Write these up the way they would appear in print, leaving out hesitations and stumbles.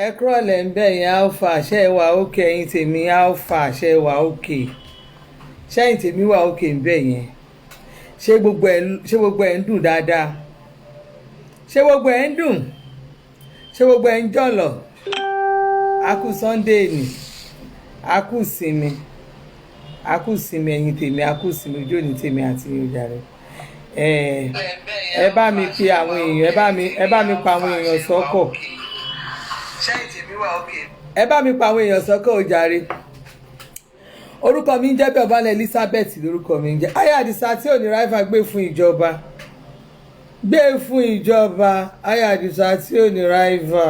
ẹ kúrọ̀lẹ́ ń bẹ̀ yẹn alpha ṣe é wà òkè ẹ̀yin tèmi alpha ṣe é wà òkè ṣẹ́yìn tèmi wà òkè ń bẹ̀ yẹn ṣé gbogbo ẹ̀ ń dùn dáadáa ṣé gbogbo ẹ̀ ń dùn ṣé gbogbo ẹ̀ ń jọ̀lọ̀ akú sunday ni akú sinmi ẹ̀yin tèmi akú sinmi ojú òní tèmi àti ìyọjà rẹ ẹ bá mi pe àwọn èèyàn ẹ bá mi pa àwọn èèyàn sọ́kọ̀ ẹ bá mi pa àwọn èèyàn sọ́kọ̀ ó jàre orúkọ mi ń jẹ́ bẹ́ẹ̀ ọ̀bálẹ̀ Elizabeth lórúkọ mi ń jẹ́ Aya Adisa tí ò ní ráìfà gbé fún ìjọba Aya Adisa tí ò ní ráìfà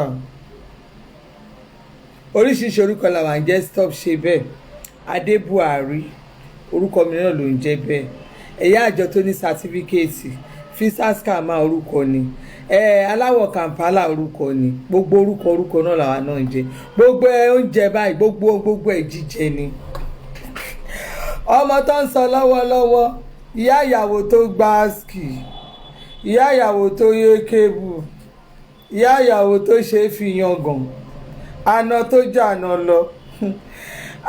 oríṣiríṣi orúkọ làwọn ń jẹ́ stop ṣe bẹ́ẹ̀ Adé Buhari orúkọ mi náà ló ń jẹ́ bẹ́ẹ̀ ẹ̀yà àjọ tó ní sátífíkẹ́ẹ̀tì fisaska máa orúkọ ni aláwọ̀ Kampala orúkọ ni gbogbo orúkọ náà làwa náà ń jẹ gbogbo oúnjẹ báyìí gbogbo ẹ̀ jíjẹ ni ọmọ tó ń sọ lọ́wọ́lọ́wọ́ ìyá ìyàwó tó gba ski ìyá ìyàwó tó yé kébù ìyá ìyàwó tó ṣe é fi yangàn àna tó jàna lọ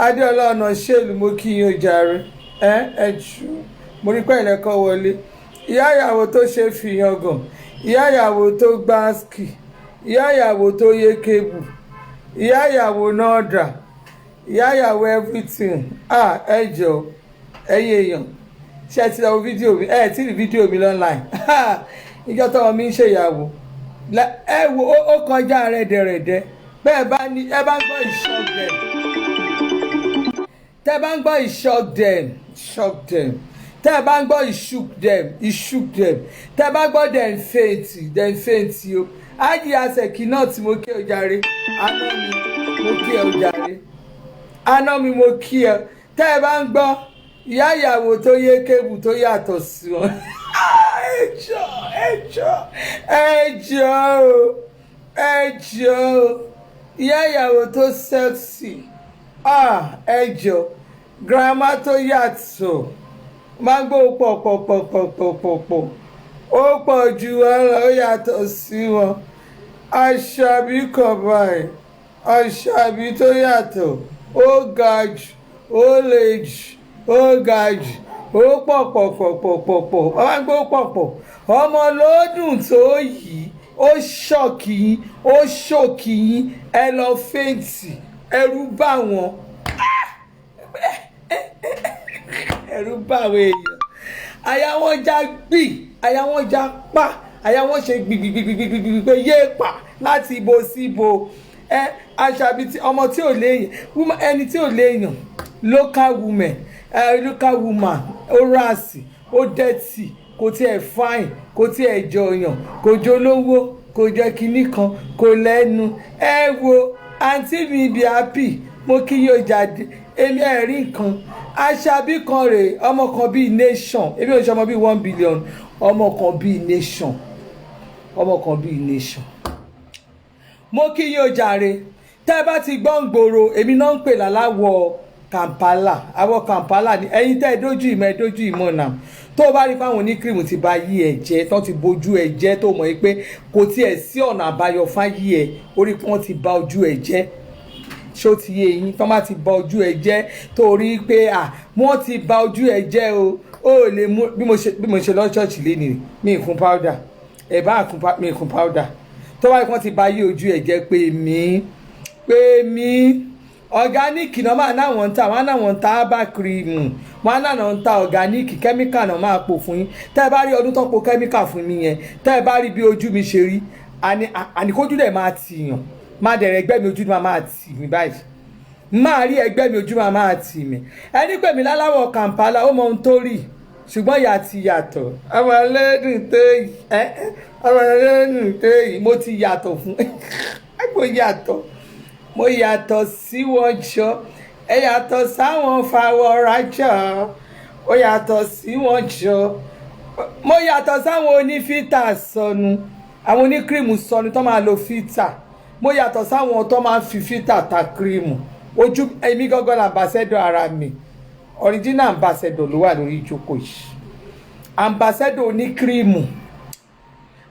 Adéọlá ọ̀nà ṣèlú mo kí yín ó jàre jù mo rí pẹ́ ìlẹ́kọ̀ wọlé ìyá ìyàwó tó ṣe é fi yangàn ìyá ìyàwó tó gba ski ìyá ìyàwó tó yé kébù ìyá ìyàwó náà dà ìyá ìyàwó everything ẹ jọ ẹyẹ èèyàn ṣé ẹ ti lọ fídíò mi ẹ ti rí fídíò mi online ìjọ tọmọ mi ń ṣèyàwó ẹ wo ó kọjá rẹ̀dẹ̀rẹ̀dẹ̀ bẹ́ẹ̀ bá ní ẹ bá ń gbọ́ shock them tẹ́ bá ń gbọ́ shock them tẹ́ bá ń gbọ́ shook them tẹ́ bá gbọ́ dem faint o ájì àṣẹkì náà tí mo kí ọ jàre àná mi mo kí ọ jàre àná mi mo kí ẹ tẹ́ ẹ bá ń gbọ́ ìyá ìyàwó tó yé kébù tó yàtọ̀ sí wọn ẹ jọ̀ọ́ ìyá ìyàwó tó sexy ẹ jọ̀ọ́ grandma tó yàtọ̀ máa ń gbọ́ pọ̀pọ̀pọ̀pọ̀pọ̀pọ̀ ó pọ̀ ju ọ̀rọ̀ ó yàtọ̀ sí wọn Àṣàbí kan báyìí Àṣàbí tó yàtọ̀ ó ga jù ó le jù ó ga jù ó pọ̀pọ̀pọ̀pọ̀pọ̀ ọmọ ń gbọ́ pọ̀pọ̀ ọmọ lódùn tó yìí ó ṣọ́ọ̀kì yín ẹ lọ fèǹtì ẹ̀rù bá wọn èèyàn àyà wọn já gbì àyà wọn já pa àyà wọn ṣe gbìgbìgbìgbìgbì pé yé pa láti ibo sí ibo Àṣàbí ọmọ tí ò léèyàn ẹni tí ò léèyàn local woman ó ràsì ó dẹ́tì kò tiẹ̀ fine kò tiẹ̀ jọyàn kò jólówó kò jẹ́ kinní kan kò lẹ́nu ẹ wo àǹtí mi bí happy mo kí yóò jáde èmi ẹ̀rí nǹkan Àṣàbí kan rèé ọmọ kan bíi nation èmi ò ṣe ọmọ bíi 1 billion ọmọ kan bíi nation mo kí yóò jàre tẹ́ ẹ bá ti gbọ́ ń gbòòrò èmi náà ń pè láláwọ̀ Kampala àwọ̀ Kampala ni ẹ̀yin tẹ́ ẹ dójú ìmọ̀ náà tó o bá rí fáwọn oníkírìmù ti bá yí ẹ jẹ tó ti bójú ẹ jẹ tó mọ̀ pé kò tiẹ̀ sí ọ̀nà àbáyọ fáyé ẹ orí pé wọ́n ti bà ojú ẹ jẹ́ ṣó ti yé yín tó bá ti bà ojú ẹ jẹ́ torí pé wọ́n ti bà ojú ẹ jẹ́ o ó lè mú bí mo ṣe lọ ṣọ́ọ̀ṣì lénìí mi ì kún powder ẹ̀ bá mi ì kún powder tó bá rí pé wọ́n ti bà yí ojú ẹ jẹ́ pé mi ọ̀gáníìkì náà máa náwọn ń ta wọn náwọn ń ta herbal cream wọn náwọn ń ta ọ̀gáníìkì kẹ́míkà náà máa pò fún yín tẹ́ ẹ bá rí ọdún tó po kẹ́míkà fún mi yẹn tẹ́ ẹ bá rí bí ojú mi ṣe rí àníkójú dẹ̀ máa tìyàn máa dẹ̀rẹ̀ ẹgbẹ́ mi ojú máa tì mí báyìí máa rí ẹgbẹ́ mi ojú máa tì mí ẹni pè mí láláwọ̀ Kampala ó mọ ohun tó rí ṣùgbọ́n ìyá ti yàtọ̀ ọmọ ẹlẹ́dùn tó yìí mo ti yàtọ̀ fún mo yàtọ̀ sí wọn jọ ẹ yàtọ̀ sáwọn fàwọ̀rajà ó yàtọ̀ sí wọn jọ mo yàtọ̀ sáwọn onífítà sọnù àwọn oníkírìmù sọnù tó máa lo fítà mo yàtọ̀ sáwọn tó máa fi fítà ta kírìmù ojú èmi gángan ambassador ara mi original ambassador ló wà lórí ìjókòó yìí ambassador oníkírìmù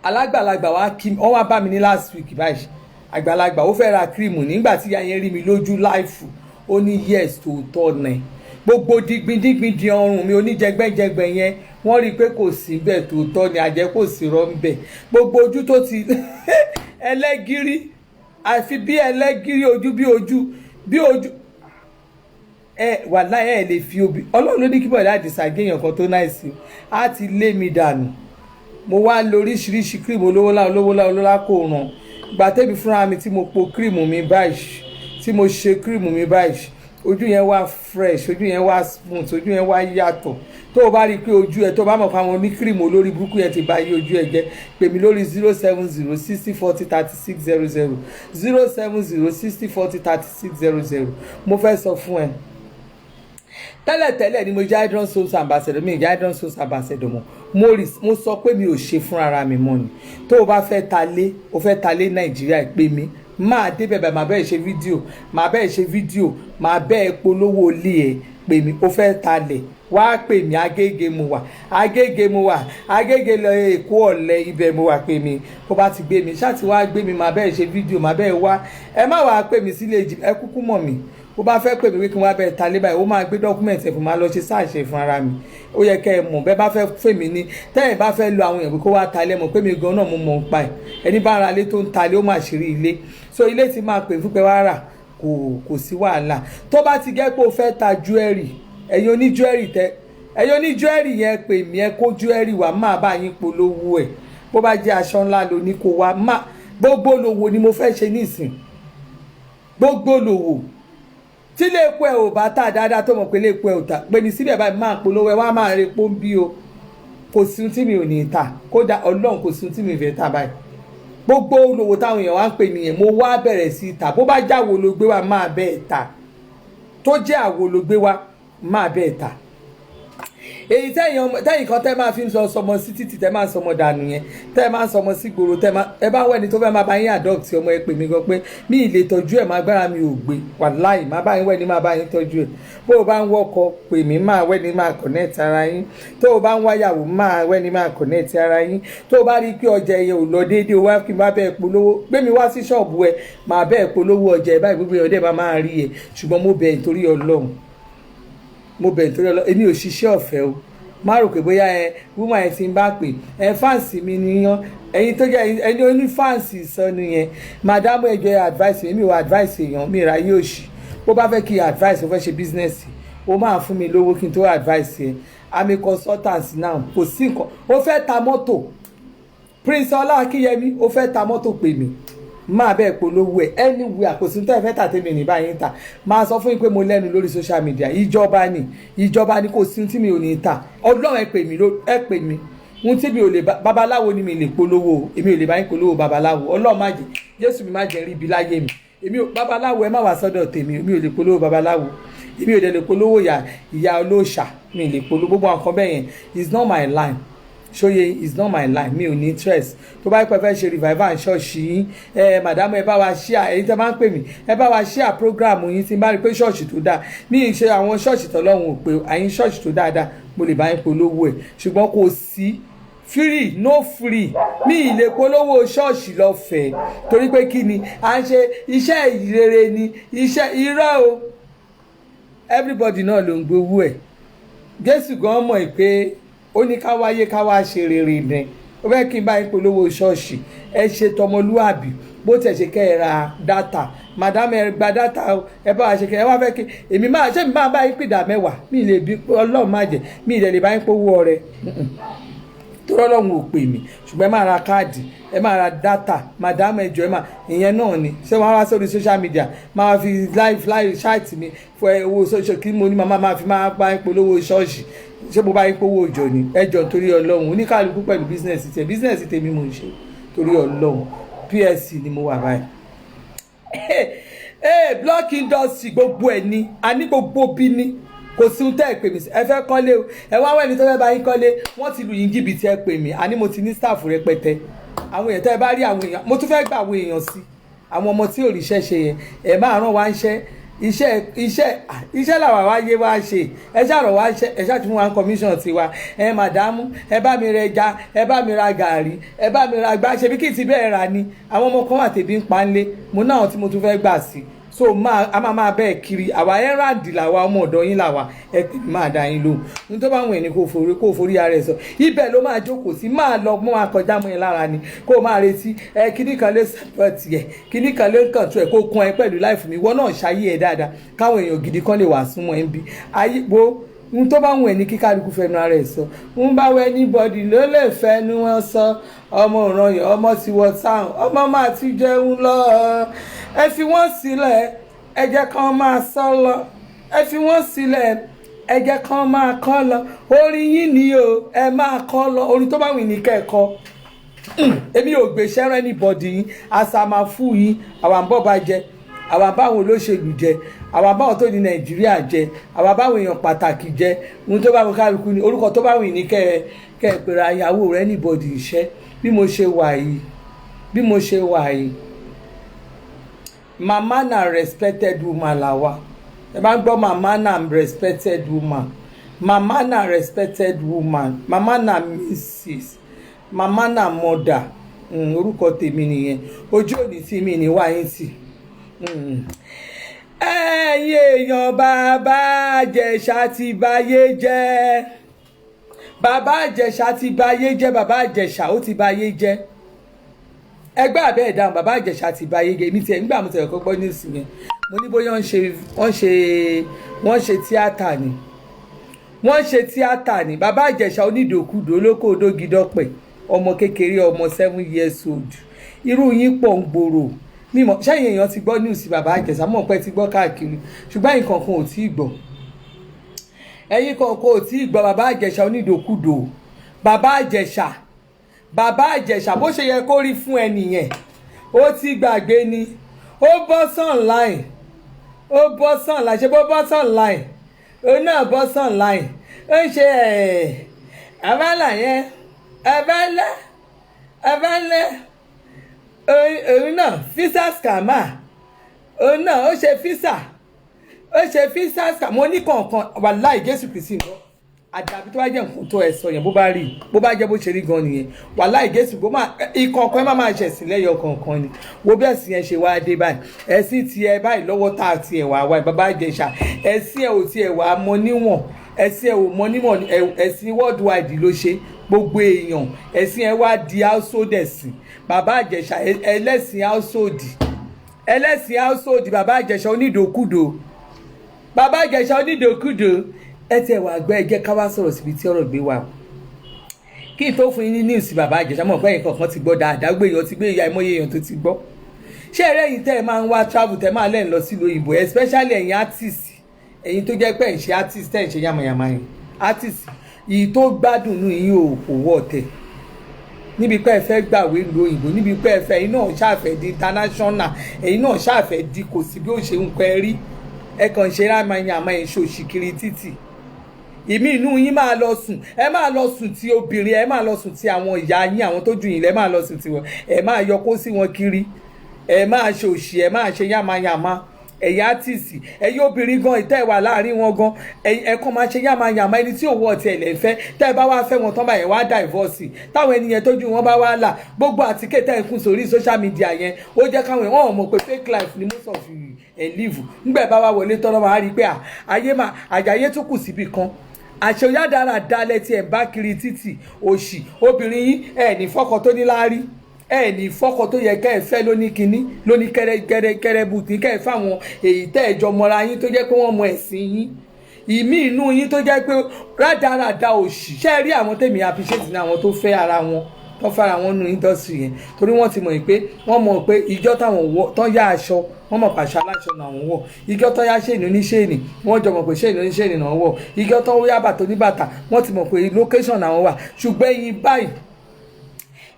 alágbàlagbà wa kí wọ́n wá bá mi ní last week báyìí àgbàlagbà ó fẹ́ ra cream nígbà tí ìyá yẹn rí mi lójú láìfù ó ní yes tòótọ́ ni gbogbo digbindígbin di ọrùn mi oníjẹgbẹ́jẹgbẹ́ yẹn wọ́n rí i pé kò sí bẹ́ẹ̀ tòótọ́ ni àjẹ́ kò sí rọ́ ń bẹ̀ gbogbo ojú tó ti ẹlẹ́gìrì àfi bí ẹlẹ́gìrì ojú bí ojú wàláhì ẹ lè fi obì ọlọ́run ló ní kí bọ̀dá àdìsá géèyàn kan tó náà sí á ti lé mi dànù mo wá lo oríṣiríṣi cream olówólá kò ràn gbà tẹ́bi fúnra mi tí mo po cream mi báyìí tí mo ṣe cream mi báyìí ojú yẹn wá fresh ojú yẹn wá smooth ojú yẹn wá yàtọ̀ tó o bá rí i pé ojú ẹ tó o bá mọ̀ pé àwọn ní cream olórí burúkú yẹn ti bà yí ojú ẹ jẹ́ pè mí lórí 07060403600 07060403600 mo fẹ́ sọ fún ẹ tẹ́lẹ̀tẹ́lẹ̀ ni mo jẹ́ Hydron Souls Ambassador mi ìjẹ́ Hydron Souls Ambassador mọ́ mo sọ pé mi ò ṣe fún ara mi mọ́ ni tó o bá fẹ́ ta lé Nàìjíríà pè mí máa débẹ̀ bẹ́ẹ̀ máa bẹ́ẹ̀ ṣe fídíò máa bẹ́ẹ̀ polówó ilé ẹ̀ pè mí o fẹ́ talẹ̀ wá pè mí Agége mo wà Agége lọ Èkó Ọ̀lẹ́ ibẹ̀ mo wà pè mí bó bá ti gbé mi ṣáàtì wá gbé mi máa bẹ́ẹ̀ ṣe fídíò máa bẹ́ẹ̀ wá ẹ má wàá pè mí sílé ẹ kúkú mọ̀ mí bó bá fẹ́ pè mí pé kí n wá bẹ́ẹ̀ talé báyìí ó máa gbé dọ́kúmẹ̀ntì ẹ̀fọ́ máa lọ ṣe sáàṣẹ fún ara mi ó yẹ kẹ́ ẹ mọ̀ bẹ́ẹ̀ bá fẹ́ fè mí ní tẹ́yìn bá fẹ́ lo àwọn èèyàn kó wá talé mọ̀ pé mi gan náà mo mọ̀ ń pa ẹ̀ ẹni bá ara lé tó ń talé ó máa ṣeré ilé so ilé ti máa pè fún pé wá rà kò sí wàhálà tó bá ti gẹ́ pé o fẹ́ ta jewelry ẹ̀yin oní jewelry yẹn pè mí ẹ kó jewelry wá máa bá yín polówó ẹ̀ bó bá jẹ́ aṣọ ńlá lo ní kó wá má gbogbo lòwò ni mo fẹ́ ṣe nísìn gbogbo lòwò tí léèpo ẹ̀ ò bá tà dáadáa tó mọ̀ pé léèpo ẹ̀ ò tà pé ní síbẹ̀ báyìí máa polówó ẹ̀ wá máa re pó ń bí o kò sí ohun tí mi ò ní tà kódà ọlọ́run kò sí ohun tí mi fẹ́ tà báyìí gbogbo olówó táwọn èèyàn wá ń pè nìyẹn mo wá bẹ̀rẹ̀ sí tà bó bá jẹ́ àwo ló gbé wá máa bẹ́ẹ̀ tà tó jẹ́ àwo ló gbé wá máa bẹ́ẹ̀ tà èyí tẹ́yìn kan tẹ́ máa fi ń sọ sọmọ sí títì tẹ́ máa sọmọ dànù yẹn tẹ́ máa sọmọ sí gbòòrò ẹ bá wẹ́ni tó fẹ́ máa bá yín adopt ọmọ ẹ pè mí gan pé mi ì lè tọ́jú ẹ̀ máa gbára mi ò gbé wàláì máa bá yín wẹ́ni máa bá yín tọ́jú ẹ̀ bó o bá ń wọ́kọ pè mí máa wẹ́ni máa connect ara yín tó o bá ń wáyàwó máa wẹ́ni máa connect ara yín tó o bá rí pé ọjà yẹn ò lọ déédéé o wá kí n bá bẹ́ẹ̀ polówó gbé mi wá sí ṣọ́ọ̀bù ẹ máa bẹ́ẹ̀ polówó ọjà ẹ báyìí gbogbo ọdẹ máa rí ẹ ṣùgbọ́n mo bẹ̀ nítorí Ọlọ́run èmi ò ṣiṣẹ́ ọ̀fẹ́ o má rò pé bóyá woman ẹ ti ń bá pè fáǹsì mi nìyàn ẹ̀yin tó jẹ́ ẹni oní fáǹsì ìsọnù yẹn màdámù ẹjọ́ advice mi ò advice èèyàn mi ra yóò ṣì bó bá fẹ́ kí advice ó fẹ́ ṣe business ó máa fún mi lówó kí n tó advice ẹ I'm a consultant now kò sí nǹkan ó fẹ́ ta mọ́tò Prince Ọlá Akínyẹmí ó fẹ́ ta mọ́tò pè mí máa bẹ́ẹ̀ polówó ẹ̀ anywhere àkóso tẹ́ ẹ fẹ́ tà tèmi ní báyìí ń tà máa sọ fún yín pé mo lẹ́nu lórí social media ìjọba ni kò sí tí mi ò ní tà Ọlọ́run ẹ pè mí ohun tí mi ò lè babaláwo ni mi lè polówó èmi ò lè bá yín polówó babaláwo Ọlọ́run má jẹ́ Jésù mi má jẹ́ rí ibi láyé mi èmi ò babaláwo ẹ má wá sọ́dọ̀ tèmi èmi ò lè polówó babaláwo èmi ò dẹ̀ lè polówó ìyá olóòṣà mi lè polówó gbogbo àwọn kan bẹ́ẹ̀ yẹn is not my line ṣóye is not my line mi ò ní interest tó bá pẹ́ fẹ́ ṣe revival ṣọ́ọ̀ṣì yín màdámù ẹ bá wa share èyí tẹ́ máa ń pè mí ẹ bá wa share program yín tí n bá rí pé ṣọ́ọ̀ṣì tó dáa mi ì ṣe àwọn ṣọ́ọ̀ṣì tọ́lọ́run ò pé àyín ṣọ́ọ̀ṣì tó dáadáa mo lè bá yín polówó ẹ̀ ṣùgbọ́n kò sí free no free mi ì lè polówó ṣọ́ọ̀ṣì lọ́fẹ̀ẹ́ torí pé kí ni à ń ṣe iṣẹ́ ìrere ni iṣẹ́ irọ́ o everybody náà ló ń gbowó ẹ̀ Jésù gan mọ̀ pé ó ní ká wáyé ká wá ṣe rere ni ó fẹ́ kí n bá yín polówó ṣọ́ọ̀ṣì ẹ ṣe tọmọlúàbí bó tẹ̀ ṣe kẹ́ ẹ ra dátà màdámù ẹ gba dátà ẹ bá wa ṣe kẹ́ ẹ wá fẹ́ kí èmi máa bá yín pìdà mẹ́wàá mi ì lè bí Ọlọ́run má jẹ́ mi ì lè bá yín pówó ọrẹ tó Ọlọ́run ò pè mí ṣùgbọ́n ẹ máa ra káàdì ẹ máa ra dátà màdámù ẹjọ́ ẹ máa ìyẹn náà ni ṣé wọ́n wá sórí social media máa fi live ṣáàtì mi fún owó social kí mo ní máa fi máa bá yín polówó ṣọ́ọ̀ṣì ṣé mo bá yín pówó òjò ni ẹjọ́ nítorí Ọlọ́run oníkàlùkù pẹ̀lú bísínẹ̀sì tèmi mò ń ṣe torí Ọlọ́run PSC ni mo wà báyìí block industry gbogbo ẹ̀ ni a ní gbogbo bí ní kò sí ohun tẹ́ ẹ pè mí ẹ fẹ́ kọ́lé o ẹ wá wẹ́ni tó fẹ́ bá yín kọ́lé wọ́n ti lu yín jìbìtì ẹ pè mí àní mo ti ní staff rẹpẹtẹ àwọn èèyàn tẹ́ ẹ bá rí àwọn èèyàn mo tún fẹ́ gba àwọn èèyàn sí àwọn ọmọ tí òrìṣẹ́ ṣe yẹn ẹ máa rán wá ń ṣẹ́ iṣẹ́ làwa wáyé wá ṣe ẹ ṣàrọ̀ wá ṣe ẹ ṣàtún wá commission tiwa ẹ màdámù ẹ bá mi rẹ ẹja ẹ bá mi ra gàrí ẹ bá mi ra gbá ṣebí kí n ti bẹ́ẹ̀ rà ni àwọn ọmọ kan wà tèbi ń pa ń lé mo náà tí mo tún fẹ́ gbà sí so a máa bẹ́ẹ̀ kiri àwa ẹ́ràndì làwa ọmọ ọ̀dọ́ yín làwa ẹ pè mí máa dá yín lóhùn ní tó bá wọn ẹni kó forí ara ẹ sọ ibẹ̀ ló máa jókòó sí máa lọ mọ́ akọjá mọ́ ẹ lára ni kó máa retí kíní kan lè sẹ́pẹ̀tì ẹ̀ kíní kan lè kàn tó ẹ̀ kó kún ẹ pẹ̀lú láìfù mi ìwọ náà ṣayé ẹ dáadáa káwọn èèyàn gidi kan lè wà súnmọ́ ẹ ń bí ayé wo n tó bá wọn ẹni kíkálukú fẹnu ara ẹ sọ ń bá wẹ anybody ló lè fẹnu wọn sọ ọmọ òràn yẹn ọmọ ti wọ sáwọn ọmọ máa ti jẹun lọ ẹ fi wọ́n sílẹ̀ ẹ jẹ́ kán máa sọ lọ ẹ fi wọ́n sílẹ̀ ẹ jẹ́ kán máa kọ lọ orin yín ni o ẹ máa kọ lọ orin tó bá wù ní kẹ́ẹ̀kọ́ èmi ò gbèsè rẹ anybody yín àsàmàfù yín àwọn àbọ̀ bá jẹ àwọn àbáwọn olóṣèlú jẹ àwọn àbáwọn tó ní nàìjíríà jẹ àwọn àbáwọn èèyàn pàtàkì jẹ ohun tó bá wù kálukú ni orúkọ tó bá wù ní kẹ́ẹ̀pẹ̀rẹ̀ àyàwó rẹ anybody iṣẹ́ bí mo ṣe wà yìí mama na respected woman làwa ẹ bá ń gbọ́ mama na respected woman mama na respected woman mama na mrs mama na mother orúkọ tèmi nìyẹn ojú òní tí mi ní wáyé tì ẹ̀yin èèyàn bàbá àjẹsà ti báyé jẹ́ bàbá àjẹsà ti báyé jẹ́ bàbá àjẹsà ó ti báyé jẹ́ ẹgbẹ́ àbẹ́ ìdáhùn bàbá àjẹsà ti báyé jẹ́ èmi tiẹ̀ nígbà mo tẹ̀lé kọ́kọ́ ní ìsìn yẹn mo ní bóyá wọ́n ṣe tíátà ni bàbá àjẹsà onídòkúdò olókòdó gidọ́pẹ̀ ọmọ kékeré ọmọ 7 years old irú yín pọ̀ ń gbòòrò mímọ ṣẹ́yìn èèyàn ti gbọ́ news bàbá àjẹsà mọ̀ pé ti gbọ́ káàkiri ṣùgbọ́n ẹ̀yin kankan ò tí ì gbọ́ bàbá àjẹsà onídòkúdò bàbá àjẹsà bó ṣe yẹ kó rí fún ẹ nìyẹn ó ti gbàgbé ni ó bọ́ online ṣe bó bọ́ online ó náà bọ́ online ó ń ṣe abala yẹn abẹ́lẹ́ òun náà fisa scammer òun náà ó ṣe fisa scammer mo ní kọ̀ọ̀kan wàláì Jésù Kristi lọ àdàbí tó bá jẹ́ nǹkan tó ẹ sọ yẹn bó bá jẹ́ bó ṣe rí gan nìyẹn wàláì Jésù ìkọ̀ọ̀kan ẹ má ṣẹ̀sìn lẹ́yọ kọ̀ọ̀kan ni wo bẹ́ẹ̀ sì yẹn ṣe wá dé báyìí ẹ̀sìn tiẹ̀ báyìí lọ́wọ́ tá a tiẹ̀ wá bàbá àjẹsà ẹ̀sìn ẹ̀ ò tiẹ̀ wá mọ níwọ̀n ẹ̀sìn ẹ̀ ò mọ níwọ̀n ẹ̀sìn worldwide ló ṣe gbogbo èèyàn ẹ̀sìn ẹ̀ wá di household ẹ̀sìn bàbá àjẹsà ẹlẹ́sìn household bàbá àjẹsà onídòkúdò ẹ tiẹ̀ wà gbẹ́ ẹ jẹ́ ká wá sọ̀rọ̀ síbi tí ọ̀rọ̀ gbé wà kí n tó fún yín ní news bàbá àjẹsà mọ̀ pé ẹ̀yin kankan ti gbọ́ dáadáa gbé èèyàn ti gbé ìyá ìmọ̀ye èèyàn tó ti gbọ́ ṣé ẹ̀rẹ́ yìí tẹ́ ẹ máa ń wá travel tẹ́ máa lẹ́yìn lọ sílùú òyìnbó especially ẹ̀yin artist ẹ̀yin tó jẹ́ pé ẹ̀ ń ṣe artist tẹ́ ẹ̀ ń ṣe yàmàyàmà yìí artist yìí tó gbádùn nù yín ò kò wọ́ ọ̀tẹ̀ níbi pé ẹ fẹ́ gbàwé ìlú òyìnbó níbi pé ẹ fẹ́ ẹ̀yin náà ṣàfẹ́ di international ẹ̀yin náà ṣàfẹ́ di kò sí bí ó ṣe ń pẹ́ rí ẹ kàn ṣe rámayàmà ẹ̀ ṣòṣì kiri títì ìmí inú yín máa lọ sùn ẹ máa lọ sùn ti obìnrin ẹ máa lọ sùn ti àwọn ìyá yín àwọn tó jù yín lẹ máa lọ sùn ti wọn ẹ máa yọ kó sí wọn kiri ẹ máa ṣe òṣì ẹ máa ṣe yàmàyàmà ẹ̀yà tìsì ẹ̀yà obìnrin gan ìtẹ́ ìwà láàrin wọn gan ẹ̀kọ́ máa ṣe yàmàyàmà ẹni tí òwò ọ̀tí ẹ̀lẹ́ fẹ́ tẹ́ ẹ bá wá fẹ́ wọn tán báyẹn wá divorce táwọn ènìyàn tójú wọn bá wá là gbogbo àtíkè tẹ́ ẹ kún sórí social media yẹn ó jẹ́ káwọn èèyàn mọ̀ pé fake life ni most of you live ńgbẹ́ bá wá wọlé tọ́lọ́ máa rí pé àjàyé tó kù síbì kan àṣeyá dára dalẹ̀ tí ẹ̀ ń bá kiri títì òṣì obìnrin yín ẹ̀ ní fọ́kọ tó ní láárí ẹ̀ ní fọ́kọ tó yẹ kẹ́ ẹ fẹ́ lóní kinní lóní kẹ́rẹ́ bùtì kẹ́ ẹ fáwọn èyí tẹ́ ẹ jọ mọ́ra yín tó jẹ́ pé wọ́n mọ ẹ̀sìn yín ìmí inú yín tó jẹ́ pé rádaràda òṣì ṣe é rí àwọn tèmi appreciate ní àwọn tó fẹ́ ara wọn tó fara wọn nu industry yẹn torí wọ́n ti mọ̀ pé wọ́n mọ̀ pé ìjọ táwọn wọ̀ tán yá aṣọ wọ́n mọ̀ pàṣẹ aláṣọ náà wọ́n wọ̀ ìjọ tán yá ṣèèní oníṣèèní wọ́n jọ mọ̀ pé ṣèèní oníṣèèní náà wọ̀ ìjọ tán yá bàtà oníbàtà wọ́n ti mọ̀ pé location náà wà ṣùgbọ́n yín báyìí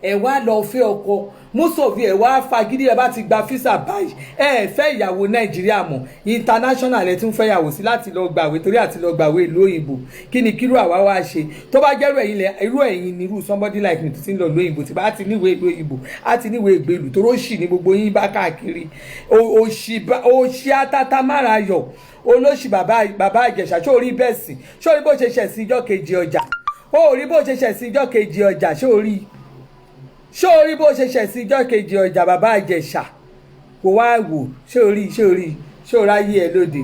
ẹ wá lọ fẹ́ ọkọ mùsòfì ẹ̀ wá fagídí ẹ bá ti gba físà báyìí ẹ fẹ́ ìyàwó nàìjíríà mọ̀ international ẹ tún fẹ́ yàwó sí láti lọ gbàwé torí àti lọ gbàwé ìlú òyìnbó kí ni kírú àwa wá ṣe tó bá jẹ́rú irú ẹ̀yin nírú somebody like me tó ti ń lọ ìlú òyìnbó tí bá ti níwèé ìlú òyìnbó á ti níwèé ìgbèlú tó róṣì ní gbogbo yín bá káàkiri òṣì atata mára yọ olóṣì bàbá ìjẹ̀ṣà ṣó rí bẹ́ẹ̀ sí ṣó rí bó ṣe ṣẹ̀ sí ijọ́ kejì ọjà ó rí bó ṣe ṣẹ̀ sí ijọ́ kejì ọjà ṣó rí bó ṣe ṣẹ̀ sí ijọ́ kejì ọjà bàbá ìjẹ̀ṣà kò wá wò ṣó ráyé ẹ lóde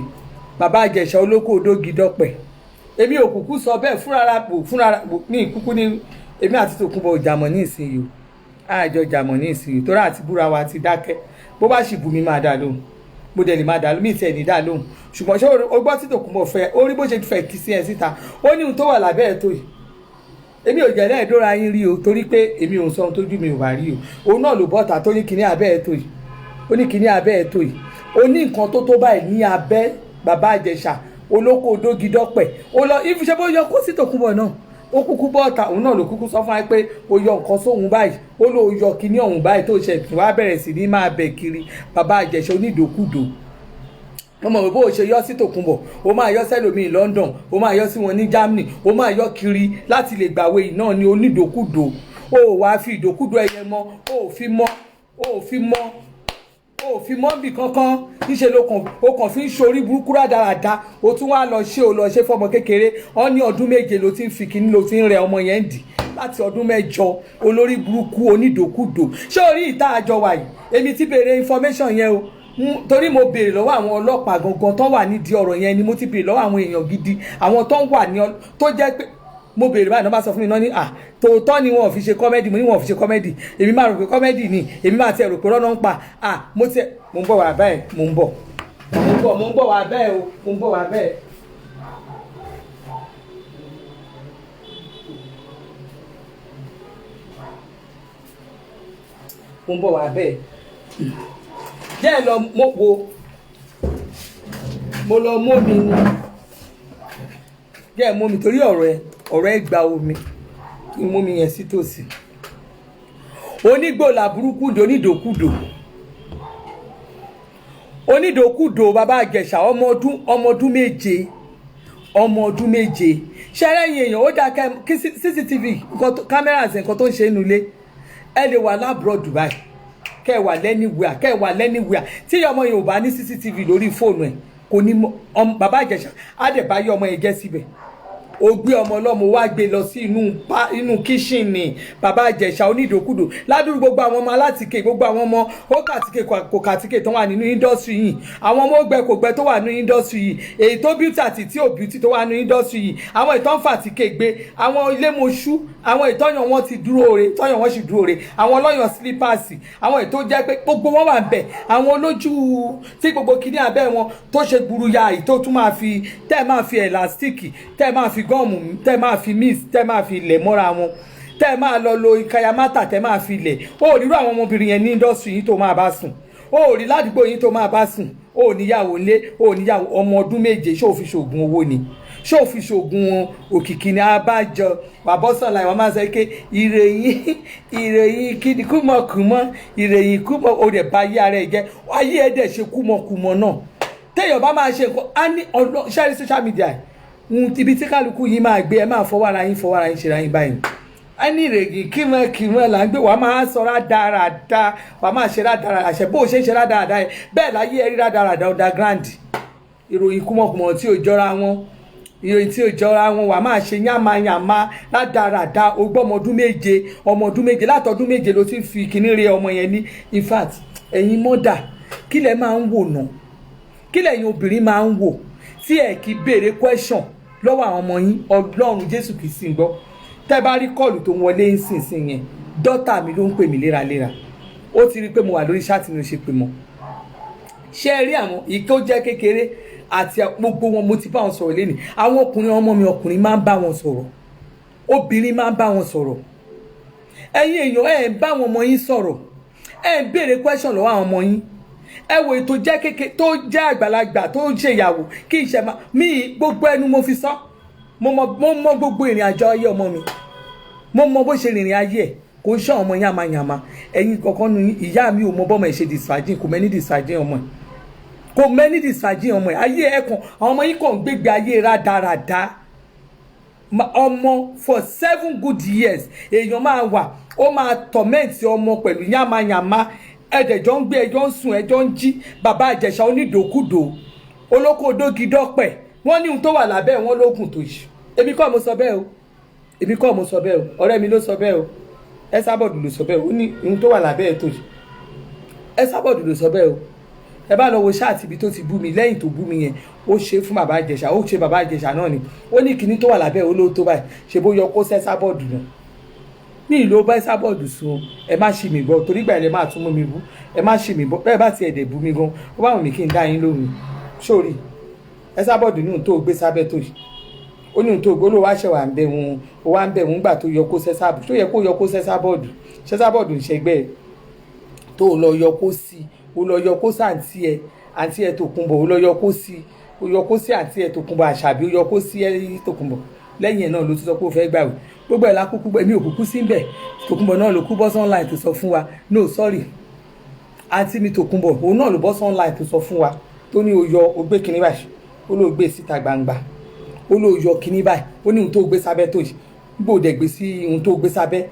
bàbá ìjẹ̀ṣà olóko odógi dọ́pẹ̀ èmi ò kúkú sọ bẹ́ẹ̀ fúnra ní ìkúkú ní èmi àti Tòkunbọ̀ jàmọ̀ ní ìsinyìí o àjọ jàmọ̀ ní ìsinyìí tó rà àti búra wa ti dákẹ́ bó bá sì bù mí máa dá lóhùn mo dẹ̀ lè máa dà lóhùn mí tiẹ̀ ní dá lóhùn ṣùgbọ́n ṣé o gbọ́ tí Tòkunbọ̀ fẹ́ ó rí bó ṣe fẹ́ kí sí ẹ síta ó ní ohun tó wà lábẹ́ ẹ̀ tó yìí èmi ò jẹ̀lẹ́ ìdóra yín rí o torí pé èmi ò sọ ohun tójú mi ò bá rí o òun náà ló bọ́ta tó ní kíní abẹ́ ẹ̀ tó yìí ó ní kíní abẹ́ ẹ̀ tó yìí ó ní nǹkan tó báyìí ní abẹ́ bàbá Ìjẹ̀ṣà olóko odógi dọ́pẹ̀ ó lọ ìfúnṣẹ́ bó yọ kó sí Tòkunbọ̀ náà ó kúkú bọ́ta òun náà ló kúkú sọ fún wa pé ó yọ nǹkan sóhun báyìí ó lọ yọ kíní ọ̀hún báyìí tó ṣe wá bẹ̀rẹ̀ sí ní máa bẹ̀ kiri bàbá Ìjẹ̀ṣà onídòkúdò wọ́n mọ̀ bó ṣe yọ sí Tòkunbọ̀ ó máa yọ sẹ́lòmíì London ó máa yọ sí wọn ní Germany ó máa yọ kiri láti lè gbàwé náà ní onídòkúdò ó wàá fi ìdòkúdò ẹyẹ mọ́ ó fi mọ́ bì kankan níṣẹ́ ó kàn fi ń ṣorí burúkú rádaràda ó tún wá lọ ṣe fọmọ kékeré ọ ní ọdún méje ló ti ń fi kíní ló ti ń rẹ ọmọ yẹn dì láti ọdún mẹ́jọ olórí burúkú onídòkúdò ṣé orí ìta àjọ wà yìí èmi ti béèrè information yẹn o torí mo béèrè lọ́wọ́ àwọn ọlọ́pàá gangan tó wà nídìí ọ̀rọ̀ yẹn ni mo ti béèrè lọ́wọ́ àwọn èèyàn gidi àwọn tó wà ní tó jẹ́ pé mo béèrè báyìí náà bá sọ fún mi náà ní tòótọ́ ni wọn ò fi ṣe kọ́mẹ́dì mo ní wọn ò fi ṣe kọ́mẹ́dì èmi máa rò pé kọ́mẹ́dì ni èmi máa ti rò pé rọ́nà ń pa mo ń bọ̀ wá bẹ́ẹ̀ mo ń bọ̀ wá bẹ́ẹ̀ o mo ń bọ̀ wá bẹ́ẹ̀. mo ń bọ̀ wá bẹ́ẹ̀ jẹ́ lọ mo lọ mú mi ni jẹ́ mú mi torí ọ̀rọ̀ ẹ gba omi kí mú mi yẹn sí tòsí onígbòlà burúkú dò onídòkúdò bàbá Ìjẹ̀ṣà ọmọ ọdún méje ṣẹlẹ́yìn èèyàn ó dá kí CCTV kámẹ́rà nǹkan tó ń ṣe nínú ilé ẹ lè wà lábúrò Dubai kẹwàá lẹ́nìwíà tí ọmọ yẹn ò bá ní CCTV lórí fóònù ẹ̀ kò ní bàbá Ìjẹ̀ṣà á dẹ̀ bá yọ ọmọ yẹn jẹ́ síbẹ̀ ó gbé ọmọ ọlọ́mọ wá gbé lọ sí inú kíṣìnì bàbá Ìjẹ̀ṣà onídòkúdò ládùúgbò gbogbo àwọn ọmọ alátìkè gbogbo àwọn ọmọ ó kàtìkè kò kàtìkè tó wà nínú indọ́sítírì yìí àwọn ọmọ ó gbẹ kò gbẹ tó wà nínú indọ́sítírì yìí èyí tó bíútì àti tí ò bíútì tó wà nínú indọ́sítírì yìí àwọn ìtàn fàtìkè gbé àwọn ilé mọṣú àwọn ìtọ́yàn wọn ti dúró re ìtọ́yàn wọn sì dúró re àwọn ọlọ́yàn sílípàsì àwọn ètò jẹ́ pé gbogbo wọn wà ń bẹ̀ àwọn olójú tí gbogbo kìíní abẹ́ wọn tó ṣe gburuya yìí tó tún máa fi tẹ́ máa fi ẹ̀lástíìkì tẹ́ máa fi gọ́ọ̀mù tẹ́ máa fi mix tẹ́ máa fi lẹ̀ mọ́ra wọn tẹ́ máa lọ lo ìkayamátà tẹ́ máa fi lẹ̀ ó rírú àwọn ọmọbìnrin yẹn ní indọ́sítírì yìí tó máa bá sùn ó rí ládùúgbò yìí tó máa bá sùn ó níyàwó lé ó níyàwó ọmọ ọdún méje ṣó fi ṣoògùn owó ni ṣó fi ṣoògùn òkìkí ní abájọ bàbọ́sàn láì wọ́n máa sọ pé ìròyìn kíni kúmọ̀kúmọ̀ ìròyìn kúmọ̀ ó dẹ̀ bá ayé ara ẹ̀ jẹ́ ayé ẹ̀ dẹ̀ ṣe kúmọ̀kúmọ̀ náà téèyàn bá máa ṣe nǹkan á ní ṣẹ́rí social media ibi tí kálukú yìí máa gbé ẹ máa fọwọ́ ara yín ṣe ra yín báyìí a ní ìrègì kímọ̀kímọ̀ là ń gbé wàá máa sọ rádaràda wàá máa ṣe rádaràda àṣẹ bó o ṣe ń ṣe rádaràda yẹn bẹ́ẹ̀ láyé ẹ rí rádaràda underground ìròyìn kúmọ̀kúmọ̀ tí ò jọra wọn ìròyìn tí ò jọra wọn wà máa ṣe yánmayànmá rádaràda ọmọ ọdún méje látọdún méje ló ti ń fi kíní re ọmọ yẹn ní in fact ẹ̀yin mọ́dà kí lẹ máa ń wò náà kí lẹ̀yin obìnrin máa ń wò tí ẹ kì í béèrè question lọ́wọ́ àwọn ọmọ yín Ọlọ́run Jésù kìí sìn gbọ́ tẹ́ bá rí kọ́ọ̀lù tó wọlé ń sìn yẹn dọ́tà mi ló ń pè mí léraléra ó ti rí pé mo wà lórí ṣáàtì ni ó ṣe pé mọ́ ṣé ẹ rí àwọn ìkó jẹ́ kékeré àti gbogbo wọn mo ti bá wọn sọ̀rọ̀ lẹ́nu àwọn ọkùnrin ọmọ mi ọkùnrin máa ń bá wọn sọ̀rọ̀ obìnrin máa ń bá wọn sọ̀rọ̀ ẹ̀yin èèyàn ẹ̀ ń bá àwọn ọmọ yín sọ̀rọ̀ ẹ̀ ń béèrè question lọ́wọ́ àwọn ọmọ yín ẹ wo ètò jẹ́ kékeré tó jẹ́ àgbàlagbà tó ń ṣèyàwó kí n ṣe máa mí gbogbo ẹnu mo fi sọ mo mọ gbogbo ìrìn àjò ayé ọmọ mi mo mọ bó ṣe rìnrìn ayé ẹ̀ kò ṣe ọmọ yamayama ẹ̀yin kankan nu ìyá mi ò mọ bọ́mọ ẹ̀ ṣe disfagin kò mẹ́ni disfagin ọmọ ẹ̀ kò mẹ́ni disfagin ọmọ ẹ̀ ayé ẹ̀ kan àwọn ọmọ yìí kàn ń gbégbé ayé rádaràda ọmọ for 7 good years èèyàn máa wà ó máa tọ̀mẹ́ǹtì ọmọ pẹ̀lú yamayama ẹ̀dẹ̀jọ́ ń gbé ẹjọ́ ń sùn ẹjọ́ ń jí bàbá Ìjẹ̀ṣà onídòkúdò olóko dógidọ́pẹ̀ wọ́n ní ohun tó wà lábẹ́ wọn lókun tó yìí èmi kọ́ mo sọ bẹ́ẹ̀ o èmi kọ́ mo sọ bẹ́ẹ̀ o ọ̀rẹ́ mi ló sọ bẹ́ẹ̀ o Esabod ló sọ bẹ́ẹ̀ o ní ohun tó wà lábẹ́ ẹ̀ tó yìí Esabod ló sọ bẹ́ẹ̀ o ẹ bá lọ wo ṣáàtì ibi tó ti bú mi lẹ́yìn tó bú mi yẹn ó ṣe fún bàbá Ìjẹ̀ṣà ó ṣe bàbá Ìjẹ̀ṣà náà ni ó ní kinní tó wà lábẹ́ ó ló tó báyìí ṣe bó yọ kó Esabod náà mi ìlú bá Esabod sùn ẹ má ṣì mí gbọ́ torí gbà ẹ má tún mú mi bú ẹ má ṣì mí gbọ́ bẹ́ẹ̀ bá ti ẹ̀dẹ̀ bú mi gan ó bá wọn ní kí n dá yín lóhùn sórí Esabod ní ohun tó gbé sábẹ́ tó yìí ó ní ohun tó gbé olówó àṣẹwà ń bẹ wọn ó wá ń bẹ wọn gbà tó yọ kó Esabod tó yẹ kó yọ kó Esabod Esabod ń ṣẹgbẹ́ tó lọ yọ kó sí ó lọ yọ kó sí àǹtí ẹ Tòkunbọ̀ ó lọ yọ kó sí ó yọ kó sí àǹtí ẹ Tòkunbọ̀ Àṣàbí ó yọ kó sí Tòkunbọ̀ lẹ́yìn ẹ̀ náà ló tún sọ pé ó fẹ́ gbàwé gbogbo ẹ̀ lákúkú èmi ò kúkú sí bẹ̀ Tòkunbọ̀ náà ló kú bọ́ online tó sọ fún wa no sorry àǹtí mi Tòkunbọ̀ òun náà ló bọ́ online tó sọ fún wa tó ní o yọ o gbé kinní báyìí ó ló gbé síta gbangba ó ló yọ kinní báyìí ó ní ohun tó gbé sábẹ́ tó yìí gbòdè gbé sí ohun tó gbé sábẹ́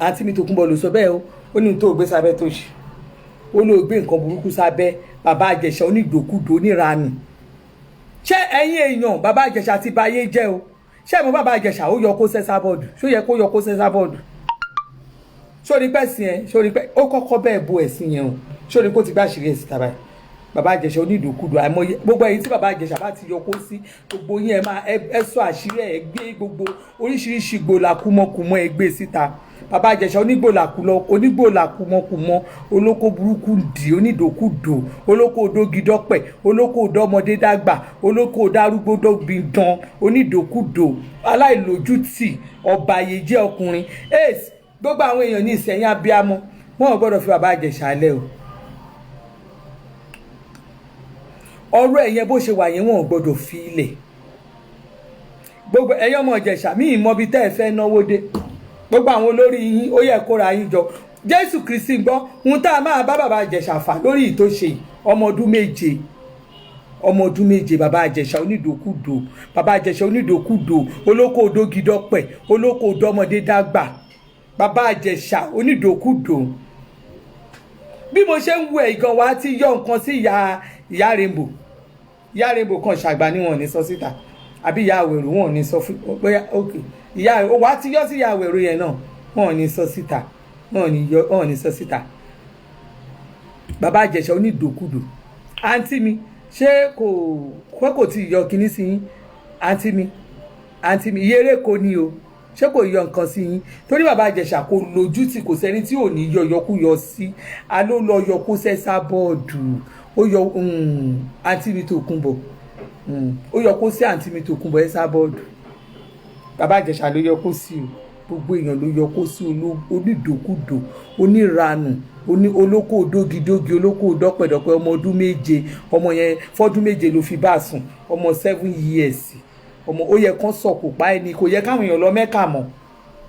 àǹtí mi Tòkunbọ̀ ló sọ bẹ́ẹ̀ o ó ní ohun tó gbé sábẹ́ tó yìí ó ló gbé nǹkan burúkú sábẹ́ bàbá Ìjẹ̀ṣà onídòkúdò oníranù ṣé ẹ̀yin èèyàn bàbá Ìjẹ̀ṣà ti bà ayé jẹ́ o ṣé mo bàbá Ìjẹ̀ṣà ó yọ kó Esabod ṣó yẹ kó yọ kó Esabod sórí pẹ́ sí ẹ sórí pẹ́ ó kọ́kọ́ bẹ́ẹ̀ bo ẹ̀sìn yẹn o sórí kó ti gbá àṣírí ẹ̀sìn tàbá bàbá Ìjẹ̀ṣà onídòkúdò àìmọye gbogbo ẹ̀yin tí bàbá Ìjẹ̀ṣà bá ti yọ kó sí gbogbo yín ẹ máa ẹ sọ àṣírí ẹ gbé gbogbo oríṣiríṣi gbòlàkúmọkùmọ ẹ gbé síta bàbá Ìjẹ̀ṣà onígbòlàkúmọkùmọ olóko burúkú dì onídòkúdò olóko odógidọ́pẹ̀ olóko odọ́mọdé dàgbà olóko odárúgbó dóbìdán onídòkúdò aláìlójútì ọ̀bàyéjẹ́ ọkùnrin ace gbogbo àwọn èèyàn ní Ìsẹ̀yìn abiyamọ wọn ò gbọ́dọ̀ fi bàbá Ìjẹ̀ṣà lẹ̀ o ọ̀rọ̀ ẹ̀yẹn bó ṣe wà yẹn wọn ò gbọ́dọ̀ fi ilẹ̀ gbogbo ẹ̀yàn ọmọ Ìjẹ̀ṣà mí ìmọ̀ bíi tẹ́ ẹ fẹ́ náwó dé gbogbo àwọn olórí yín ó yẹ kóra yín jọ Jésù Kristi gbọ́ ohun tá a máa bá bàbá Ìjẹ̀ṣà fà lórí ìtòṣe ọmọ ọdún méje bàbá Ìjẹ̀ṣà onídòkúdò bàbá Ìjẹ̀ṣà onídòkúdò olóko odógidọ́pẹ̀ olóko odọ́mọdé dàgbà bàbá Ìjẹ̀ṣà onídòkúdò bí mo ṣe ń wo ẹ̀gàn wa ti yọ nǹkan sí ìyá Rainbow kan ṣàgbà ni wọn ní sọ síta àbí ìyá Àwèrò wọn ní sọ fún bóyá ok ìyá wa ti yọ sí ìyá Àwèrò yẹn náà wọn ní sọ síta wọn ní sọ síta bàbá Ìjẹ̀ṣà onídòkúdò àǹtí mi ṣé kò tí yọ kinní sí yín àǹtí mi ìyẹ́rẹ́ kò ní o ṣé kò yọ nǹkan sí yín torí bàbá Ìjẹ̀ṣà kò lójú tí kò sẹ́ni tí ò ní yọkúyọ sí a ló lọ yọ kó Esabod ó yọ àǹtí mi Tòkunbọ̀ ó yọ kó sí àǹtí mi Tòkunbọ̀ Esabod bàbá Ìjẹ̀ṣà ló yọ kó sí o gbogbo èèyàn ló yọ kó sí onídòkúdò oníranù olóko dógidógi olóko dọ́pẹ̀dọ́pẹ̀ ọmọ ọdún méje ọmọ yẹn fọ́dún méje ló fi bá sùn ọmọ 7 years ọmọ ó yẹ kán sọkò pa ẹni kò yẹ káwọn èèyàn lọ Mẹ́kà mọ́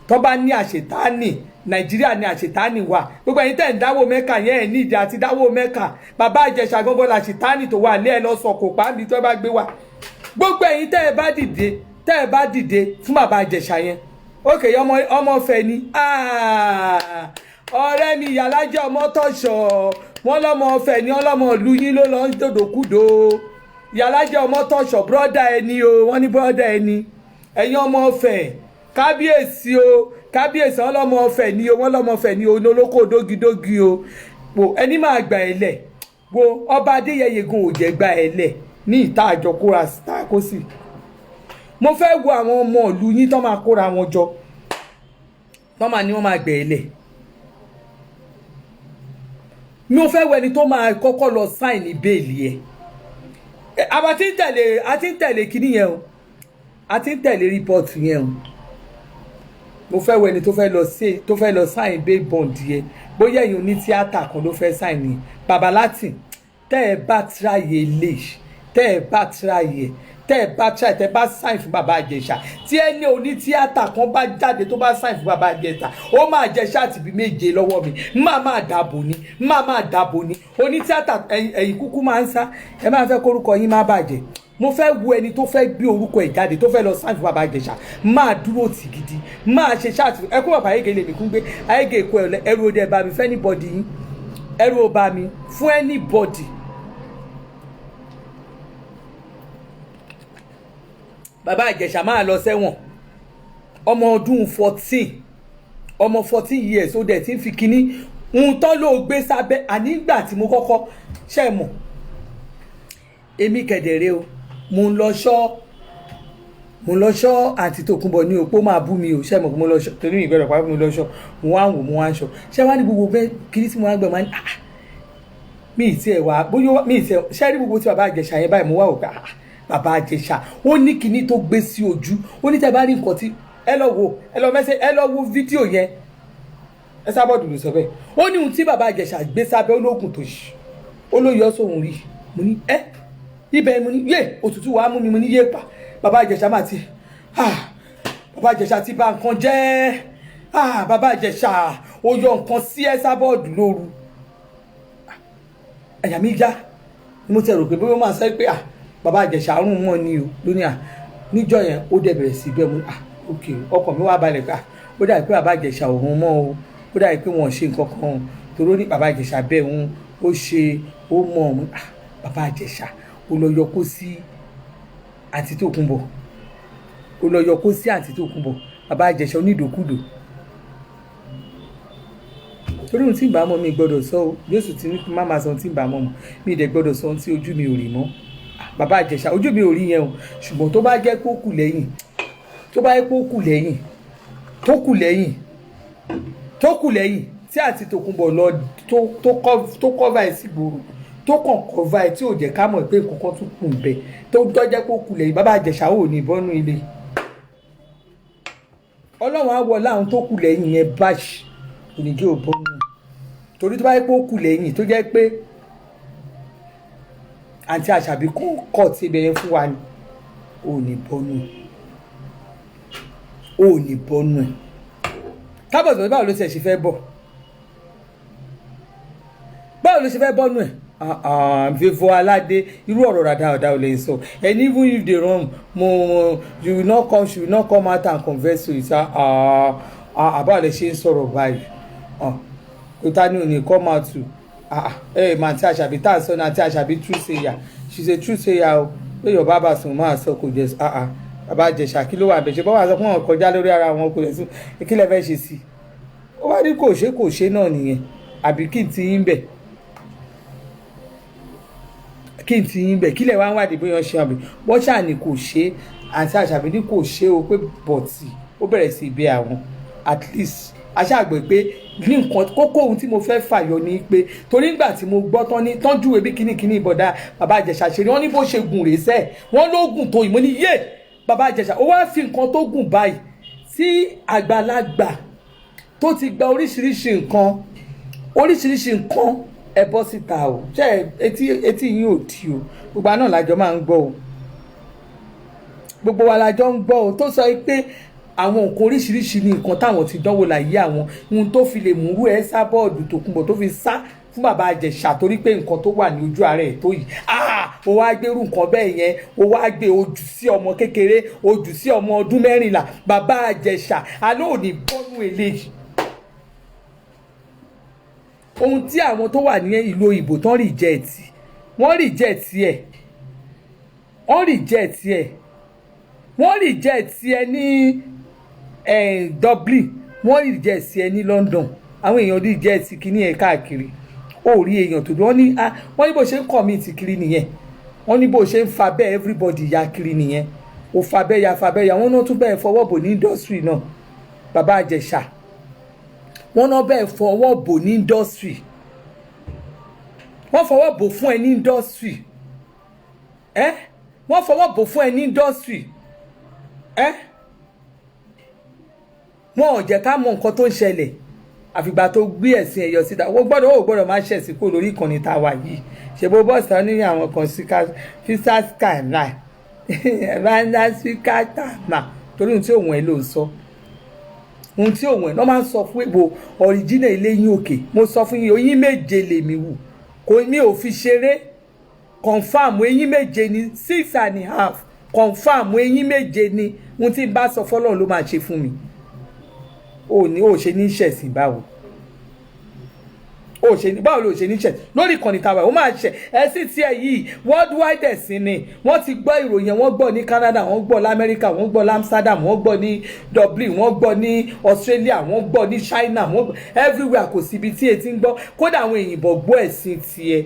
tó bá ní àṣetánì Nàìjíríà ní àṣetánì wà gbogbo ẹ̀yin tẹ́ ń dáwó Mẹ́kà yẹn ẹ̀ ní ìdí àti dáwó Mẹ́kà bàbá Ìjẹ̀ṣà gbọ́ngàn àṣetánì tó wà lé ẹ lọ sọkò pa níbi tó bá gbé wà gbogbo ẹ̀yin tẹ́ ẹ bá dìde fún bàbá Ìjẹ̀ṣà yẹn ókè ọmọ fẹ́ ni ọ̀rẹ́ mi Ìyálájẹ́ Ọmọ́tọ̀ṣọ́ wọn lọ́mọ ọ̀fẹ́ ni ọlọ́mọ ìlú yín ló lọ ń dòdòkúdò Ìyálájẹ́ Ọmọ́tọ̀ṣọ́ bọ́dà ẹni o wọ́n ní bọ́dà ẹni ẹ̀yin ọmọ ọ̀fẹ́ kábíyèsí o kábíyèsí ọlọ́mọ ọ̀fẹ́ ni o wọ́n lọ́mọ ọ̀fẹ́ ni o olóko dógidógi o wo ẹni máa gbà ẹ lẹ̀ wo ọba Adéyẹyè gan ò jẹ́ gbà ẹ lẹ̀ ní ìta àjọ kóra síta kó sì mo fẹ́ wo àwọn ọmọ ìlú yín tó máa kóra wọn jọ tó máa ní wọ́n máa gbà ẹ lẹ̀ mi ò fẹ́ wo ẹni tó máa kọ́kọ́ lọ sáìn ní bẹ́ẹ̀lì ẹ̀ àwa ti ń tẹ̀lé kíní yẹn o a ti ń tẹ̀lé rìpọ́ọ̀tù yẹn o mo fẹ́ wo ẹni tó fẹ́ lọ sáìn bail bond yẹn bóyá èèyàn ní tíátà kan ló fẹ́ sáìn ní bàbá Latin tẹ́ ẹ bá tíráyè lè tẹ́ ẹ bá tíráyè tẹ́ ẹ bá try tẹ́ bá sign fún bàbá Ìjẹ̀ṣà tí ẹni oní tíátà kan bá jáde tó bá sign fún bàbá Ìjẹ̀ṣà ó máa jẹ ṣáàtì bíi méje lọ́wọ́ mi máa dàbò ni oní tíátà ẹ̀yìn kúkú máa ń sá ẹ máa fẹ́ kórúkọ yín má bàjẹ́ mo fẹ́ wo ẹni tó fẹ́ gbé orúkọ ẹ̀ jáde tó fẹ́ lọ sign fún bàbá Ìjẹ̀ṣà máa dúró tì gidi máa ṣe ṣáàtì ẹ kó bàbá Ayége lèmi kún gbé Ayége èkó ẹrù òde ẹ̀ bá mi fẹ́ anybody yín ẹrù ò bá mi fún anybody. bàbá Ìjẹ̀ṣà máa lọ sẹ́wọ̀n ọmọ ọdún 14 years ó dẹ̀ ti ń fi kinní ohun tán ló gbé sábẹ́ ànígbà tí mo kọ́kọ́ ṣe mọ̀ èmi kẹ̀dẹ̀rẹ́ o mo ń lọ ṣọ́ àti Tòkunbọ̀ ní òpó máa bú mi o ṣe mọ̀ mo lọ ṣọ́ torí mi ìgbẹ́rọ̀ pàápàá mo lọ ṣọ́ mo wá ń wò mo wá ń ṣọ́ ṣé wá ní gbogbo bẹ́ẹ̀ kinní tí mo wá gbẹ̀ máa ní mi ì tiẹ̀ wá bóyá mi ì tiẹ̀ ṣé rí gbogbo tí bàbá Ìjẹ̀ṣà yẹn báyìí mo wá wò pé bàbá Ìjẹ̀ṣà ó ní kinní tó gbé sí ojú ó ní tẹ́ bá rí nǹkan tí ẹ lọ wo fídíò yẹn ẹ sábọ̀dù ló sọ bẹ́ẹ̀ ó ní ohun tí bàbá Ìjẹ̀ṣà gbé sábẹ́ ológun tó ṣì ó ló yọ sóhun rí mo ní ibẹ̀ mo ní yé òtútù wàá mú mi mo ní yé pa bàbá Ìjẹ̀ṣà máa ti bàbá Ìjẹ̀ṣà ti bà nǹkan jẹ́ bàbá Ìjẹ̀ṣà ó yọ nǹkan sí ẹ sábọ̀dù lóru ẹ̀yà mi já mo ti rò pé bóyá ó máa sẹ́ pé bàbá Ìjẹ̀ṣà rún mọ́ ni o lónìí níjọ́ yẹn ó dẹ̀ bẹ̀rẹ̀ sí bẹ́ẹ̀ mo ok ọkàn mi wá balẹ̀ pé ó dàbí pé bàbá Ìjẹ̀ṣà òun mọ́ o ó dàbí pé wọ́n ṣe nǹkan kan torí ó ní bàbá Ìjẹ̀ṣà bẹ́ẹ̀ òun ó ṣe ó mọ̀ ọ́n bàbá Ìjẹ̀ṣà ó lọ yọ kó sí àǹtí Tòkunbọ̀ bàbá Ìjẹ̀ṣà onídòkúdò torí ohun tí ń bá mọ́ mi gbọ́dọ̀ sọ o Jésù ti ní kí má máa sọ ohun tí ń bá mọ́ mi dẹ̀ gbọ́dọ̀ sọ ohun tí ojú mi ò rí mọ́ bàbá Ìjẹ̀ṣà ojú mi ò rí yẹn o ṣùgbọ́n tó bá jẹ́ pé ó kù lẹ́yìn tí àǹtí Tòkunbọ̀ lọ tó cover ẹ̀ sí gbòòrò tó kàn cover ẹ̀ tí ò jẹ́ ká mọ̀ pé nǹkan kan tún kù bẹ́ẹ̀ tó dọ́jẹ́ pé ó kù lẹ́yìn bàbá Ìjẹ̀ṣà ò ní bọ́nú ilé Ọlọ́run á wọ láwọn tó kù lẹ́yìn yẹn báṣì kò ní jẹ́ òbọ́nú torí tó bá yẹ pé ó kù lẹ́yìn tó jẹ́ pé àǹtí Àṣàbí kọ́ tí ibẹ̀ yẹn fún wa ni ò ní bọ́nú ẹ̀ kábọ̀ tó báwo ló ṣe fẹ́ bọ̀ bọ́nú ẹ̀ fífọ aládé irú ọ̀rọ̀ ràdáọ̀dá ò lè sọ and even if they run she will not come out and confess with her àbá lè ṣe ń sọ̀rọ̀ báyìí kò tá ní òní come out to mà tí Àṣàbí tá à ń sọ náà tí Àṣàbí true sayer she's a true sayer o pé your bàbá sùn máa sọ kò jẹ bàbá Ìjẹ̀ṣà kí ló wà bẹ̀ ṣe bọ́ wà sọ fún wọn kọjá lórí ara wọn kò lè sùn kí lè fẹ́ ṣe sí i ó bá ní kò ṣe náà nìyẹn àbí kí n ti yín bẹ̀ kí lè wá ń wádìí bóyá ṣe àbí wọ́n ṣáà ní kò ṣe àti Àṣàbí ní kò ṣe o pé bọ̀tì ó bẹ̀rẹ̀ sí ibẹ̀ àwọn at least aṣáàgbẹ̀ pé ní nǹkan kókó ohun tí mo fẹ́ fàyọ ni pé torí nígbà tí mo gbọ́ tán júwe bí kíní ìbọ̀dá bàbá Ìjẹ̀ṣà ṣe rí wọ́n ní bó ṣe gùn rèé sẹ́ẹ̀ wọ́n ló gùn tó ìmọ̀ ní yé bàbá Ìjẹ̀ṣà ó wá fi nǹkan tó gùn báyìí sí àgbàlagbà tó ti gba oríṣiríṣi nǹkan ẹ bọ́ síta o ṣe etí yín ò tí o gbogbo àná làjọ máa ń gbọ́ o gbogbo wa làjọ ń gbọ́ o tó sọ pé àwọn nǹkan oríṣiríṣi ní nǹkan táwọn ti dánwò láyé àwọn ohun tó fi lè múrú ẹ sábọ́ọ̀dù Tòkunbọ̀ tó fi sá fún bàbá Ìjẹ̀ṣà torí pé nǹkan tó wà ní ojú ara ẹ̀ tó yìí ó wá gbérú nǹkan bẹ́ẹ̀ yẹn ó wá gbé ojú sí ọmọ kékeré ojú sí ọmọ ọdún 14 bàbá Ìjẹ̀ṣà alóòní bọ́nú eléyìí ohun tí àwọn tó wà ní ìlú òyìnbó tán wọ́n reject ẹ ní Dublin wọ́n reject ẹ ní London àwọn èèyàn reject kíní ẹ káàkiri ó rí èèyàn tó wọ́n ní bó ṣe ń commit kiri nìyẹn wọ́n ní bó ṣe ń fa bẹ́ẹ̀ everybody ya kiri nìyẹn ó fa bẹ́ẹ̀ ya wọ́n náà tún bẹ́ẹ̀ fọwọ́ bò ní industry náà bàbá Ìjẹ̀ṣà wọ́n náà bẹ́ẹ̀ fọwọ́ bò ní industry wọ́n fọwọ́ bò fún ẹ ní industry wọ́n fọwọ́ bò fún ẹ ní industry wọn ò jẹ́ ká mọ nǹkan tó ń ṣẹlẹ̀ àfìgbà tó gbé ẹ̀sìn ẹ̀yọ síta ó gbọ́dọ̀ máa ṣẹ̀sìn kó lórí ìkànnì tá a wà yìí ṣe bó bọ́ọ̀sì tán ní àwọn kan sí fiscal skyline randa spikata mà torí ohun tí òun ẹ̀ ló ń sọ ohun tí òun ẹ̀ náà máa ń sọ fún èbò ọ̀ríjínà ilé yín òkè mo sọ fún yín oyin méje lèmi wù kò mi ò fi ṣeré confam eyín méje ni 6.5 confam eyín méje ni ohun tí n bá sọ fọlọ́run ló máa ṣe fún mi ò ṣe ní ṣẹ̀sìn báwo báwo ló ṣe ní ṣẹ̀ lórí ìkànnì tàwa ó máa ṣẹ̀ ẹ̀sìn tí ẹ yìí worldwide ẹ̀sìn ni wọ́n ti gbọ́ ìròyìn wọ́n gbọ́ ní Canada wọ́n gbọ́ lamẹ́ríkà wọ́n gbọ́ Amsterdam wọ́n gbọ́ ní Dublin wọ́n gbọ́ ní Australia wọ́n gbọ́ ní China wọ́n gbọ́ everywhere kò síbi tí etí ń gbọ́ kódà àwọn èyìnbó gbọ́ ẹ̀sìn tiẹ̀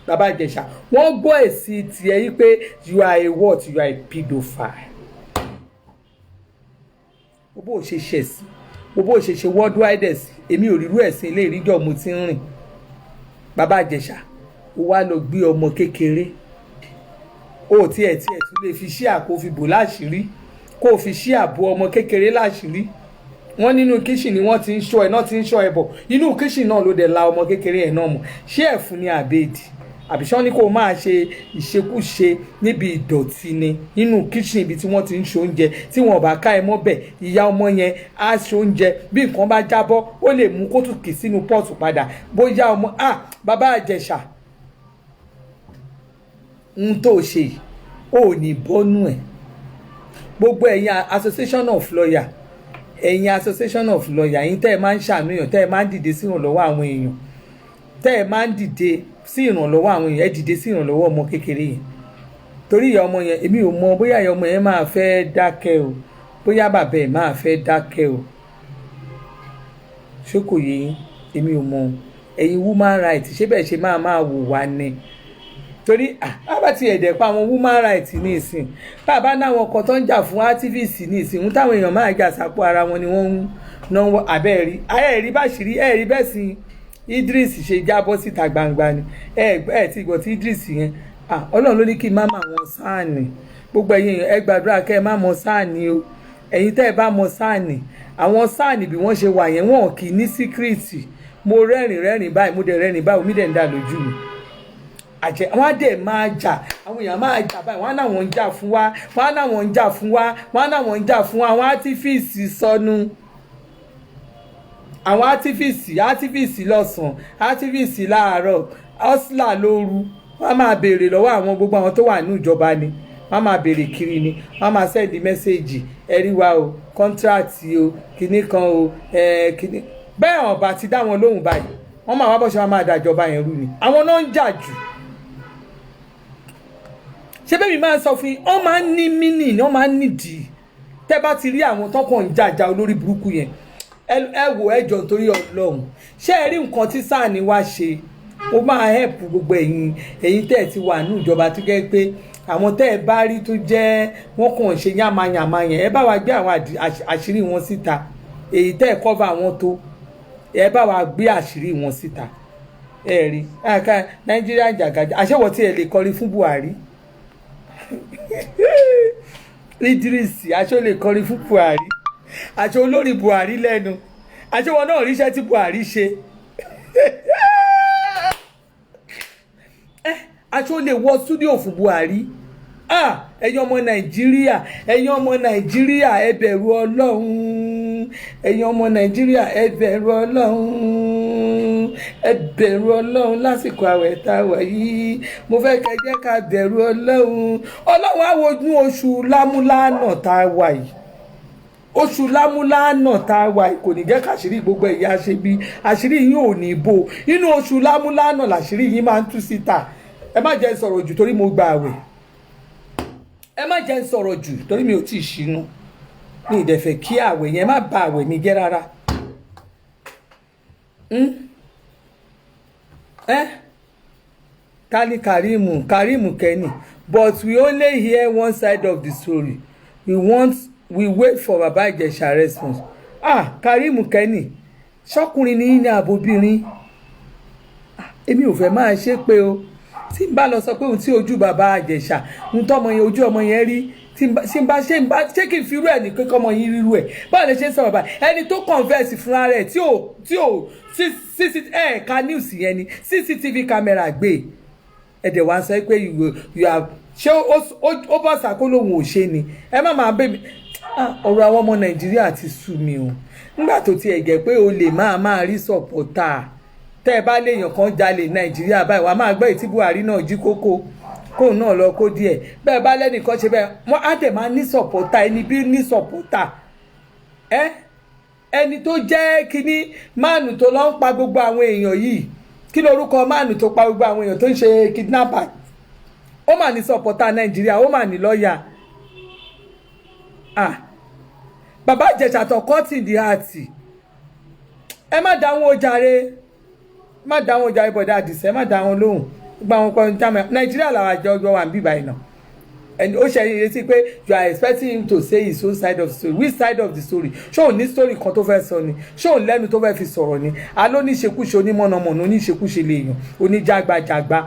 bàbá Ìjẹ̀ṣà wọ́n gbọ́ ẹ̀sìn tiẹ̀ yìí pé you are a what you are a pedophile bó o ṣe ṣẹ̀sìn bó o ṣe ṣe worldwide ẹ̀sìn èmi ò rírú ẹ̀sìn ilé ìríjọ́ mo ti ń rìn bàbá Ìjẹ̀ṣà ó wá lọ gbé ọmọ kékeré ó tiẹ̀ tún lè fi ṣí àpò fi bò láṣìírí kó o fi ṣí àbò ọmọ kékeré láṣìírí wọ́n nínú kíṣìn ni wọ́n ti ń ṣọ́ ẹ̀ náà ti ń ṣọ́ ẹ̀ bọ̀ inú kíṣìn náà ló dẹ̀ la ọmọ kékeré ẹ̀ náà mọ̀ ṣé ẹ̀fun ni àbẹ́ẹ̀dì àbíṣán ní kó o máa ṣe ìṣekúṣe níbi ìdọ̀tí ni nínú kíṣìn ibi tí wọ́n ti ń ṣe oúnjẹ tí wọ́n bá ká ẹ mọ́bẹ̀ ìyá ọmọ yẹn á ṣe oúnjẹ bí nǹkan bá jábọ́ ó lè mú kó tún kì sínú pọ́ọ̀tù padà bóyá ọmọ bàbá Ìjẹ̀ṣà ń tó ṣe yìí ó ní bọ́nú ẹ̀ gbogbo ẹ̀yin association of lawyer ẹ̀yin association of lawyer yín tẹ́ ẹ máa ń ṣàmìyàn tẹ́ ẹ máa ń dìde sí ìrànlọ́wọ́ àwọn èèyàn tẹ́ ẹ máa ń dìde sí ìrànlọ́wọ́ àwọn èèyàn ẹ dìde sí ìrànlọ́wọ́ ọmọ kékeré yẹn torí ìyá ọmọ yẹn èmi ò mọ bóyá ìyá ọmọ yẹn máa fẹ́ dákẹ́ o bóyá bàbá ẹ̀ máa fẹ́ dákẹ́ o ṣé kò yé yín èmi ò mọ ẹ̀yin woman rights ṣé bẹ́ẹ̀ ṣe máa wò wá ni torí bàbá ti ẹ̀dẹ̀ pa àwọn woman rights ní ìsìn bàbá náwọn kan tó ń jà fún activist ní ìsìn ń táwọn èèyàn máa jà sápò ara wọn ni wọ́n ń náwó abẹ́ẹ̀rí ẹ̀rí bá ṣìírí ẹ̀rí bẹ́ẹ̀ sí Idris ṣe jábọ́ síta gbangba ni ti gbọ́ tí Idris yẹn Ọlọ́run ló ní kí n má mà wọn sáàní gbogbo ẹ̀yin èèyàn ẹ gbàdúrà kẹ́ ẹ má mọ sáàní o ẹ̀yin tẹ́ ẹ bá mọ sáàní àwọn sáàní bí wọ́n ṣe wà yẹn wọn kì í ní síkírìtì mo rẹ́rìn báyìí mo dẹ̀ rẹ́rìn báyìí omi dẹ̀ ń dà lójú mi àwọn á dẹ̀ máa jà àwọn èèyàn máa jà báyìí wọ́n á náwọn ń jà fún wa wọ́n á náwọn ń jà fún wa wọ́n á náwọn ń jà fún wa àwọn átífíìsì sọnù àwọn átífíìsì lọ́sàn-án átífíìsì láàárọ̀ ọ́sílà lóru wọ́n á máa béèrè lọ́wọ́ àwọn gbogbo àwọn tó wà ní ìjọba ni wọ́n á máa béèrè kiri ni wọ́n á máa sẹ́ẹ̀dì mẹ́sẹ̀gì ẹ̀rí wa o kọ́ńtíráàtì o kìíní kan o kìíní bẹ́ẹ̀ ọ̀bà ti dá wọn lóhùn báyìí wọ́n máa wá bọ́ ṣe máa dàjọba yẹn rú ni àwọn náà ń jà jù ṣé bẹ́ẹ̀ mi máa ń sọ fún yín wọ́n máa ń ní mínì wọ́n máa ń nídìí tẹ́ bá ti rí àwọn tó kàn ń jàjà olórí burúkú yẹn ẹ wò ẹjọ́ torí Ọlọ́run ṣé ẹ rí nǹkan tí Sàní wá ṣe ó máa help gbogbo ẹ̀yin tẹ́ ẹ ti wà ní ìjọba tó jẹ́ pé àwọn tẹ́ ẹ bá rí tó jẹ́ wọ́n kàn ṣe yàmàyàmà yẹn ẹ bá wa gbé àwọn àṣírí wọn síta èyí tẹ́ ẹ cover wọn tó ẹ bá wa gbé àṣírí wọn síta ẹ rí Nàìjíríà jàgàjà àṣẹwọ̀ tí ẹ lè kọrin fún Buhari Idris aṣọ lè kọrin fún Buhari aṣọ olórí Buhari lẹ́nu aṣọ wọn náà ríṣẹ́ tí Buhari ṣe aṣọ lè wọ studio fún Buhari ẹ̀yin ọmọ Nàìjíríà ẹ bẹ̀rù Ọlọ́run ẹ̀yin ọmọ Nàìjíríà ẹ bẹ̀rù Ọlọ́run lásìkò àwẹ̀ tá a wà yìí mo fẹ́ kẹ́ jẹ́ ká bẹ̀rù Ọlọ́run á wojú oṣù lámúlánà tá a wà yìí oṣù lámúlánà tá a wà kò ní jẹ́ káṣírí gbogbo ẹ̀yà ṣe bí àṣírí yín ò ní bò inú oṣù lámúlánà làṣírí yín máa ń tú síta ẹ má jẹ́ sọ̀rọ̀ jù torí mo gba àwẹ̀ ẹ má jẹ́ sọ̀rọ̀ jù torí mi ò tí ì ṣínú ní ìdẹ̀fẹ̀ kí àwẹ̀ yẹn má bà àwẹ̀ mi jẹ́ rárá ta ni Karimu Kenny but we only hear one side of the story we wait for Baba Ìjẹ̀ṣà response Karimu Kenny ṣọkùnrin ní àbóbìnrin èmi ò fẹ́ máa ṣe pé o tí n bá lọ sọ pé ohun tí ojú Baba Ìjẹ̀ṣà ń tọ́mọ yẹn ojú ọmọ yẹn rí ṣé kí n fi irú ẹ̀ ní kíkọ́ ọmọ yín rírú ẹ̀ báwo lè ṣe ń sọ̀rọ̀ báyìí ẹni tó converse fúnra rẹ̀ tí ò ẹ̀ka news yẹn ni CCTV camera gbé ẹ̀dẹ̀ wá sọ pé you are ṣé ó bọ́ sàkó lòun ò ṣe ni ẹ má máa bẹ́ẹ̀ mi ọ̀rọ̀ àwọn ọmọ nàìjíríà ti sú mi o nígbà tó ti ẹ̀gẹ́ pé o lè máa rí sọ̀pọ̀tà tẹ́ ẹ bá léèyàn kan jalè nàìjíríà báyìí wàá máa gbọ́ ètí buhari náà jí kókó kóun náà lọ kó díẹ̀ bẹ́ẹ̀ bá lẹ́nìkan ṣe bẹ́ẹ̀ wọ́n á dẹ̀ máa ní sọ̀pọ̀tà ẹni bí ní sọ̀pọ̀tà ẹni tó jẹ́ kínní máàlù tó lọ ń pa gbogbo àwọn èèyàn yìí kí lorúkọ máàlù tó pa gbogbo àwọn èèyàn tó ń ṣe kidnapper ó mà ní sọ̀pọ̀tà nàìjíríà ó mà ní lọ́ọ̀yà bàbá ìjẹ̀ṣà tó kọ́tì di àti ẹ má dá wọn ojàre má dá wọn ojàre bọ̀dá àdìsẹ́ má dá wọn lóhùn gba wọn kọ́ ní nàìjíríà làwọn àjọ wà ń bíbá iná and ó ṣe ìrètí pé you are expecting him to say his own side of the story which side of the story ṣé òun ní story kan tó fẹ́ sọ ni ṣé òun lẹ́nu tó fẹ́ fi sọ̀rọ̀ ni aló ní ìṣekúṣe onímọ̀nàmọ̀nà oníṣekúṣe lèèyàn oníjàgbàjàgbà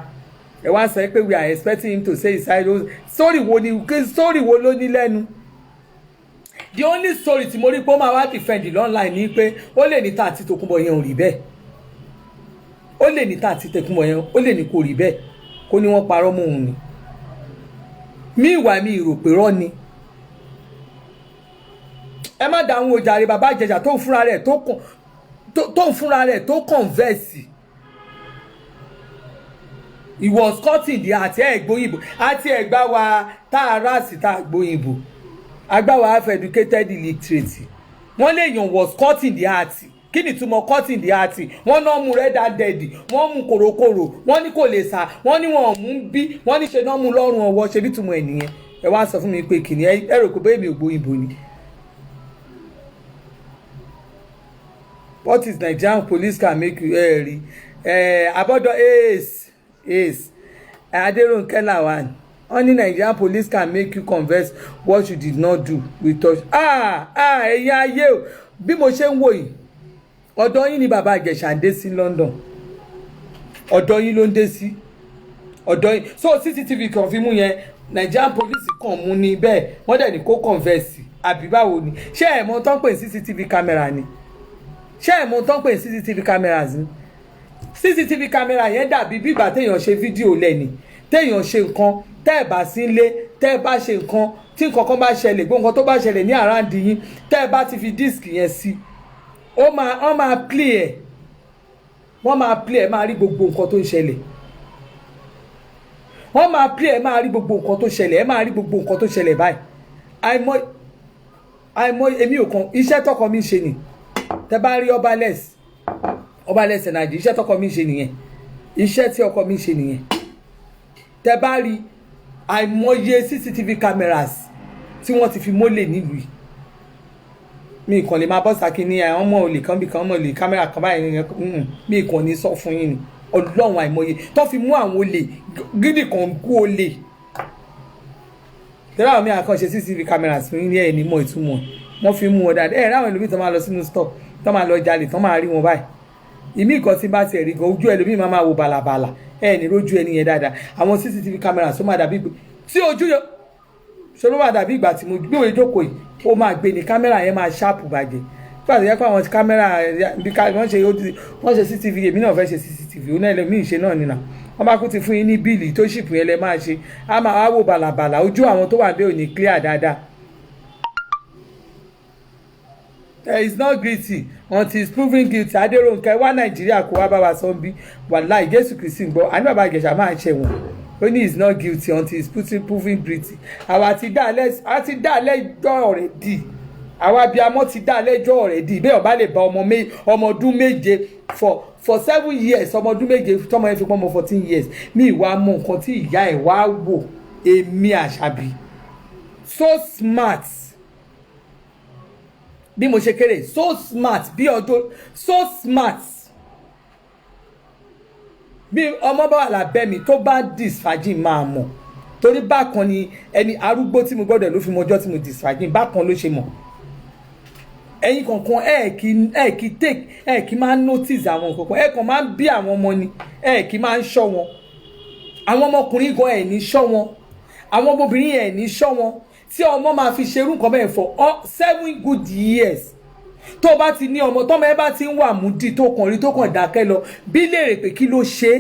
ẹ wá sọ pé we are expecting him to say his side of story wo ló ní lẹ́nu the only story tí mo rí pé ó máa wá defend online ni pé ó lè ní ta àti Tòkunbọ̀ yẹn ò rí bẹ́ẹ̀ ó lè ní ta àti Tòkunbọ̀ yẹn ó lè ní kò rí bẹ́ẹ̀ kó ní wọ́n parọ́ mọ́ òun ni mi ìwà mi ìrò pé rọ́ ni ẹ má dá àwọn ojàre bàbá ìjẹ̀ṣà tó ń fúnra rẹ̀ tó converse he was cutting the àti ẹ̀gbóyìnbó àti ẹ̀gbá wa tá a ráàsì tá a gbóyìnbó agbáwa half educated illiterate wọ́n lè yàn was cutting the heart kí ni túmọ̀ cutting the heart wọ́n náà mú red handed wọ́n mú kòròkòrò wọ́n ní kò lè sá wọ́n ní wọ́n mú bí wọ́n ní ṣe náà mú lọ́rùn ọwọ́ ṣe bí túmọ̀ ẹ̀ nìyẹn ẹ wá sọ fún mi pé kìnìún ẹ rò pé bẹ́ẹ̀ mi ò gbóyìnbó ni. What is Nigerian police can make you rí abọ́dọ̀ ace Adérónkẹ́ Lawal wọ́n ní Nigerian police can make you confess what you did not do with touch ẹ̀yin ayé o bí mo ṣe ń wò yìí ọ̀dọ̀ yín ni bàbá Ìjẹ̀ṣà ń dé sí London ọ̀dọ̀ yín ló ń dé sí ọ̀dọ̀ yín so CCTV kan fi mú yẹn Nigerian police kan mú ní bẹ́ẹ̀ wọ́n dẹ̀ ní kó confess àbí báwo ni ṣé ẹ̀ mọ̀ tán pè CCTV camera ni ṣé ẹ̀ mọ̀ tán pè CCTV cameras ni CCTV camera yẹn dàbí bí ìgbà téèyàn ṣe fídíò lẹ́ni téèyàn ṣe nǹkan tẹ́ ẹ̀ bá sí ilé tẹ́ ẹ bá ṣe nǹkan tí nǹkan kan bá ṣẹlẹ̀ gbogbo nǹkan tó bá ṣẹlẹ̀ ní àràǹdì yín tẹ́ ẹ bá ti fi díìskì yẹn sí wọ́n máa play ẹ̀ máa rí gbogbo nǹkan tó ń ṣẹlẹ̀ wọ́n máa play ẹ̀ máa rí gbogbo nǹkan tó ṣẹlẹ̀ ẹ̀ máa rí gbogbo nǹkan tó ṣẹlẹ̀ báyìí àìmọ̀ èmi ò kan iṣẹ́ tọkọ mi ṣe ni tẹ́ bá rí ọbalẹ̀s ẹ̀nàjì iṣẹ́ tọkọ mi ṣe nìyẹn iṣẹ́ tí ọkọ mi ṣe nìyẹn tẹ́ bá rí àìmọye CCTV cameras tí wọ́n ti fi mólè nílùú yìí mi kàn lè máa bọ́ sákì ní àwọn ọmọ olè kan bí kan ọmọ olè kámẹ́rà kan báyìí mi kàn ní sọ fún yín ni ọlọ́run àìmọye tó fi mú àwọn olè gidi kan kú olè tẹ́lá àwọn mi àkànṣe CCTV cameras fún yín ní ẹ̀ ní mọ̀ ìtumọ̀ wọ́n fi mú wọn dáadáa ẹ̀ ráwọn ẹlòmíì tó máa lọ sínú store tó máa lọ jalè tó máa rí wọn báyìí ìmí nǹkan tí bá tiẹ̀ rí gan ojú ẹlòmíì máa wo bàlàbàlà ní rójú ẹni yẹn dáadáa àwọn CCTV cameras tó máa dàbí tí ojú yọ ṣe ló máa dàbí ìgbà tí mo gbé òye jókòó yìí ó máa gbé ní kámẹ́rà yẹn máa ṣáàpù bàjẹ́ nígbà tó yẹ pé àwọn kámẹ́rà wọ́n ṣe CCTV èmi náà fẹ́ ṣe CCTV ó náà ẹlẹ́mìí ṣe náà nìyà wọ́n bá kú ti fún yín ní bíìlì tó ṣìpù yẹn lẹ máa ṣe á máa wá wò bàlàbàlà ojú àwọn tó wà bẹ́ẹ̀ ò ní clear dáadáa. Is not guilty until he is proven guilty Adérónkẹ́ wá Nàìjíríà kó wá bá wa sọ bí wàláì Jésù Kristi ń gbọ́ àní bàbá Ìjẹ̀ṣà máa ń ṣẹ̀wọ̀n ó ní is not guilty until he is proven guilty àwa ti dá lẹ́jọ́ already àwa abiyamọ ti dá lẹ́jọ́ already bẹ́ẹ̀ ọba lè ba ọmọ ọdún méje for 7 years ọmọ ọdún méje tọmọ yẹn fi pọ́n ọmọ 14 years mi ìwà mọ nǹkan tí ìyá ẹ̀ wá wò èmi Àṣàbí so smart bí mo ṣe kéré so smart bí ọdún so smart bí ọmọ bá wà lábẹ́ mi tó bá disfagin máa mọ̀ torí bákan ni ẹni arúgbó tí mo gbọ́dọ̀ ló fi mọjọ́ tí mo disfagin bákan ló ṣe mọ̀ ẹ̀yin kankan ẹ kì máa notice àwọn kankan ẹ kàn máa ń bí àwọn ọmọ ni ẹ kì máa ń ṣọ́ wọn àwọn ọmọkùnrin gan ẹ̀ ní ṣọ́ wọn àwọn ọmọbìnrin ẹ̀ ní ṣọ́ wọn tí ọmọ máa fi ṣerú nǹkan bẹ́ẹ̀ for 7 good years tó bá ti ní ọmọ tọ́mọ ẹ bá ti ń wà múdì tó kàn rí tó kàn dákẹ́ lọ bí léèrè pé kí ló ṣe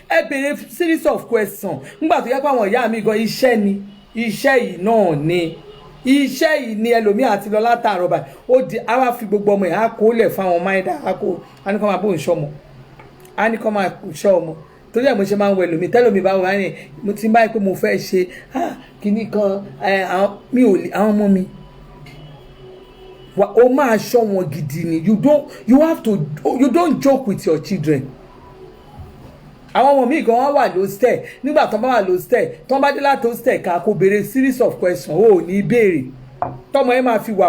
ẹ béèrè series of questions nígbà tó yẹ pé àwọn ìyá mi gan iṣẹ́ ni iṣẹ́ yìí náà ni iṣẹ́ yìí ni ẹlòmíì àti lọ látàárọ̀ báyìí ó di á wá fi gbogbo ọmọ yẹn á kó lẹ̀ fáwọn máìdá á ní kọ́ máa bó ń ṣọ́ ọmọ á ní kọ́ máa ṣọ́ ọmọ torí ẹ̀ mo ṣe máa ń wọ ẹlòmíì tẹ́lòmíì bá wà ní mo ti báyìí pé mo fẹ́ ṣe kíní kan mi ò lè àwọn ọmọ mi o máa ṣọ́ wọn gidi ni you don't joke with your children. àwọn ọmọ mi gan wọn wà lóstẹ̀ nígbà tó bá wà lóstẹ̀ tó bá dé láti hostel ká kó béèrè series of questions ó ní béèrè tọmọ ẹ máa fi wà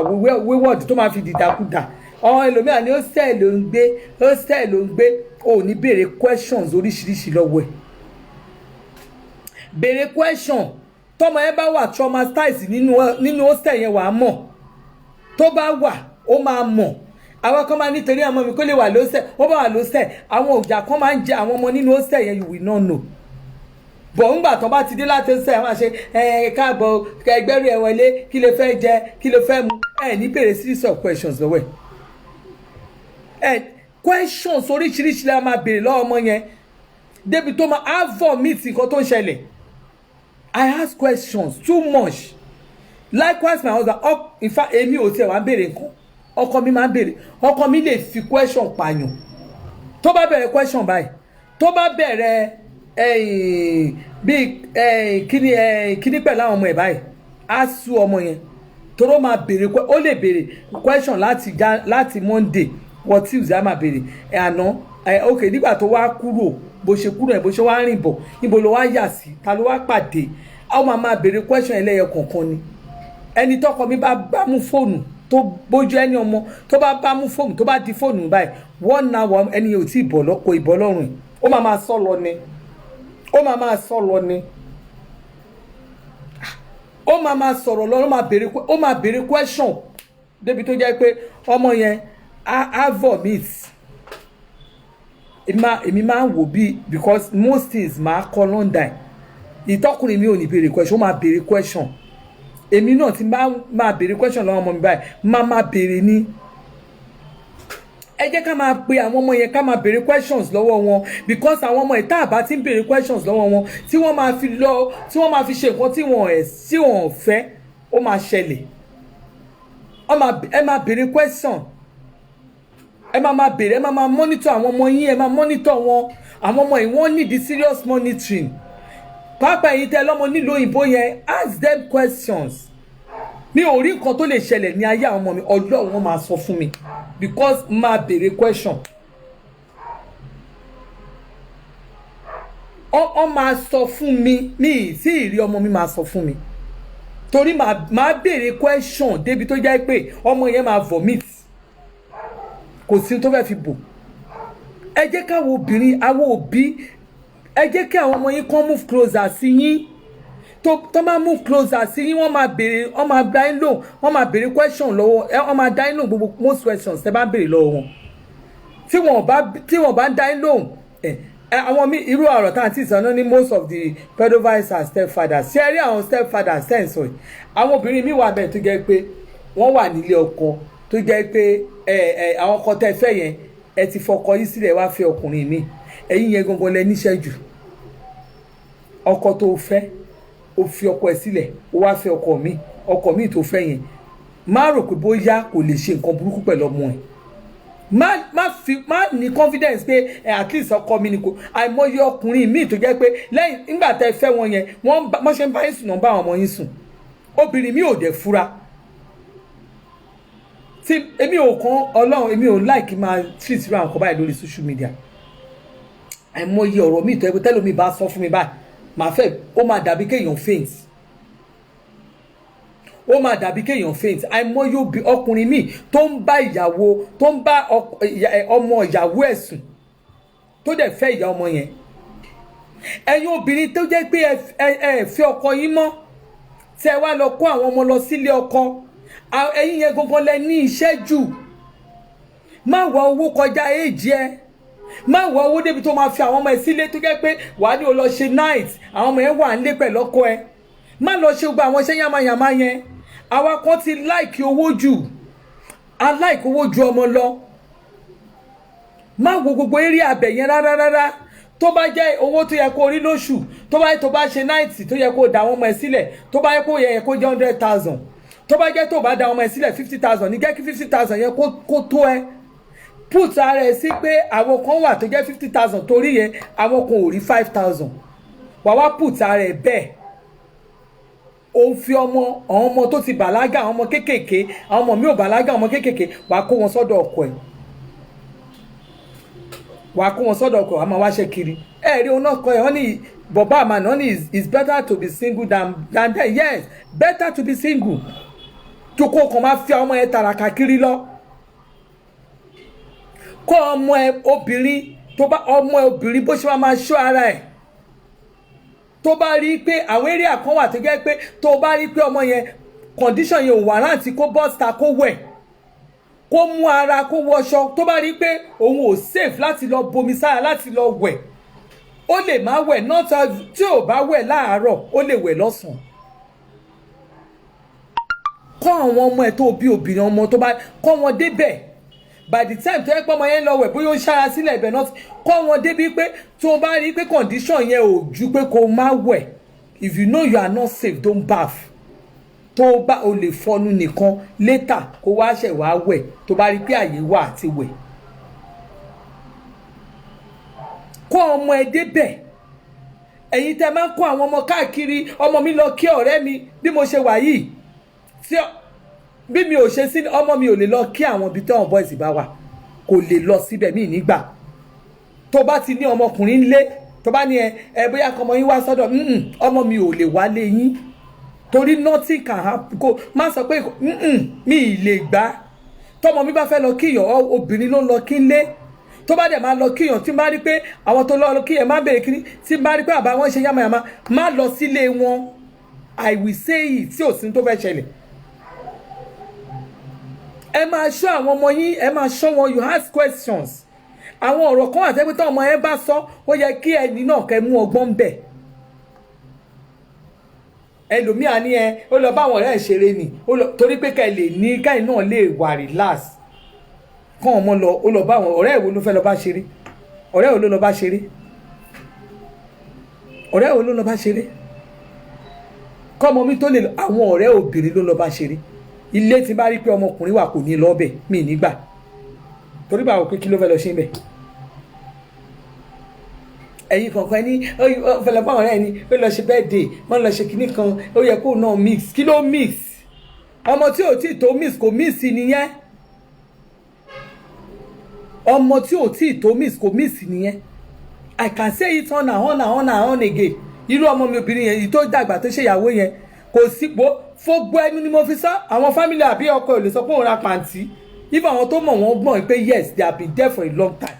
wíwọ́ọ̀dù tó máa fi dìdàkudà ọ̀hún ẹlòmíràn ní hostel ló ń gbé ó ní béèrè questions oríṣiríṣi lọ́wọ́ ẹ̀ béèrè question tọmọ ẹ bá wà traumatized nínú hostel yẹn wà á mọ̀ tó bá wà ó máa mọ̀ àwọn kan máa nítorí àwọn mi kó lè wà lóṣẹ̀ ó bá wà lóṣẹ̀ àwọn òjà kan máa ń jẹ àwọn ọmọ nínú hostel yẹn you will not know bọ̀ ńgbà tó bá ti dé láti hostel ẹ̀ máa ṣe káàbọ̀ ẹgbẹ́rú ẹ̀ wọlé kí lè fẹ́ jẹ kí lè fẹ́ mu ní bèrè series of questions lọ́wọ́ ẹ̀ questions oríṣiríṣi la máa bèrè lọ́wọ́ ọmọ yẹn débi tó máa á vomit nǹkan tó ń ṣẹlẹ̀ I ask questions too much likewise my husband in fact èmi ò tiẹ̀ wá bèrè nǹkan ọkọ mi máa ń bèrè ọkọ mi lè fi question pààyàn tó bá bẹ̀rẹ̀ question báyìí tó bá bẹ̀rẹ̀ bí kíní pẹ̀lú àwọn ọmọ ẹ̀ báyìí á sú ọmọ yẹn tóró máa bèrè ó lè bèrè question láti Monday wọ Tuesday á máa bèrè àná ok nígbà tó wá kúrò bó ṣe kúrò ẹ̀ bó ṣe wá rìn bọ̀ níbo ló wá yà sí ta ló wá pàdé á máa bèrè question ẹlẹ́yẹ kọ̀ọ̀kan ni ẹni tọkọ mi bá mú fóònù tó bójú ẹni ọmọ tó bá mú fóònù tó bá di fóònù báyìí wọ́n na wọ́n ẹni yóò tí kò ìbọ̀ lọ́rùn ó máa sọ lọ ni ó máa sọ lọ ni ó máa sọ̀rọ̀ lọ ó máa béèrè question débi tó jẹ́ pé ọmọ yẹn á vomit èmi máa ń wò bí because most things máa kọ́ London ìtọ́kùnrin mi ò ní béèrè question ó máa béèrè question èmi náà ti máa béèrè question lọ́wọ́ ọmọ mi báyìí máa béèrè ní ẹ jẹ́ ká máa pe àwọn ọmọ yẹn ká máa béèrè questions lọ́wọ́ wọn because àwọn ọmọ ìta àbá ti ń béèrè questions lọ́wọ́ wọn tí wọ́n máa fi ṣe nǹkan tí wọ́n fẹ́ ó máa ṣẹlẹ̀ ẹ máa béèrè question ẹ máa béèrè ẹ máa monitor àwọn ọmọ yín ẹ máa monitor wọn àwọn ọmọ yìí wọ́n need serious monitoring pàápàá èyí tẹ́ lọ́mọ nílùú òyìnbó yẹn ask them questions mi ò rí nǹkan tó lè ṣẹlẹ̀ ní ayé àwọn ọmọ mi Ọlọ́run wọn máa sọ fún mi because máa béèrè question ọ máa sọ fún mi sí ìrí ọmọ mi máa sọ fún mi torí máa béèrè question débi tó jẹ́ pé ọmọ yẹn máa vomit kò sí tó fẹ́ fi bò ẹ jẹ́ káwọn obìnrin àwọn òbí ẹ jẹ́ kí àwọn ọmọ yín kàn move closer sí yín tó máa move closer sí yín wọ́n máa béèrè wọ́n máa dá yín lóhùn wọ́n máa béèrè question lọ́wọ́ wọ́n máa dá yín lóhùn gbogbo most questions tẹ́ bá béèrè lọ́wọ́ wọn tí wọ́n bá ń dá yín lóhùn àwọn mi irú ọ̀rọ̀ tá à ń tì sọ ní most of the pedophiles are stepfathers ṣé ẹ rí àwọn stepfathers tẹ̀ ń sọ yìí àwọn obìnrin mi wà bẹ́ẹ̀ tó jẹ́ pé wọ́n wà nílé ọkọ tó jẹ́ pé àwọn ọkọ tẹ́ fẹ́ yẹn ẹ ti fọkọ yín sílẹ̀ wá fẹ́ ọkùnrin mi ẹ̀yin yẹn gangan lẹ níṣẹ́ jù ọkọ tó fẹ́ ó fi ọkọ ẹ̀ sílẹ̀ ó wá fẹ́ ọkọ mi tó fẹ́ yẹn má rò pé bóyá kò lè ṣe nǹkan burúkú pẹ̀lú ọmọ ẹ̀ má ní confidence pé at least ọkọ mi ni kò àìmọye ọkùnrin míì tó jẹ́ pé lẹ́yìn nígbà tẹ́ fẹ́ wọn yẹn wọ́n ṣe ń bá yín sùn náà bá àwọn ọmọ yín sùn obìnrin mi ò dẹ̀ fura tí èmi ò kàn Ọlọ́run èmi ò like máa treat ra nǹkan báyìí lórí social media àìmọye ọ̀rọ̀ mi tó ẹ pé tẹ́lómi bá sọ fún mi báyìí màá fẹ́ ó máa dàbí kéèyàn faint àìmọye ọkùnrin míì tó ń bá ọmọ ìyàwó ẹ̀ sùn tó dẹ̀ fẹ́ ìyá ọmọ yẹn ẹ̀yin obìnrin tó jẹ́ pé ẹ fẹ́ ọkọ yín mọ́ tẹ́ wá lọ kó àwọn ọmọ lọ sílé ọkọ ẹ̀yin yẹn gangan lẹ ní iṣẹ́ jù má wá owó kọjá èjì ẹ má wá owó débi tó máa fi àwọn ọmọ ẹ sílé tó jẹ́ pé wàá ní o lọ ṣe night àwọn ọmọ yẹn wà nílé pẹ̀lú ọkọ ẹ má lọ ṣe gbogbo àwọn iṣẹ́ yàmáyàmá yẹn àwa kan ti láìkì owó jù aláìkì owó ju ọmọ lọ má wo gbogbo eré abẹ yẹn rárá tó bá jẹ́ owó tó yẹ kó rí lóṣù tó bá ṣe 90 tó yẹ kó dá àwọn ọmọ ẹ sílẹ̀ tó bá yẹ kó jẹ́ 100,000 tó bá jẹ́ tó bá dá ọmọ ẹ sílẹ̀ 50,000 ní jẹ́ kí 50,000 yẹn kó tó ẹ put ara ẹ sí pé àwọn kan wà tó jẹ́ 50,000 torí yẹn àwọn kan ò rí 5,000 wà wá put ara ẹ bẹ́ẹ̀ ó ń fi àwọn ọmọ tó ti bàlágà àwọn ọmọ kéékèèké àwọn ọmọ mi ò bàlágà ọmọ kéékèèké wà kó wọn sọ́dọ̀ ọkọ ẹ̀ wà kó wọn sọ́dọ̀ ọkọ ẹ̀ wà máa wá ṣe kiri rí òun náà kọ ẹ̀ wọ́n ní bọ̀bá àmà náà ní it's better to be single than that. Yes, better to be single tó kó kàn máa fi ọmọ ẹ tàràkà kiri lọ kó ọmọ ẹ obìnrin tó bá ọmọ ẹ obìnrin bó ṣe máa ṣọ́ ara ẹ̀ tó bá rí pé àwọn area kan wà tó jẹ́ pé tó bá rí pé ọmọ yẹn condition yẹn ò warrant kó bọ́sta kó wẹ̀ kó mú ara kó wọṣọ tó bá rí pé òun ò safe láti lọ bomi sára láti lọ wẹ̀ ó lè má wẹ̀ náà tí ò bá wẹ̀ láàárọ̀ ó lè wẹ̀ lọ́sàn-án kọ́ àwọn ọmọ ẹ̀ tó bí obìnrin ọmọ tó bá kọ́ wọn débẹ̀ by the time tó yẹ pé ọmọ yẹn lọ wẹ̀ bóyá ó ń ṣára sílẹ̀ ibẹ̀ náà kọ́ wọn débi pé tó bá rí pé condition yẹn ò ju pé kó má wẹ̀ if you know you are not safe don't bath tó bá o lè fọnu nìkan later kó wá ṣẹ̀ wá wẹ̀ tó bá rí pé àyè wà àti wẹ̀ kọ́ ọmọ ẹ débẹ̀ ẹ̀yin tẹ́ máa ń kọ́ àwọn ọmọ káàkiri ọmọ mi lọ kí ọ̀rẹ́ mi bí mo ṣe wà yìí tí bí mi ò ṣe sí ọmọ mi ò lè lọ kí àwọn ibi tí àwọn boys bá wà kò lè lọ síbẹ̀ mí nígbà tó bá ti ní ọmọkùnrin ńlé tó bá ní ẹ bóyá kọmọ yín wá sọ́dọ̀ ọmọ mi ò lè wálé yín torí nothing can happen kó má sọ pé mi ì lè gbá tọmọ mi bá fẹ́ lọ kíyàn obìnrin ló lọ kí nlé tó bá dẹ̀ máa lọ kíyàn tí n bá rí pé àwọn tó lọ kíyàn má bèrè kiri tí n bá rí pé àbá wọn ṣe yàmàyàmá má lọ sílé wọn I will say it tí ò sí tó fẹ́ ṣẹlẹ̀ ẹ máa ṣọ́ àwọn ọmọ yín ẹ máa ṣọ́ wọn you ask questions àwọn ọ̀rọ̀ kan àti ẹgbẹ́ tó ọmọ ẹ bá sọ ó yẹ kí ẹni náà kẹ́ mú ọgbọ́n bẹ̀ ẹlòmíà ní ó lọ bá àwọn ọ̀rẹ́ ẹ̀ ṣeré ni torí pé ká lè ní káyìn náà lè wà relax kán ọmọ lọ ó lọ bá àwọn ọ̀rẹ́ ẹ̀ wo ló fẹ́ lọ bá ṣeré ọ̀rẹ́ ẹ̀ wo ló lọ bá ṣeré ọ̀rẹ́ ẹ̀ wo ló lọ bá ṣeré kọ́mọ mi tó lè àwọn ọ̀rẹ́ obìnrin ló lọ bá ṣeré ilé tí bá rí pé ọmọkùnrin wà kò ní lọ́bẹ̀ mí nígbà torí báwo pé kí ló fẹ́ lọ ṣe ń bẹ̀ ẹ̀yin kankan ní fẹlẹ̀ bá ọ̀rẹ́ ẹni ó lọ ṣe birthday wọ́n lọ ṣe kinní kan ó yẹ kó náà mix kí ló mix ọmọ tí ò tí tó mix kò mix nìyẹn ọmọ tí ò tí tó mix kò mix nìyẹn I can say it on again irú ọmọ mi obìnrin yẹn èyí tó dàgbà tó ṣèyàwó yẹn kò sípò fógbó ẹnu ni mo fi sá àwọn family àbí ọkọ ò lè sọ pé òun ra pàǹtí if àwọn tó mọ̀ wọ́n gbọ́n pé yes they have been there for a long time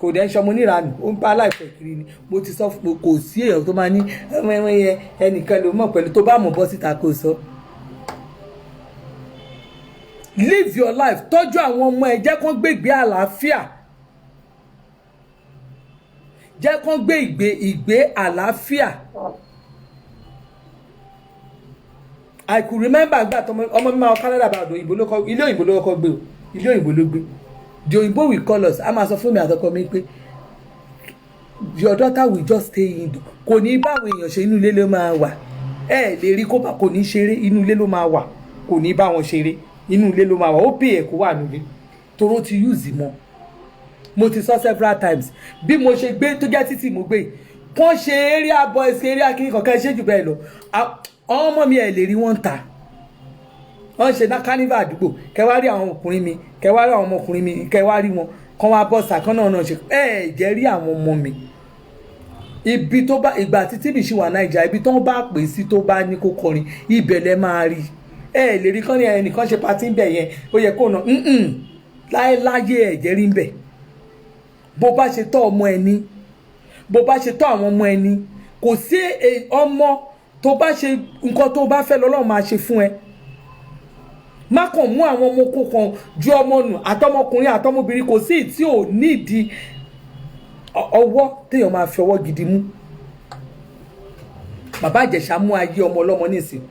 kò dẹ́ ṣọmọ níranù ó ń bá aláìfẹ́ kiri ni mo ti sọ fún kò sí èèyàn tó máa ní ẹmọ yẹn ẹnìkan ló mọ̀ pẹ̀lú tó bá mọ̀ bọ́ síta kò sọ. Live your life tọ́jú àwọn ọmọ ẹ jẹ́ kán gbé ìgbé àlàáfíà jẹ́ kán gbé ìgbé àlàáfíà. I could remember that ọmọ mi máa wọ Canada bá ọ̀dọ̀ òyìnbó ló kọ́ ilé òyìnbó ló kọ́ gbé o ilé òyìnbó ló gbé the òyìnbó will call us a máa sọ fún mi àtọkọ mi pé your daughter will just stay in kò ní báwọn èèyàn ṣe inú ilé ló máa wà ẹ lè rí kó bá kò ní ṣeré inú ilé ló máa wà kò ní bá wọn ṣeré inú ilé ló máa wà ó pè é kó wà nílé toró ti use mọ́ mo ti sọ several times bí mo ṣe gbé tó jẹ́ títí mo gbé kàn ṣe area boys area kí kankan ṣe jù bẹ́ẹ̀ lọ ọmọ mi ẹ̀ lè rí wọ́n ta wọ́n ṣe ná carnival àdúgbò kẹwàá rí àwọn ọkùnrin mi kẹwàá rí àwọn ọmọkùnrin mi kẹwàá rí wọn kàn wá bọ́ sàkán náà ṣe jẹ́ rí àwọn ọmọ mi ibi tó bá ìgbà tí tíbi ṣì wà Naija ibi tó ń bá pè sí tó bá ní kó kọrin ibẹ̀ lẹ máa rí lè rí kán ní ẹnìkan ṣe patí ń bẹ̀ yẹn ó yẹ kó nà láyé ẹ̀jẹ̀ rí ń bẹ̀ bó bá ṣe tọ́ ọmọ ẹni bó bá ṣe tọ́ àwọn ọmọ ẹni kò sí ọmọ tó bá ṣe nǹkan tó bá fẹ́ lọ́lọ́run máa ṣe fún ẹ má kàn mú àwọn ọmọ kó kan ju ọmọ nù àtọmọkùnrin àtọmọbìnrin kò sí tí ò nídìí ọwọ́ téèyàn máa fi ọwọ́ gidi mú bàbá Ìjẹ̀ṣà mú ayé ọmọ ọlọ́mọ nísìn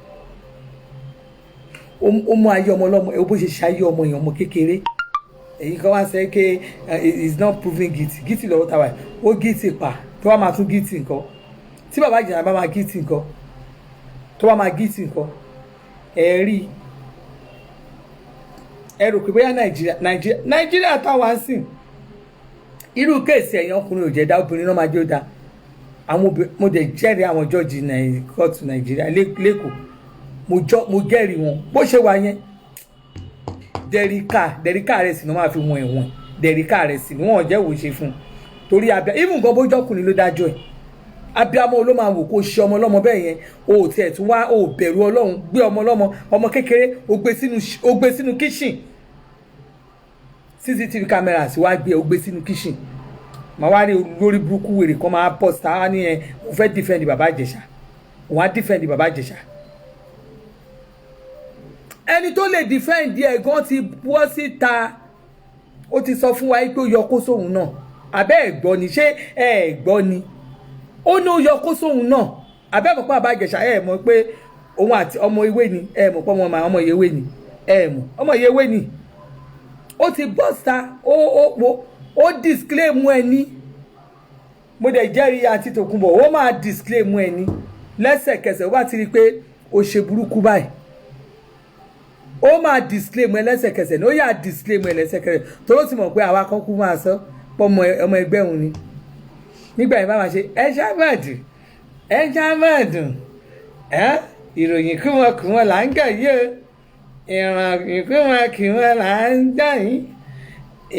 ó mú ayé ọmọ ọlọ́mọ ẹ bó ṣe ṣayé ọmọ èèyàn ọmọ kékeré èyí kan wá sẹ́ pé is not proving guilty lọ́wọ́ tàwa ó guilty pa tó bá máa tún guilty nǹkan tí bàbá Ìjẹ̀ṣà bá máa guilty nǹkan tó bá máa guilty nǹkan ẹ rí ẹ rò pé bóyá Nàìjíríà táwa ń sìn irú kéèsì ẹ̀yàn ọkùnrin ò jẹ́ dá obìnrin náà máa jẹ́ ó dá àwọn mo dẹ̀ jẹ́rìí àwọn jọ́ọ̀jì kóòtù Nàìjíríà lẹ́kọ̀ọ́ mo jẹ́rìí wọn bó ṣe wà yẹn dẹ̀ríkà rẹ̀ sì ni wọ́n máa fi wọn ẹ̀wọ̀n dẹ̀ríkà rẹ̀ sì ni wọ́n jẹ́ òwe ṣe fún un torí abẹ́ even gan bójú ọkùnrin ló dájọ́ ẹ̀ abiyamọ ló máa wò kó ṣe ọmọ ọlọ́mọ bẹ́ẹ̀ yẹn o ò tiẹ̀ tún wá o ò bẹ̀rù Ọlọ́run gbé ọmọ ọlọ́mọ ọmọ kékeré o gbé sínú kitchen CCTV cameras wá gbé o gbé sínú kitchen màá wá rí lórí burúkú wèrè kan máa post á ní ẹ o fẹ́ defend bàbá Ìjẹ̀ṣà òun á defend bàbá Ìjẹ̀ṣà ẹni tó lè defend ẹ̀ gan ti wọ́ síta ó ti sọ fún wa pé ó yọ kó sóhun náà abẹ́ ẹ̀ gbọ́ ni ṣé ẹ̀ gbọ́ ni ó ní ó yọ kó sóhun náà abẹ́ mọ̀ pé bàbá Ìjẹ̀ṣà ẹ̀ mọ̀ pé òun àti ọmọ ewé ni ẹ̀ mọ̀ pé ọmọ ewé ni ẹ̀ mọ̀ ọmọ ewé ni ó ti bọ́sà ó disclaim ẹni mo dẹ̀ jẹ́rìí àti Tòkunbọ̀ ó máa disclaim ẹni lẹ́sẹ̀kẹsẹ̀ ó bá ti rí i pé ó ṣe burúkú báyìí ó máa disclaim ẹ lẹ́sẹ̀kẹsẹ̀ ní ó yà disclaim ẹ lẹ́sẹ̀kẹsẹ̀ tó ló ti mọ̀ pé àwa kan kú máa sọ pọ̀ ọmọ ẹgbẹ́ òun ni nígbà yẹn bá máa ṣe ẹ ṣàmọ̀dù ìròyìn kúmọ̀kúmọ̀ là ń gà yí o ìròyìn kúmọ̀kúmọ̀ là ń gbà yín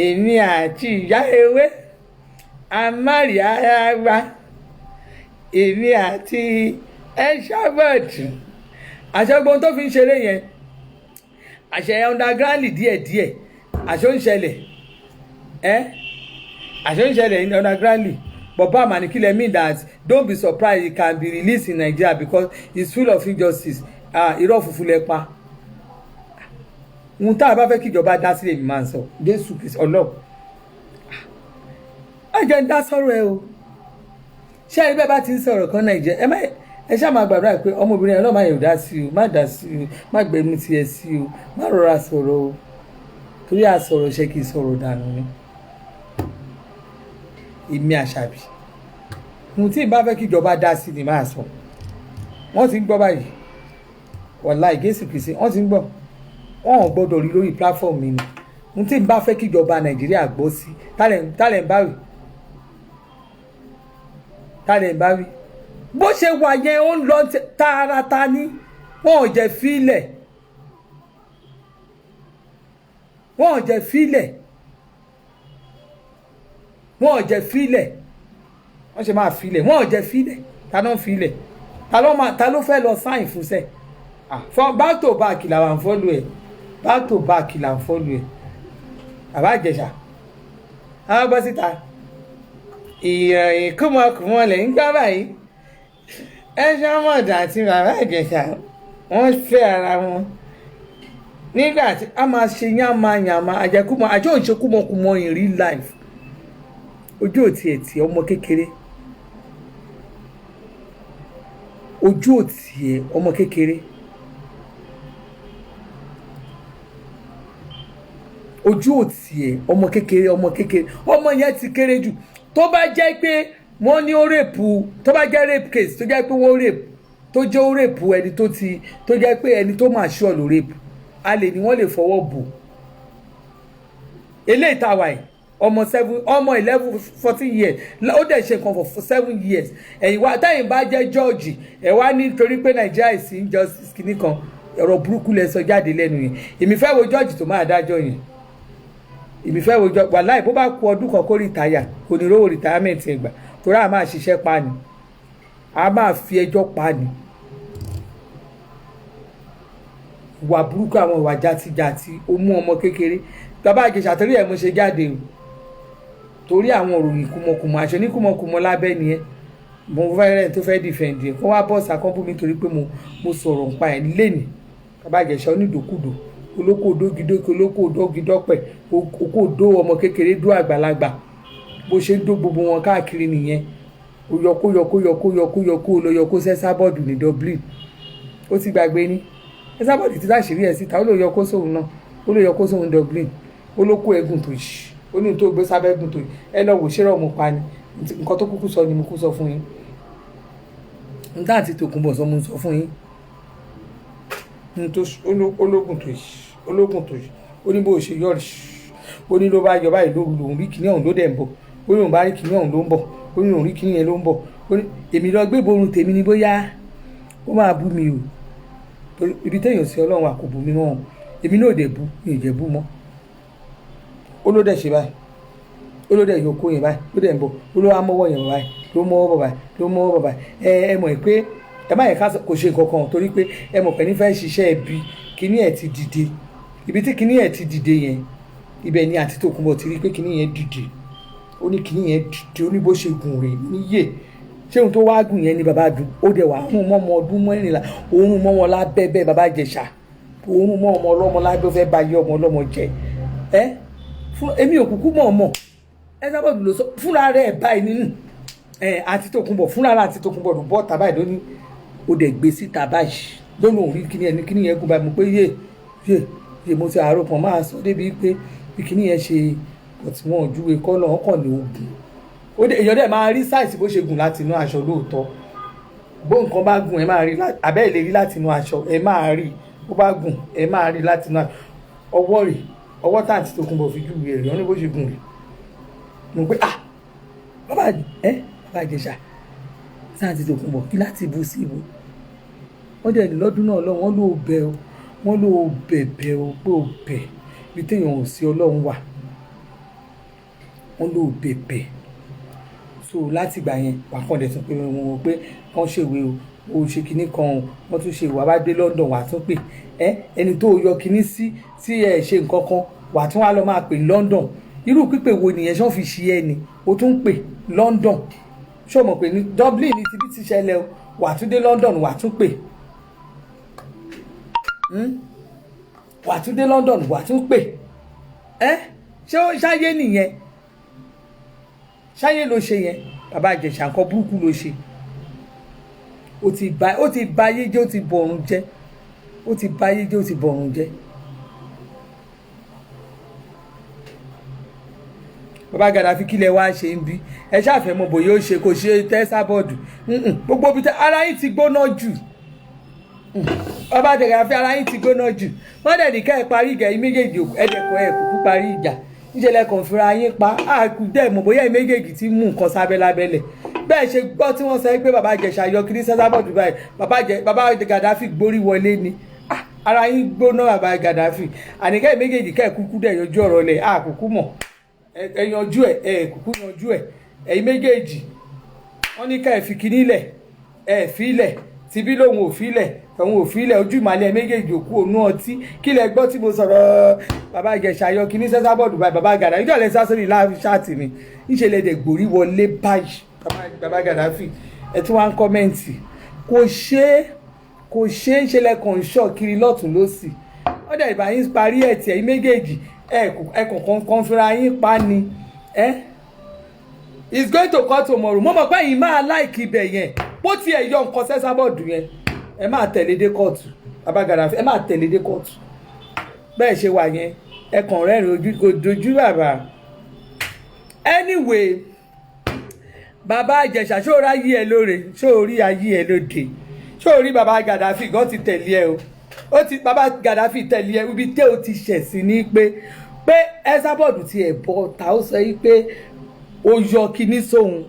èmi àti ìyá ewé amárí ara wa èmi àti ẹ ṣàmọ̀dù àṣọgbọ́n tó fi ń ṣeré yẹn àṣẹ underground díẹ̀díẹ̀ àṣọ ń ṣẹlẹ̀ àṣọ ń ṣẹlẹ̀ in underground but Bam Anikile mean that don't be surprised it can be released in Nigeria because it's full of injustice irọ́ funfun lẹ pa ohun tá a bá fẹ́ kí ìjọba dá sílẹ̀ mi máa ń sọ Jésù Kristi ọlọ́ọ̀ ẹ̀jẹ̀ ń dá sọ̀rọ̀ ẹ o ṣé ẹni bẹ́ẹ̀ bá ti ń sọ̀rọ̀ kan Nàìjíríà ẹ ṣáà máa gbàdúrà pé ọmọbìnrin ọlọ́ọ̀ máa yẹ̀ dá sí o má dá sí o má gbẹ̀mí tiẹ̀ sí o má rọra sọ̀rọ̀ o torí àsọ̀rọ̀ ṣe kì í sọ̀rọ̀ dànù ni èmi Àṣàbí ohun tí ìbá fẹ́ kí ìjọba dá sí ni máa sọ wọ́n ti ń gbọ́ báyìí wàláhì Jésù Kristi wọ́n ti ń gbọ́ wọ́n ò gbọ́dọ̀ rí lórí platform mi ni ohun tí ìbá fẹ́ kí ìjọba Nàìjíríà gbọ́ sí tálẹ̀ ń bá wí bó ṣe wà yẹn ó ń lọ tààràtà ní wọn ò jẹ́ fílẹ̀ wọ́n ṣe máa filẹ̀ wọ́n ò jẹ́ filẹ̀ ta ló ń filẹ̀ ta ló fẹ́ lọ sáìn fún sẹ́ back to back làwọn fọ́lù ẹ̀ back to back làwọn fọ́lù ẹ̀ bàbá Ìjẹ̀ṣà àwọn bọ́ síta ìròyìn kúmọkùmọ lẹ̀ ń gbá báyìí ẹ ṣàmọ̀dù àti bàbá Ìjẹ̀ṣà wọ́n fẹ́ ara wọn nígbà tí a máa ṣe yánmayànmá àjẹkúmọ àjọ òṣèkúmọkùmọ in real life ojú òtí ẹ̀tì ọmọ kékeré ojú òtí ẹ̀ ọmọ kékeré ojú òtí ẹ̀ ọmọ kékeré ọmọ yẹn ti kéré jù tó bá jẹ́ pé wọ́n ní ó rèpù tó bá jẹ́ rape case tó jẹ́ pé wọ́n rèpù tó jẹ́ ó rèpù ẹni tó jẹ́ pé ẹni tó máa ṣọ́ ló rèpù a lè ní wọ́n lè fọwọ́ bò eléyìí tá a wà yìí ọmọ 11 14 years ó dẹ̀ ṣe nǹkan for 7 years ẹ̀yìn wá táyìn bá jẹ́ jọ́ọ̀jì ẹ̀ wá nítorí pé Nàìjíríà is injustice kìíní kan ọ̀rọ̀ burúkú lẹ sọ jáde lẹ́nu yẹn èmi fẹ́ wo jọ́ọ̀jì tó máa dájọ́ yẹn èmi fẹ́ wo jọ́ọ̀jì wàláì bó bá kú ọdún kan kó rìtáyà kò ní rówó rìtáyàmẹ̀ntì ẹ̀gbà torí a máa ṣiṣẹ́ pa ni a máa fi ẹjọ́ pa ni ìwà burúkú àwọn ìwà játijàti ó mú ọmọ kékeré bàbá Ìjẹ̀ṣà torí ẹ̀ mo ṣe jáde o torí àwọn òròyìn kùmọ̀kùmọ̀ àṣẹ ní kùmọ̀kùmọ̀ lábẹ́ nìyẹn mo fẹ́rẹ̀ tó fẹ́ dìfẹ̀ǹdì kó wá bọ́ọ̀sì akọ́bù mi torí pé mo sọ̀rọ̀ nípa ẹ̀ lẹ́nì bàbá Ìjẹ̀ṣà onídòkúdò olóko òdógidókè olóko òdógidọ́pẹ̀ okó òdó ọmọ kékeré dó àgbàlagbà bó ṣe ń dó gbogbo wọn káàkiri nìyẹn oyọkóyọkóyọkóyọkóyọkó lọ́yọkó sẹ́sábọ́ọ̀dù ní Dublin ó ti gbàgbé ní sẹ́sábọ́ọ̀dù ti láṣìírí ẹ̀ síta ó lè yọkó sóhun náà ó lè yọkó sóhun Dublin olóko ẹ̀gùn tó yìí ó ní tó gbé sábẹ́ ẹ̀gùn tó yìí ẹ lọ wò ṣẹ́rọ̀ mo pa ni nǹkan tó kúkú sọ ni mo kú sọ fún yín n tá àti Tòkunbọ̀ sọ mo sọ fún yín ológun tó yìí ó ní bó ṣe yọrí ó ní ló bá yọ báyìí lòun rí kíní ọ̀hún ló dẹ̀ ń bọ̀ ó ní òun bá rí kíní ọ̀hún ló ń bọ̀ ó ní òun rí kíní yẹn ló ń bọ̀ ó ní èmi lọ gbé ìborun tèmi ni bóyá ó máa bú mi o ibi téèyàn sí Ọlọ́run àkóbù mi mọ́ èmi náà dẹ̀ bú mi ò jẹ́ bú mọ́ ó ló dẹ̀ ṣe báyìí ó ló dẹ̀ yọ kó yẹn báyìí ó dẹ̀ ń bọ̀ ó ló wá mọ́wọ́ yẹn báyìí ló mọ́wọ́ bọ̀ báyìí ló mọ́wọ́ bọ̀ báyìí ẹ mọ̀ pé ẹ má yẹ ká kò ṣe nǹkan kan torí pé ẹ mọ̀ pé ní fẹ́ ṣiṣẹ́ ẹbí kíní ẹ̀ ti dìde ibi tí kíní ẹ̀ ti dìde yẹn ibẹ̀ ni àti Tòkunbọ̀ ti rí pé kíní yẹn dìde ó ní kíní yẹn dìde ó ní bó ṣe gùn rè níyè ṣé ohun tó wá gùn yẹn ni bàbá dùn ó dẹ̀ wá hún mọ́ ọmọ ọdún mẹ́rìnlá òórùn mọ́ wọn lábẹ́ bẹ́ẹ̀ bàbá Ìjẹ̀ṣà òórùn mọ́ ọmọ ọlọ́mọ lábẹ́ ó fẹ́ bá yé ọmọ ọlọ́mọ jẹ fún èmi òkùnkùn mọ̀ Esabod ló sọ fúnra rẹ̀ báyìí nínú àti Tòkunbọ̀ fúnra rẹ̀ àti Tòkunbọ̀ ló bọ́ tàbá ìdó ní ó dẹ̀ gbé síta báyìí lónìí òun rí kíní yẹn gùn báyìí mo pé yé mo ti àárò pọ̀ máa sọ débi pé kíní yẹn ṣe ọ̀tí wọn ò júwe kọ́ lọ́wọ́ kàn ní ogun èèyàn dẹ̀ máa rí sáìsì bó ṣe gùn láti inú aṣọ lóòótọ́ bó nǹkan bá gùn ẹ máa rí abẹ́ ẹ̀ lè rí láti inú aṣọ ẹ máa rí bó bá gùn ẹ máa rí láti inú ọwọ́ rẹ̀ ọwọ́ tá àti Tòkunbọ̀ fi júwe rẹ̀ wọ́n ní bó ṣe gùn rẹ̀ mo pé bàbá Ìjẹ̀ṣà sáà àti Tòkunbọ̀ kí láti bú sí ibo wọ́n dẹ̀ lọ́dún náà lọ́wọ́ wọ́n ló bẹ̀ ọ́ wọ́n ló bẹ̀bẹ̀ ọ́ pé ó bẹ̀ bí téèyàn ò sí Ọlọ́run wà wọ́n ló bẹ̀bẹ̀ so láti ìgbà yẹn wà kàn dẹ̀ tún pé wọn pé wọ́n ṣèwé o ṣe kinní kan wọ́n tún ṣe ìwà bá dé London wà tún pé ẹni tó yọ kinní sí tí ẹ ṣe nǹkan kan wà tún wá lọ máa pè London irú pípé wo nìyẹn ṣọ́n fi ṣe ẹ ni o tún pè London ṣó mọ̀ pé ní Dublin ní tibí ti ṣẹlẹ̀ o wà tún dé London wà tún pè wà tún dé London wà tún pè ṣé ó ṣáyé nìyẹn ṣáyé ló ṣe yẹn bàbá Ìjẹ̀ṣà nǹkan burúkú ló ṣe ó ti ba ayé jẹ́ ó ti bọ̀run jẹ́ ó ti ba ayé jẹ́ ó ti bọ̀run jẹ́ bàbá Gàdáfì kílẹ̀ wá ṣe ń bí ẹ ṣàfẹ́ mọ̀ bòye ó ṣe kò ṣe Esabod gbogbo ibi ara yín ti gbóná jù bàbá Gàdáfì ara yín ti gbóná jù wọ́n dẹ̀ ní ká ẹ parí ìjà yín méjèèjì ẹ̀dẹ̀kọ̀ ẹ̀ kúkú parí ìjà níṣẹ́lẹ̀ kan fúnra yín pa àkùdẹ́ mọ̀ bóyá méjèèjì ti mú nǹkan sábẹ́ lábẹ́lẹ̀ bẹ́ẹ̀ ṣe gbọ́ tí wọ́n sọ pé bàbá Ìjẹ̀ṣà yọ kiri Esabod báyìí bàbá Gàdáfì gbórí wọlé ni ara yín gbóná bàbá Gàdáfì àníkẹ́ méjèèjì kẹ́ kúkú dẹ̀ yanjú ọ̀rọ̀ lẹ̀ àkùkú mọ̀ ẹ yanjú ẹ kúkú yanjú ẹ̀yin méjèèjì wọ́n ní ká ẹ fi kíní lẹ̀ ẹ fi lẹ̀ tibí lòun ò fi lẹ̀ òun ò fi lẹ̀ ojú ìmàlẹ̀ méjèèjì òkú ònú ọtí kí lẹ gbọ́ tí mo sọ̀rọ̀ bàbá Ìjẹ̀ṣà yọ kíní Esabod báyìí bàbá Gàdáfì ìjọ lẹ sá sórí láàfin ṣáàtì mi níṣẹ́ lẹ gbòrí wọlé báyìí bàbá Gàdáfì ẹ tún wá ń kọ́mẹ́ǹtì kò ṣe é ṣe lẹ́kàn ṣọ́ kiri lọ́tún lọ́sì wọ́n dẹ̀ ìbá yín parí ẹ̀ tí ẹ̀yin méjèèjì ẹ̀kọ̀ọ̀kan kan fúnra yín pa ni it's going to call tomorrow mo mọ̀ pé yín máa láìkí ibẹ̀ yẹn bó tiẹ̀ yọ nǹkan Esabod yẹn ẹ máa tẹ̀lé dé kóòtù bàbá Gàdáfì ẹ máa tẹ̀lé dé kóòtù bẹ́ẹ̀ ṣe wà yẹn ẹkàn rẹ́rìn ojú kò dojú bàbá anyway bàbá Ìjẹ̀ṣà ṣóòrá yí ẹ lóore ṣóòrí ayé ẹ lóde ṣóòrí bàbá Gàdáfì gan ti tẹ̀lé ẹ ó ti bàbá Gàdáfì tẹ̀lé ẹ ibi tẹ́ ó ti ṣẹ̀ sí ni pé Esabod ti ẹ̀ bọ́ ta ó sọ pé ó yọ kíní sóhun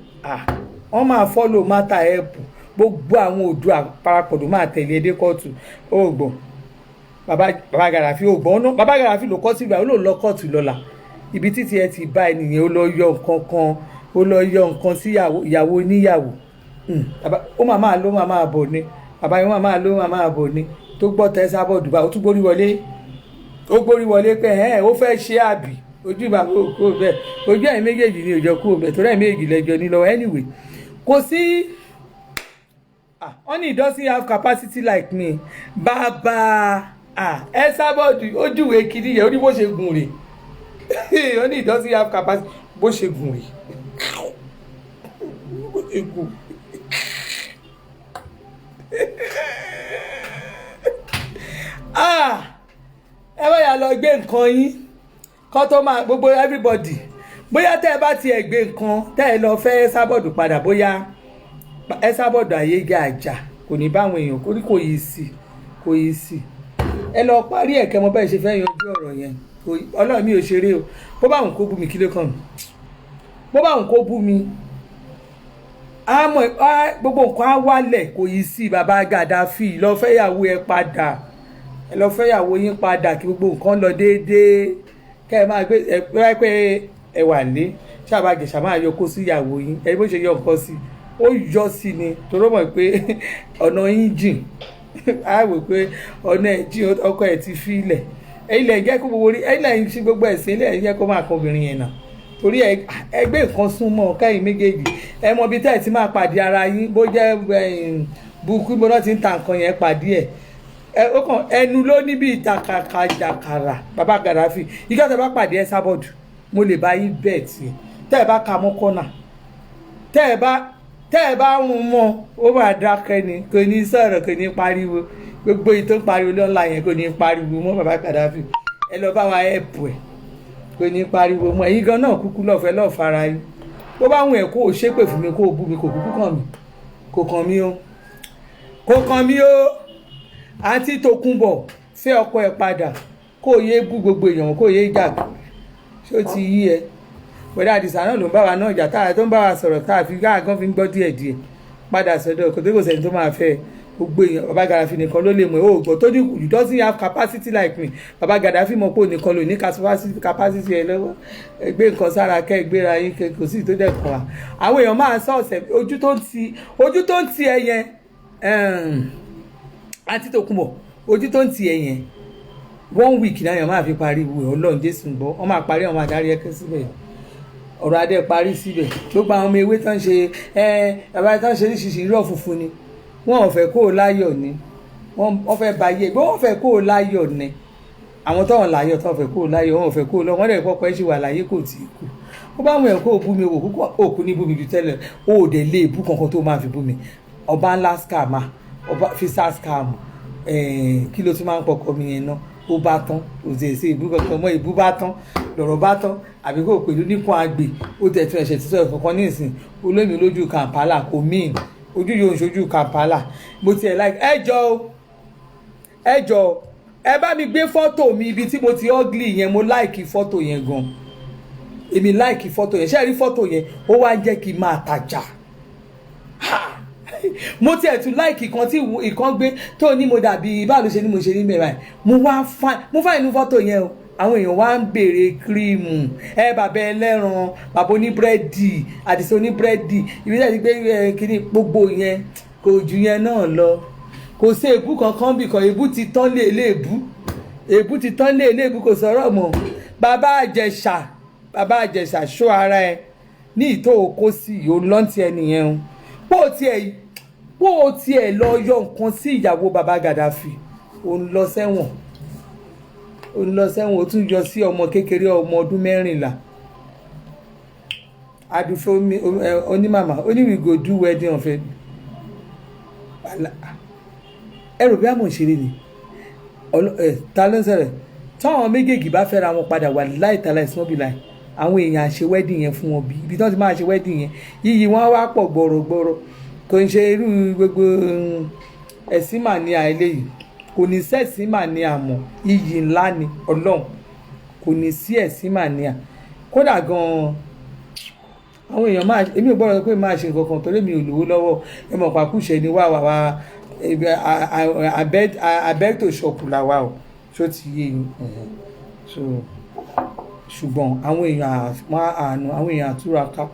wọ́n máa follow matter help gbogbo àwọn odò àparapọ̀dọ̀ máa tẹ̀lé ẹdẹ kóòtù ó gbọ́n bàbá Gàdáfì ó gbọ́n bàbá Gàdáfì ló kọ́ sí ìgbà ó lò lọ kóòtù lọ́la ibi títí ẹ ti bá ẹnìyẹn ó lọ yọ nǹkan kan ó lọ yọ nǹkan sí ìyàwó oníyàwó ó máa ló máa bọ̀ ni bàbá yẹn máa ló máa bọ̀ ni tó gbọ́ tẹ Esabod bá ó tún gbórí wọlé pé ó fẹ́ ṣe àbí ojú ìbá kó bẹ́ẹ̀ ojú ẹ̀yin méjèèjì ni òjò kó bẹ́ẹ̀ torí ẹ̀yin méjèèjì lẹ́jọ́ ní lọ́wọ́ anyway kò sí honey doesn't have capacity like me bàbá Esabod ojúwe kiri yẹn ó ní bó ṣe gùn rè honey doesn't have capacity bó ṣe gùn rè bó ṣe gùn. ẹ bá yà lọ gbé nǹkan yín kọ́ tó máa gbogbo everybody bóyá tẹ́ ẹ bá ti ẹ̀gbẹ́ nǹkan tẹ́ ẹ lọ fẹ́ Esabod padà bóyá Esabod Ayéga àjà kò ní báwọn èèyàn kò yí sí ẹ lọ parí ẹ̀kẹ́ mọ bẹ́ẹ̀ ṣe fẹ́ yanjú ọ̀rọ̀ yẹn ọlọ́run mi ò ṣeré o bó bá òun kó bú mi kí ló kàn mí bó bá òun kó bú mi gbogbo nǹkan á wálẹ̀ kò yí sí bàbá Gaddafi lọ fẹ́yàwó ẹ padà ẹ lọ fẹ́yàwó yín padà kí gbogbo nǹkan lọ déédéé kẹ́ ẹ máa gbé ẹ pé ẹ wà lé ṣáàbà Ìjẹ̀ṣà máa yọ kó sí ìyàwó yín ẹ bó ṣe yọ nǹkan sí ó yọ sí ni torọ́ mọ̀ pé ọ̀nà yín jìn á wò pé ọ̀nà ẹ̀ jìn ọkọ ẹ̀ ti fi ilẹ̀ ẹ̀yin lẹ̀ ń jẹ́ kó gbogbo rí ẹ̀yin lẹ̀ ń ṣe gbogbo ẹ̀sìn ilẹ̀ ń jẹ́ kó máa kan obìnrin yẹn náà torí ẹgbẹ́ nǹkan súnmọ́ kẹ́yìn méjèèjì ẹ mọ ibi tẹ́ ẹ ti máa pàdé ara yín bó jẹ́ bukú bó náà ti ń ta nǹkan yẹn pàdé ẹ̀ ó kàn ẹnu ló níbi ìtakàkà jàkàrà bàbá Gaddafi ìgbà tẹ́ bá pàdé Esabod mo lè bá yín bẹ́ẹ̀ tí tẹ́ ẹ bá ka mọ́ kọ́nà tẹ́ ẹ bá ń mọ́ ó máa dákẹ́ ni kò ní sọ̀rọ̀ kò ní pariwo gbogbo èyí tó ń pariwo lọ́la yẹn kò ní pariwo mọ́ bàbá Gaddafi ẹ lọ bá wa ẹ̀pù ẹ̀ kò ní pariwo mọ́ ẹ̀yin gan náà kúkú lọ́fẹ̀ẹ́ lọ́ọ̀fara yín bó bá wùn ẹ̀ kó o ṣépè fún mi kó o bú mi kò kúkú kàn mí kò kàn mí o àǹtí Tókunbọ̀ fẹ́ ọkọ ẹ̀ padà kó o yé bú gbogbo èèyàn kó o yé jà ṣó ti yí ẹ pẹ̀lú Àdìsá náà ló ń bá wa náà jà táà tó ń bá wa sọ̀rọ̀ táà fi gáàgán fi ń gbọ́ díẹ̀díẹ̀ padà sọ́dọ̀ kò tó kò sẹ́ni tó máa fẹ́ gbogbo èèyàn bàbá Gaddafi nìkan ló lè mọ̀ ó gbọ́ tó ní you doesn't have capacity like me bàbá Gaddafi mọ̀ pé ònìkan ló ní capacity ẹ lọ́wọ́ ẹgbẹ́ nǹkan sára kẹ́ ẹgbẹ́ra yín kò sí tó dẹ̀ kàn wá àwọn èèyàn máa sọ ọ̀sẹ̀ ojú tó ń ti ẹ yẹn àǹtí Tókunbọ̀ ojú tó ń ti ẹ yẹn 1 week náà yẹn máa fi parí ìwé Ọlọ́run Jésù gbọ́ wọ́n máa parí àwọn adarí ẹ̀kẹ́ síbẹ̀ ọ̀rọ̀ adé parí síbẹ̀ gbogbo àwọn ọmọ ewé tán ṣe bàbá tán ṣe oríṣiríṣi irọ́ funfun ni wọ́n ò fẹ́ kó o láyọ̀ ni wọ́n fẹ́ ba yé wọ́n fẹ́ kó o láyọ̀ ni àwọn tọ́wọ̀n láyọ̀ tọ́wọ̀n fẹ́ kó o láyọ̀ wọ́n ò fẹ́ kó o lọ wọ́n dẹ̀ pọ́pọ́ ẹ̀ ṣì wà láyé kò tí ì kú ó bá wọn ẹ̀ kó o bú mi òkú ní bú mi ju tẹ́lẹ̀ ó ò dẹ̀ lé ebú kankan tó máa fi bú mi ọba ńlá scam ọba fisa scam kí ló tún máa ń pọkọ mi yẹn náà ó bá tán òṣèṣe ìbú kankan mọ́ ìbú bá tán lọ̀rọ̀ bá tán àbí kò pẹ̀lú nípò àgbè ó tẹ̀ tún ẹ̀ṣẹ̀ títọ́ ìkankan ní ìsìn olómi lójú Kampala kò míìn ojú yóò ń ṣojú Kampala mo tiẹ̀ like ẹ jọ ẹ bá mi gbé fọ́tò mi ibi tí mo ti ugly yẹn mo like fọ́tò yẹn gan èmi like fọ́tò yẹn ṣé ẹ rí fọ́tò yẹn ó wá ń jẹ́ kí n máa tajà mo tiẹ̀ tún like ìkan tí ìkan gbé tó ní mo dàbí báwo ló ṣe ní mo ṣe ní mẹ́ra ẹ̀ mo fà inú fọ́tò yẹn o àwọn èèyàn wá ń béèrè kírímù bàbá ẹlẹ́ran bàbá oníbúrẹ́dì Àdìsá oníbúrẹ́dì ibi tí a ti gbé kíní gbogbo yẹn kò ju yẹn náà lọ kò sí èébú kankan bì kan èébú ti tán lé èébú kò sọ̀rọ̀ mọ́ bàbá Àjẹsà ṣó ara ẹ ní ìtò òkó sí yóò lọ́ntì ẹnìyẹn o bó o tiẹ̀ lọ yọ nǹkan sí ìyàwó bàbá Gaddafi òun lọ sẹ́wọ̀n ó tún yọ sí ọmọ kékeré ọmọ ọdún 14 adùfẹ́ onímàmá ó ní we go do wedding ọ̀fẹ́ ẹrù bí àmọ̀ ìṣeré ni ta ló ń sọ̀rọ̀ táwọn méjèèjì bá fẹ́ra wọn padà wà láìtàlá ìsúnmọ́bì láì àwọn èèyàn àṣẹ wedding yẹn fún wọn bí ibi tí wọ́n ti máa ṣe wedding yẹn yíyí wọ́n wá pọ̀ gbọ̀rọ̀gbọ̀rọ̀ kò ń ṣe irú gbogbo ẹ̀sìn mà ní àìlèyìí kò ní sẹ́ẹ̀sì mà ní àmọ́ iyì ńlá ni Ọlọ́run kò ní sí ẹ̀sìn mà ní à kódà gan-an àwọn èèyàn máa èmi ò gbọ́dọ̀ pé máa ṣe nǹkan kan torí mi ò lówó lọ́wọ́ ẹ mọ̀ pàkúṣe ni wà abeg to ṣọ̀kù làwa o ṣó ti yé yín ṣùgbọ́n àwọn èèyàn àánú àwọn èèyàn àtúraká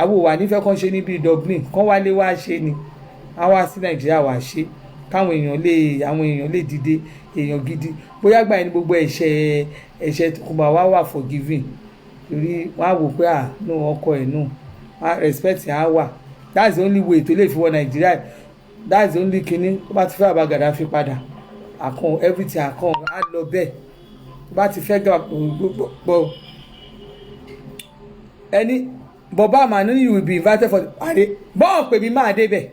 àwọn òwà nífẹ̀ẹ́ kan ṣe níbi Dublin kán wálé wá ṣe ni á wá sí Nàìjíríà wá ṣe káwọn èèyàn lè dìde èèyàn gidi bóyá gbà ní gbogbo ẹ̀ṣẹ̀ Tókunbọ̀ wà forgiving torí wọ́n á wò pé ọkọ ẹ̀ respect á wà that's the only way tó lè fi wọ Nàìjíríà that's the only kinní tó bá ti fẹ́ bàbá Gaddafi padà àkàn everything àkàn á lọ bẹ́ẹ̀ tó bá ti fẹ́ gbọ́ ẹni bọ̀bá àmàlú you will be invited for àdé bọ́ọ̀ pè mí máa débẹ̀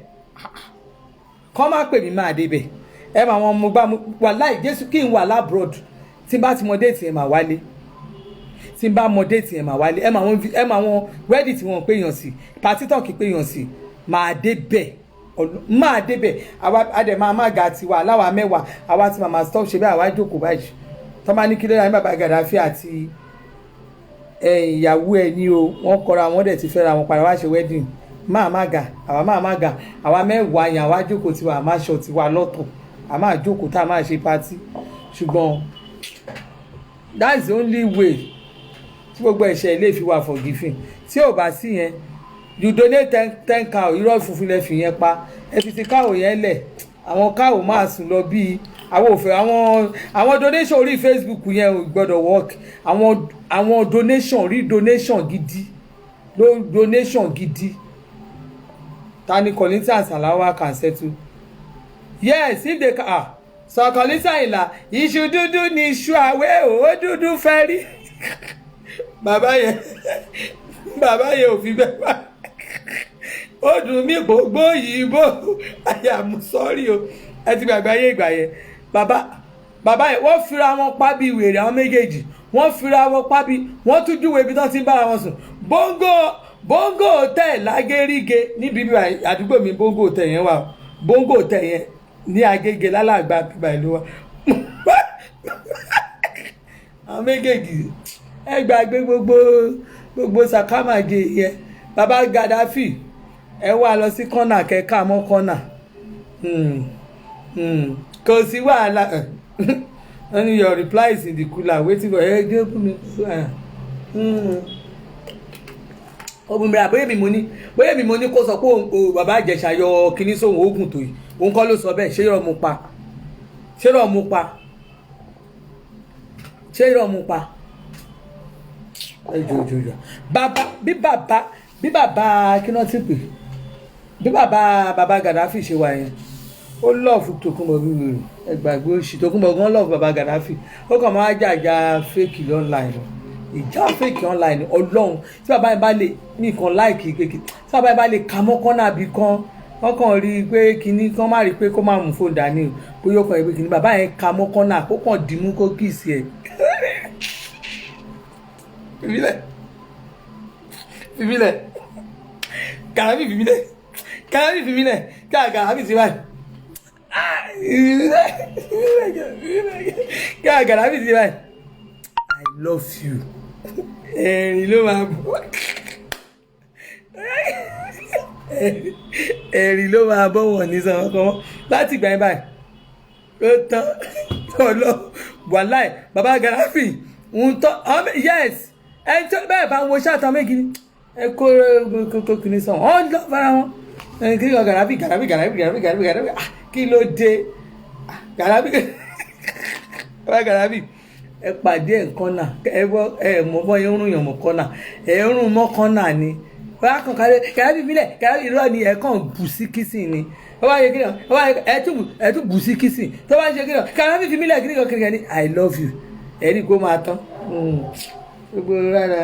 kọ́ máa pè mí máa débẹ̀ ẹ máa wọn mo gbá wà láì Jésù kí n wà lábroad tí bá ti mọ déètì ẹ̀ máa wálé tí n bá mọ déètì yẹn máa wálé ẹ máa wọn wedding tí wọ́n pè yàn sí party tán kì í pè yàn sí máa débẹ̀ àwa adẹ̀ máa ga tiwa aláwa mẹ́wàá àwa ti màmá stop ṣe bẹ́ẹ̀ àwa jókòó báyìí tọ́ bá ní kí ló yà ní bàbá Gaddafi àti ìyàwó ẹ ní o wọ́n kọra wọn dẹ̀ ti fẹ́ra wọn padà wá ṣe wedding máa ga àwa mẹ́wàá yẹn àwa jókòó tiwa àmà aṣọ tiwa lọ́tọ̀ àmà jókòó tá a máa ṣe party ṣùgbọ́n that's the only way tí gbogbo ẹ̀ṣẹ̀ ilé fi wà forgiving tí ò bá sí yẹn you donate 10 cow irọ́ funfun lẹ fi yẹn pa ẹ fi ti cow yẹn lẹ̀ àwọn cow máa sùn lọ bíi àwọn òfin àwọn donation orí Facebook yẹn ò gbọ́dọ̀ work àwọn donation gidi donation gidi Tani Kollington and Salawa can settle yes if they can so Kollington ìlà iṣu dúdú ni iṣu àwẹ̀ ó dúdú fẹ́ rí bàbá yẹn ò fi bẹ́ẹ̀ wá ó dùn mí gbogbo yìí bó àyàmú sọ́rí o ẹ ti gbàgbé ayé ìgbà yẹn bàbá yẹn wọ́n fira wọn pa bí wèrè àwọn méjèèjì wọ́n fira wọn pa bí wọ́n tún júwe ibi tán ti ń bára wọn sùn bongo hotel lágéríge níbi àdúgbò mi bongo hotel yẹn wà bongo hotel yẹn ní Agége lálàgbà bíbá ìlú wa àwọn méjèèjì ẹ gbàgbé gbogbo sàkámàgé yẹn bàbá Gaddafi ẹ wá lọ sí kọ́nà kẹ́kà mọ́ kọ́nà kò sí wàhálà only your reply is in the cooler waiting for ẹ dé fún mi obìnrin àbóyè mi mo ní kó sọ pé bàbá Ìjẹ̀ṣà yọ kíní sóhun oògùn tó yìí òun kọ́ ló sọ bẹ́ẹ̀ ṣé irọ́ mu pa ẹjọ bí bàbá kí náà ti pè bí bàbá Gaddafi ṣe wà yẹn ó lọ́ọ̀fù Tòkunbọ̀ bíbélì ẹgbàgbé òṣì Tòkunbọ̀ gan lọ́ọ̀fù bàbá Gaddafi ó kàn máa jàjà fake online ìjà fake online ọlọ́run tí bàbá yẹn bá lè nìkan láìkì kéèké tí bàbá yẹn bá lè ka mọ́kànnà bí kan wọ́n kàn rí i pé kinní kan má rí i pé kó má mú fóònù dání o bóyá ó kàn rí i pé kinní bàbá yẹn ka mọ́kànnà kó kàn dìímú kó kìsì ẹ̀ fìmílẹ̀ Gaddafi fìmílẹ̀ kí Gaddafi ti báyìí kí Gaddafi ti báyìí I love you ẹ̀rín ló máa bọ̀ ẹ̀rín ló máa bọ̀ wọ̀n ní sọ̀rọ̀ kan láti ìgbà yẹn báyìí ó tán ọlọ́ wàláì bàbá Gaddafi ń tọ́ yes ẹni tó bẹ́ẹ̀ bá ń wo ṣáàtàn méjì ni ẹ kó kìíní sàn ọ́n lọ fara wọn kí ló Gaddafi kí ló dé Gaddafi ẹ pàdé nǹkan náà ẹ mọ bọ́ yẹn ń rún yàn mọ́ kọ́nà ẹ ń rún mọ́ kọ́nà ni wọ́n á kàn kálẹ̀ Gaddafi bílẹ̀ Gaddafi irọ́ ni ẹ kàn bù sí kìsìn ni wọ́n bá yẹ kí náà ẹ tún bù sí kìsìn tó bá ṣe kí náà Gaddafi fi mílẹ̀ kí ni I love you ẹ ní kó máa tán gbogbo rárá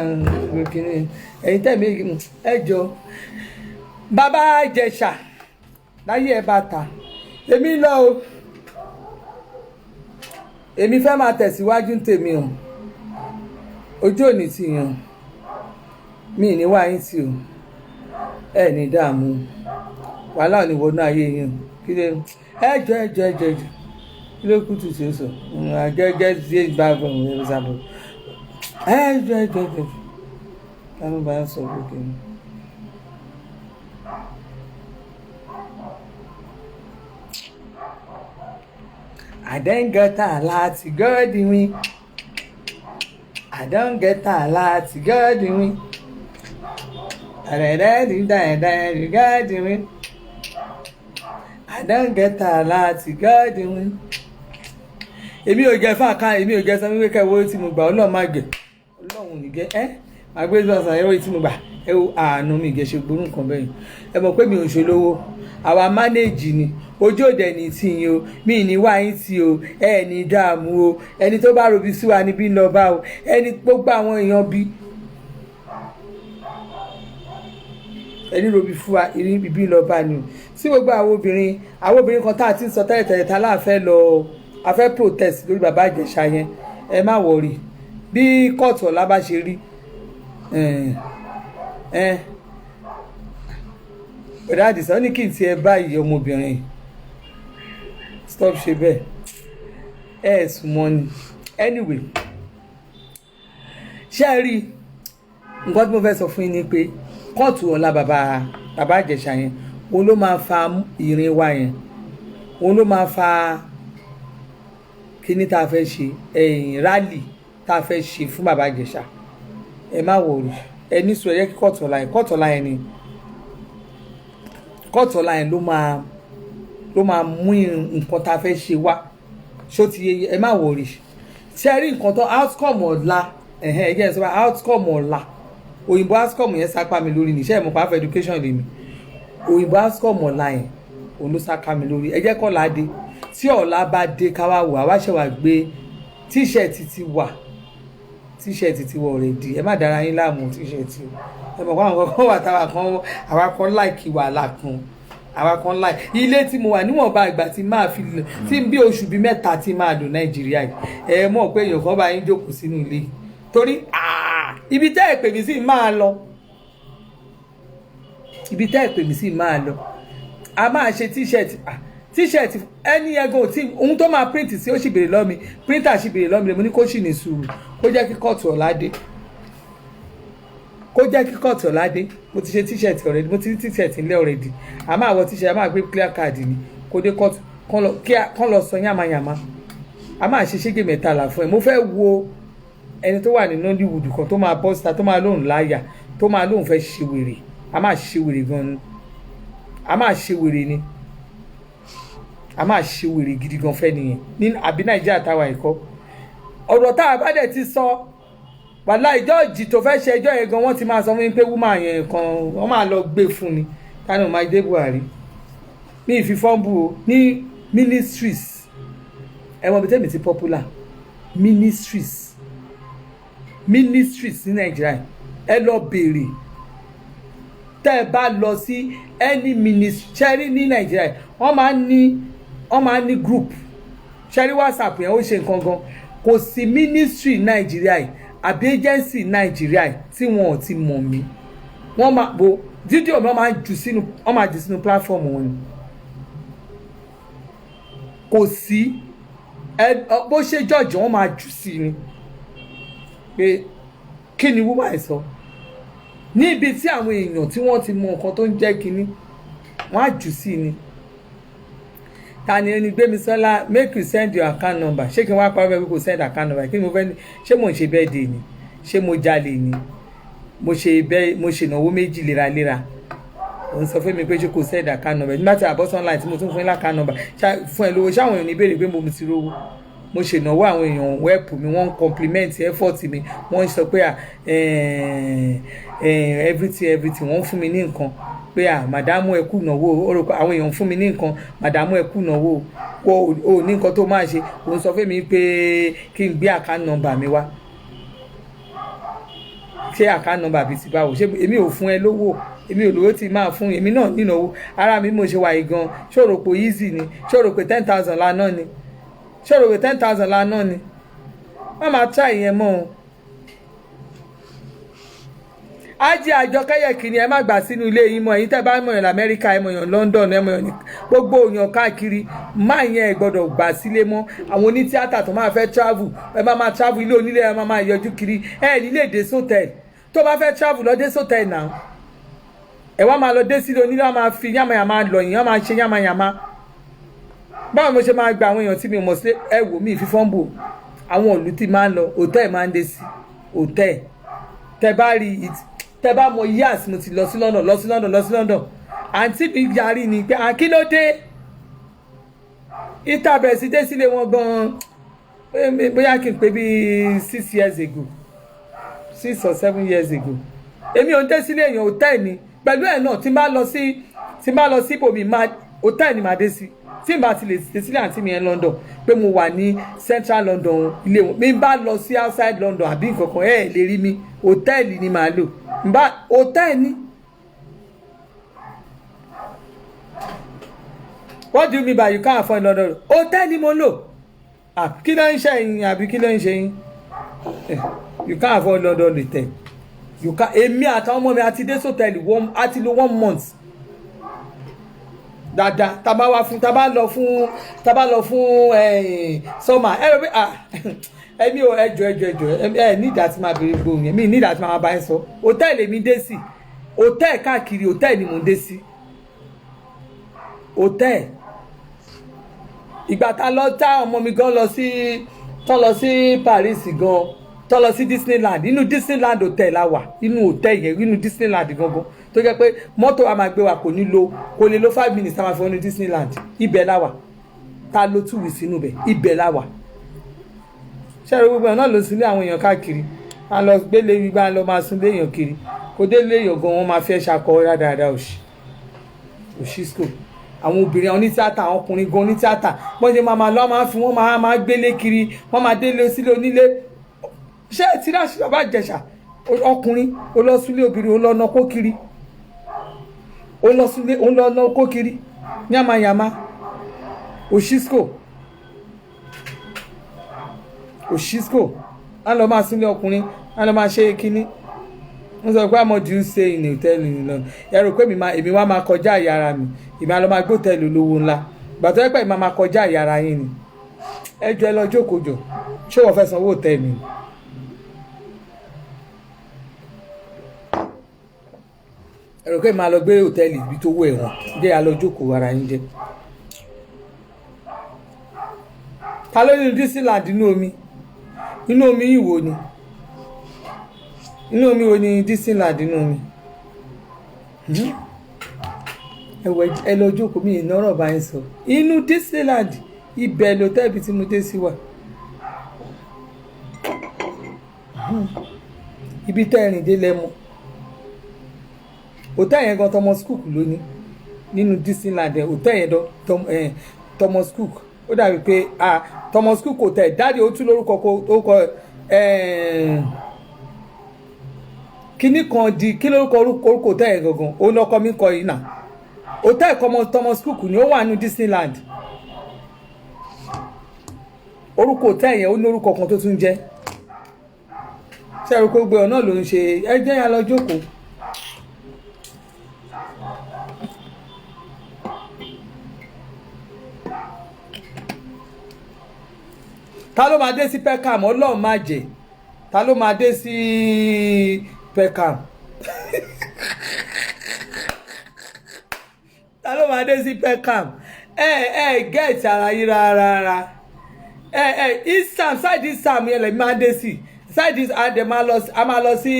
kìíní ẹ̀yin tẹ̀mí ẹ jọ bàbá Ìjẹ̀ṣà láyé ẹ bá ta èmi lọ o èmi fẹ́ máa tẹ̀síwájú ń tèmi o ojú òní ti yàn mí ní wáyé tí o ẹ ní dààmú wàhálà ní wọnú ayé yẹn kí lè ẹjọ kí ló kú tù sí sọ gẹ́gẹ́ sí ìgbà àgbọn ìwé ìsàbọ ẹjọ táwọn bá sọ lókè ní. I don't get a lot to God in me. I don't get a lot to God in me. I don't get a lot to God in me. Èmi ò jẹ́ fáàkà èmi ò jẹ́ sọ wípé kẹwọ́ tí mo gbà Ọlọ́run má gbẹ̀ Ọlọ́run ní gẹ́ àgbẹ̀sọ̀sọ̀ ẹ̀rọ tí mo gbà ẹ wo àánú mi gẹ̀ ṣe gbórùn nǹkan bẹ́yìn ẹ mọ̀ pé mi ò ṣolówó àwa mánéèjì ni ojú òde ní tí yín o mi ní wá yín tí o ẹ ní dààmú o ẹni tó bá robi sí wa níbí ń lọ bá o ẹni gbogbo àwọn èèyàn bí ẹni robi fún wa ibi ń lọ bá ni o sí gbogbo àwọn obìnrin kan tá a ti ń sọ tẹ́lẹ̀tẹ́lẹ̀ tá láàfẹ́ lọ afẹ́ protest lórí bàbá Ìjẹ̀ṣà yẹn ẹ má wọrí bí kóòtù ọ̀la bá ṣe rí ọ̀dà àdìsá ó ní kí n tiẹ̀ báyìí ọmọbìnrin stop ṣe bẹ́ẹ̀ sùn mọ́ ni anyway ṣé ẹ rí nǹkan tí mo fẹ́ sọ fún yín ni pé kóòtù ọ̀la bàbá Ìjẹ̀ṣà yẹn òun ló máa fa ìrìn wa yẹn òun ló máa fa kíní tá a fẹ́ ṣe rálì tá a fẹ́ ṣe fún bàbá Ìjẹ̀ṣà ẹ má wòrì ẹ ní sọ ẹ yẹ kí kóòtù ọ̀la yẹn ni kóòtù ọ̀la yẹn ló máa mú nǹkan tá a fẹ́ ṣe wá ṣó ti yẹ ẹ má wòrì ṣe rí nǹkan tó outcome ọ̀la ẹ jẹ́ sọ pé outcome ọ̀la òyìnbó outcome yẹn sápá mi lórí níṣẹ́ ìmọ̀ pàfẹ́ education lè mi òyìnbó outcome ọ̀la yẹn òun ló sápá mi lórí ẹ jẹ́ kọ́ ọ̀la dé tí ọ̀la bá dé ká wá wò àwa ṣe wà gbé tíṣẹ̀tì ti wà already ẹ má dára yín láàmú tíṣẹ̀tì ẹ mọ̀ pé àwọn kan wà táwa kan àwa kan láìkì wàhálà kan àwa kan láì ilé tí mo wà níwọ̀nba ìgbà tí máa fi lò tí bí oṣù bíi mẹ́ta tí máa lò Nàìjíríà yìí ẹ mọ̀ pé èèyàn kan bá yín jókòó sínú ilé torí ibi tẹ́ ẹ̀ pè mí sí máa lọ ibi tẹ́ ẹ̀ pè mí sí máa lọ a máa ṣe tíṣẹ̀tì ẹni ẹgbẹ́ tí ohun tó máa print sí ó sì béèrè lọ́mi printer sì béèrè lọ́mi mo ní kó sì ní sùúrù kó jẹ́ kí kóòtù ọ̀la dé mo ti ṣe tíṣẹ̀tì already mo ti ní tíṣẹ̀tì ńlẹ̀ already a máa wọ tíṣẹ̀tì a máa gbé clear card ni kó dé kóòtù kán lọ sọ yàmàyàmà a máa ṣe ṣége mẹ́tàlá fún ẹ mo fẹ́ wo ẹni tó wà ní Nollywood kan tó máa bọ́ síta tó máa lóun láyà tó máa lóun fẹ́ ṣe wèrè a máa ṣe wèrè gan-an a máa ṣe wèrè ni a máa ṣe wèrè gidi gan fẹ́ nìyẹn ní àbí Nàìjíríà táwa ẹ̀kọ́ ọ̀rọ̀ tá a bá dẹ̀ ti sọ wàhálà ìjọ́ọ̀jì tó fẹ́ ṣe ẹjọ́ yẹn gan wọ́n ti máa sọ fún mi pé wúmà yẹn kan wọ́n máa lọ gbé fún ni tani ò máa dé Buhari ní ìfifọ́nbù o ní ministries ẹ̀wọ̀n bí tẹ́mi ti popular ministries ní Nàìjíríà ẹ lọ béèrè tẹ́ ẹ bá lọ sí any ministry ní Nàìjíríà wọ́n máa ń ní group ṣẹ́rí WhatsApp yẹn ó ṣe nǹkan gan kò sí ministry Nàìjíríà àbí agency Nàìjíríà tí wọn ò ti mọ̀ mí wọ́n máa bo fídíò mi wọ́n máa jù sínú platform wọn ni kò sí bó ṣe judge wọ́n máa jù sí ni pé kí ni wúwà ẹ̀ sọ níbi tí àwọn èèyàn tí wọ́n ti mọ nǹkan tó ń jẹ́ kínní wọ́n á jù sí ni tani ẹni Gbémisọ́lá make you send your account number ṣé kí n wá parí bẹ́ẹ̀ kó send account number kí ni mo fẹ́ ní ṣé mo ń ṣe birthday ni ṣé mo jalè ni mo ṣe ìnáwó méjì léraléra òun sọ fún mi pé ṣé kò send account number nígbà tí àbọ̀sán online tí mo tún fún yín account number fún ẹ lówó ṣáwọn èèyàn ní ìbéèrè pé mo ti rówó mo ṣe ìnáwó àwọn èèyàn wẹ́ẹ̀pù mi wọ́n ń compliment effort mi wọ́n ń sọ pé everything wọ́n ń fún mi ní nǹkan pé màdámù ẹ kú náwó àwọn èèyàn fún mi ní nǹkan màdámù ẹ kú náwó o ní nǹkan tó máa ṣe òun sọ fún mi pé kí n gbé account number mi wá ṣé account number bíi ti báwo ṣé èmi ò fún ẹ lówó èmi ò lówó tí máa fún èmi náà nínáwó ara mi mo ṣe wà yìí gan ṣòro pé easy ni ṣòro pé 10,000 lánàá ni ṣòro pé 10,000 lánàá ni wọ́n máa try ìyẹn mọ́ o. Ajé Àjọkẹ́ Yẹ̀kìnní ẹ má gbà sínú ilé yín mọ́ ẹ̀yin tẹ́ bá mọ̀ yàn lamẹ́ríkà ẹ mọ̀ yàn London ẹ mọ̀ yàn ní gbogbo òyàn káàkiri máa yẹn ẹ gbọ́dọ̀ gbà sílé mọ́ àwọn onítíátà tó máa fẹ́ travel ẹ máa travel ilé onílé ẹ máa yọjú kiri ẹ nílé dé sótẹ́ẹ̀lì tó bá fẹ́ travel lọ dé sótẹ́ẹ̀lì náà ẹ wá máa lọ dé sílé onílé wọn máa fi yàmàyàmà lọ yìí wọn máa ṣe yàmàyàmà báwo mo ṣe máa gba àwọn èèyàn tí mi mọ̀ sí ẹ wò mí ìfífọ́nbò àwọn òlù tí máa ń lọ hòtẹ́ẹ̀ máa ń dé sí hòtẹ́ẹ̀ tẹ bá rí tẹ bá mọ years mo ti lọ sí London àǹtí mi yarí ni pé kí ló dé ìta bẹ̀rẹ̀ sí dé sílé wọn gan-an bóyá kí n pè bí 6 years ago 6 or 7 years ago èmi ò ń dé sílé èèyàn hòtẹ́ẹ̀ ni pẹ̀lú ẹ̀ náà tí n bá lọ sí ibòmí hòtẹ́ẹ̀ ni màá dé sí tí n bá ti lè dé sílé àǹtí mi yẹn London pé mo wà ní Central London ilé wọn mi bá lọ sí outside London àbí nǹkan kan ẹ̀ lè rí mi hòtẹ́ẹ̀lì ni màá lò hòtẹ́ẹ̀lì. What do you mean by you can't afford London? Hòtẹ́ẹ̀lì mo lò kí ló ń ṣe yín àbí kí ló ń ṣe yín you can't afford London hotel. You can't. Èmi àtàwọn ọmọ mi àti dé sọ́tẹ̀lì àti lo 1 month dáadáa tá bá lọ fún summer rò pé ẹni ò ẹjọ ní ìdá tí máa béèrè gbóhùn yẹn mi ní ìdá tí máa bá ẹ sọ hòtẹ́ẹ̀lì èmi dé sí hòtẹ́ẹ̀lì káàkiri hòtẹ́ẹ̀lì ni mò ń dé sí hòtẹ́ẹ̀lì ìgbà tá ọmọ mi gan lọ sí Paris gan tó lọ sí Disneyland inú Disneyland hotel la wà inú hòtẹ́ẹ̀lì yẹn inú Disneyland gangan tó jẹ́ pé mọ́tò wa máa gbé wa kò lè lo 5 minutes tá máa fi wọnú Disneyland ibẹ̀ la wà tá ló 2 weeks inú bẹ̀ ibẹ̀ la wà ṣẹ́rọ gbogbo náà ló sílé àwọn èèyàn káàkiri a lọ gbélé gbígbá lọ máa sún léèyàn kiri kò dé léèyàn gan wọn máa fẹ́ ṣakọ dáadáa òṣì school àwọn obìnrin onítíátà àwọn ọkùnrin gan onítíátà wọ́n ṣe máa lọ́ máa fi wọ́n máa gbélé kiri wọ́n máa délé sílé onílé ṣé tí láṣì bàbá Ìjẹ̀ṣà ọkùnrin ó lọ sílé obìnrin ó lọ ná kó kiri ó lọ sílé ó lọ ná kó kiri yamayama òṣìṣkò á lọ máa sílé ọkùnrin á lọ máa ṣe kínní wọ́n sọ pé àmọ́ do you stay in a hotel in London ẹ rò pé èmi wá máa kọjá àyà ara mi èmi á lọ máa gbótẹ́ẹ̀lì olówó ńlá gbàtọ́ ẹ pé èmi máa kọjá àyà ara yín ni ẹ jọ ẹ lọ jókòó jọ ṣé wọ́n fẹ́ sanwó hòtẹ́ẹ̀lì mi. ẹ rò pé máa lọ gbé hòtẹ́ẹ̀lì ibi tó wọ ẹ̀wọ̀n jẹ́ a lọ jókòó ara yín jẹ́. ta ló ní Disneyland inú omi yìí wo ni inú omi wo ni Disneyland inú omi ẹ lọ jókòó mi ìnárọ̀ bá ń sọ inú Disneyland ibẹ̀ lọ́tẹ́ẹ̀bì tí mo dé sí wà ibi tẹ́rìn dé lẹ́mọ́ hòtẹ́ẹ̀lì yẹn gan Thomas Cook ló ní nínú Disneyland hòtẹ́ẹ̀lì yẹn Thomas Cook ó dàbí pé Thomas Cook hotel dáàdi ó tún lórúkọ kíní kan di kí lórúkọ orúkọ hòtẹ́ẹ̀lì gangan ó ní ọkọ mi kọ yìí náà hòtẹ́ẹ̀lì Thomas Cook ni ó wà ní Disneyland orúkọ hòtẹ́ẹ̀lì yẹn ó ní orúkọ kan tó tún jẹ́ ṣé ẹ̀rù kó gbé ọ náà ló ń ṣe ẹ jẹ́ yà lọ jókòó. ta ló máa dé sí Peckham Ọlọ́run má jẹ́ ta ló máa dé sí Peckham ta ló máa dé sí Peckham gẹ́ẹ̀tì ara yín rárá Eastham side Eastham yẹn lè máa dé sí side Eastham a máa lọ sí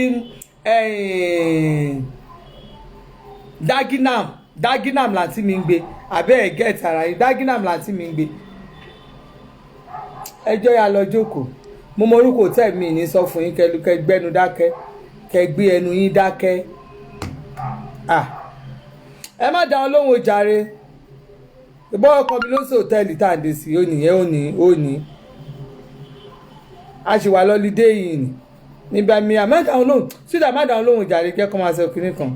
Dagenham láti mi ń gbé àbẹ́ gẹ́ẹ̀tì ara yín Dagenham láti mi ń gbé ẹjọ́ yà lọ jókòó mo mọ orúkọ tẹ̀ mí ní sọ fún yín kẹ gbẹ́nu dákẹ́ kẹ gbé ẹnu yín dákẹ́ ẹ má dá wọn lóhùn jàre ìbọn ọkọ mi ló ń sọ hòtẹ́ẹ̀lì tá à ń dé sí ó ní a sì wà lọ́lídé yìí ni nígbà mi má dá wọn lóhùn sídà má dá wọn lóhùn jàre kẹ́kọ̀ọ́ máa sọ kinní kan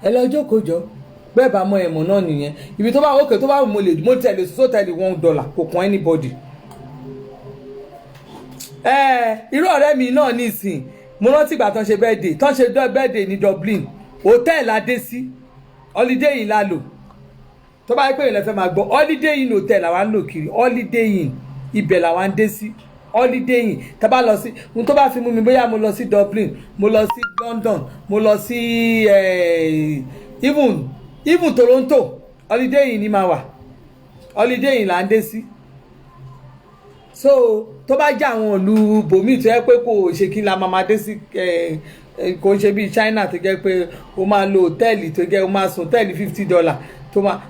ẹ lọ jókòó jọ bẹ́ẹ̀ bá mọ ẹ̀mọ́ náà nìyẹn ibi tó bá òkè tó bá mo tẹ̀lé sọ́tẹ̀lì $1 kò kàn anybody. irú ọ̀rẹ́ mi náà nísìn mo rántí ìgbà tán ṣe birthday ní Dublin hòtẹ́ẹ̀lì adé sí holiday inn la lò tó bá yẹ pé ìlẹ̀ fẹ́ máa gbọ́ holiday inn hotel làwa ń lò kiri holiday inn ibẹ̀ làwa ń dé sí holiday inn tá bá lọ sí ohun tó bá fi mú mi bóyá mo lọ sí Dublin mo lọ sí London mo lọ sí even Toronto holiday inn ni máa wà holiday inn là ń dé sí so tó bá jẹ́ àwọn ìlú bòmíì tó yẹ pé kò ṣe kí la máa dé sí kò ń ṣe bíi China tó jẹ́ pé o máa lo hòtẹ́ẹ̀lì tó jẹ́ o máa sùn hòtẹ́ẹ̀lì $50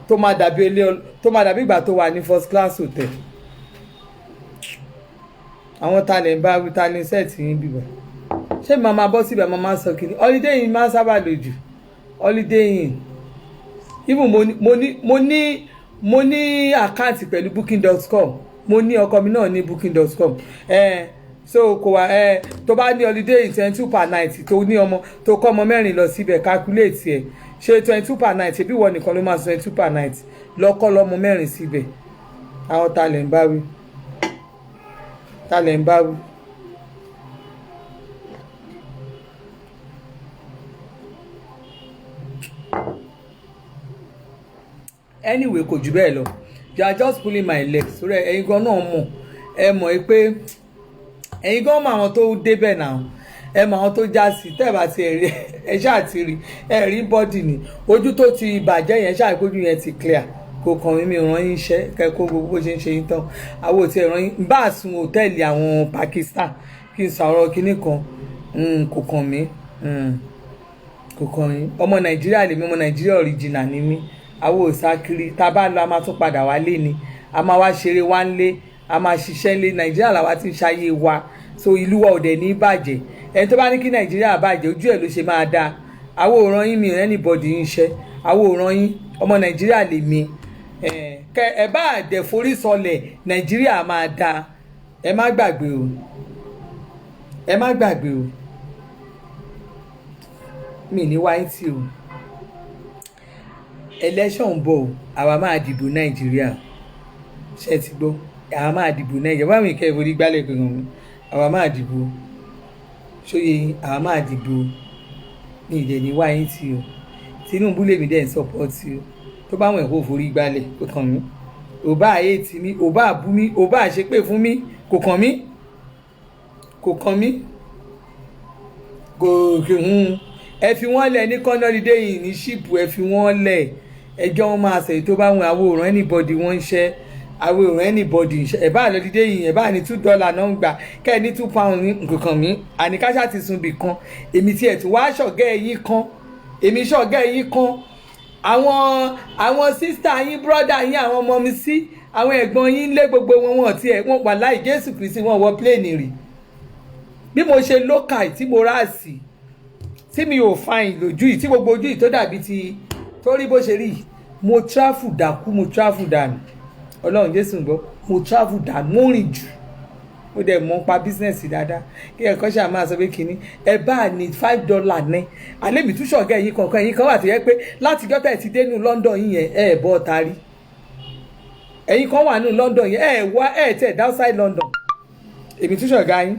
tó máa dàbí ìgbà tó wà ní first class hotel àwọn talẹ̀ ń bá wí talẹ̀ sẹ́ẹ̀tì yín bíbọ̀ ṣé màmá bọ́ síbẹ̀ màmá sọ kiri holiday inn máa ń sábà lò jù holiday inn even mo ní àkáǹtì pẹ̀lú booking.com mo ní ọkọ mi náà ní booking.com so kò wá tó bá ní holiday $22 per night tó ní ọmọ tó kọ́ ọmọ mẹ́rin lọ síbẹ̀ calculate ẹ̀ ṣe $22 per night ṣebí wọ́n nìkan ló máa $22 per night lọ́kọ́ lọ́mọ mẹ́rin síbẹ̀ àwọn ta lè ń bá wí ta lẹ̀ ń bá wí. Anyway kò jù bẹ́ẹ̀ lọ, you are just pulling my leg sórí ẹ̀yin gan náà mọ̀ ẹ mọ̀ pé ẹ̀yin gan mọ̀ àwọn tó débẹ̀ náà ẹ mọ̀ àwọn tó já sí tẹ́ ẹ bá ti rí ẹ ṣáà ti rí ẹ rí bọ́dì ni ojú tó ti bàjẹ́ yẹn ṣáà ìkójú yẹn ti clear kò kàn mí mi ràn yín iṣẹ́ kẹ́kọ̀ọ́ gbogbo bó ṣe ń ṣe yín tán àwọn ò tí ẹ ràn yín bá a sun hòtẹ́ẹ̀lì àwọn Pakistan kí n sọ̀rọ̀ kinní kan kò kàn mí kò kàn yín ọmọ Nàìjíríà lèmi ọmọ Nàìjíríà original ni mí àwọn òsàkiri tá a bá lọ a máa tún padà wálé ni a máa wá ṣeré wá ń lé a máa ṣiṣẹ́ ń lé Nàìjíríà làwa ti ń ṣayé wa so ìlú wa ò dẹ̀ ní bàjẹ́ ẹni tó bá ní kí Nàìjíríà bàjẹ́ ojú ẹ̀ ló ṣe máa dáa àwọn òòràn yín mi ò anybody ń ṣe àwọn òòràn yín ọmọ Nàìjíríà lè mi ẹ bá àdẹ̀ forí sọlẹ̀ Nàìjíríà máa dáa ẹ má gbàgbé o ẹ má gbàgbé o mi ní wáyé tí o election ń bọ̀ o àwa máa dìbò Nàìjíríà ṣe ti gbọ́ àwa máa dìbò Nàìjíríà báwo ni kẹ́ ẹ forí gbálẹ̀ kankan mi àwa máa dìbò ṣóye àwa máa dìbò ní ìdẹ̀ ní wáyé tí o Tinubu lèmi dẹ̀ ń sọ́pọ́tì o tó bá wọn ẹ̀kọ́ forí gbálẹ̀ kò kàn mí ò bá ayé tì mí ò bá bú mi ò bá ṣépè fún mi kò kàn mí kò kàn mí kò ẹ fi wọ́n lẹ̀ ní kọ́nọ́lídé yìí ní ṣíìpù ẹ fi wọ́n lẹ̀ ẹjọ́ wọn máa sẹ̀yìn tó bá wọn àwòrán anybody wọ́n ń ṣẹ́ àwòrán anybody ń ṣẹ́ ẹ̀ bá lọ́dídé yìí ẹ̀ bá ní $2 náà ń gbà kẹ́ ẹ ní £2 ní nǹkan mi àníkáṣá ti sun bì kan èmi tiẹ̀ tún wá ṣọ̀gẹ́ ẹ̀yìn kan èmi ṣọ̀gẹ́ ẹ̀yìn kan àwọn sísítà yín brọ́dà yín àwọn ọmọ mi sí àwọn ẹ̀gbọ́n yín lé gbogbo wọn tiẹ̀ wọ́n wà láì Jésù Kristi wọn wọ pléènì rì bí mo ṣe lókà tí mo ráàsì tí mi ò fain lójú yìí tí gbogbo ojú yìí tó dàbí ti tó rí bó ṣe rí mo travel dákú mo travel dànù Ọlọ́run Jésù gbọ́ mo travel dànù mo rìn jù mo dẹ̀ mọ̀ pa business dáadáa kí ẹ̀kọ́ ṣáà máa sọ pé kínní ẹ bá ní $5 ní alẹ́ mi tún ṣọ̀gá ẹ̀yìn kankan ẹ̀yìn kan wà tó yẹ pé láti gọ́tà ẹ̀ ti dé nù London yìí yẹn ẹ̀ bọ́ ọ̀tá rí ẹ̀yìn kan wà nù London yẹn ẹ̀ wá ẹ̀ tẹ̀ outside London èmi tún ṣọ̀gá yín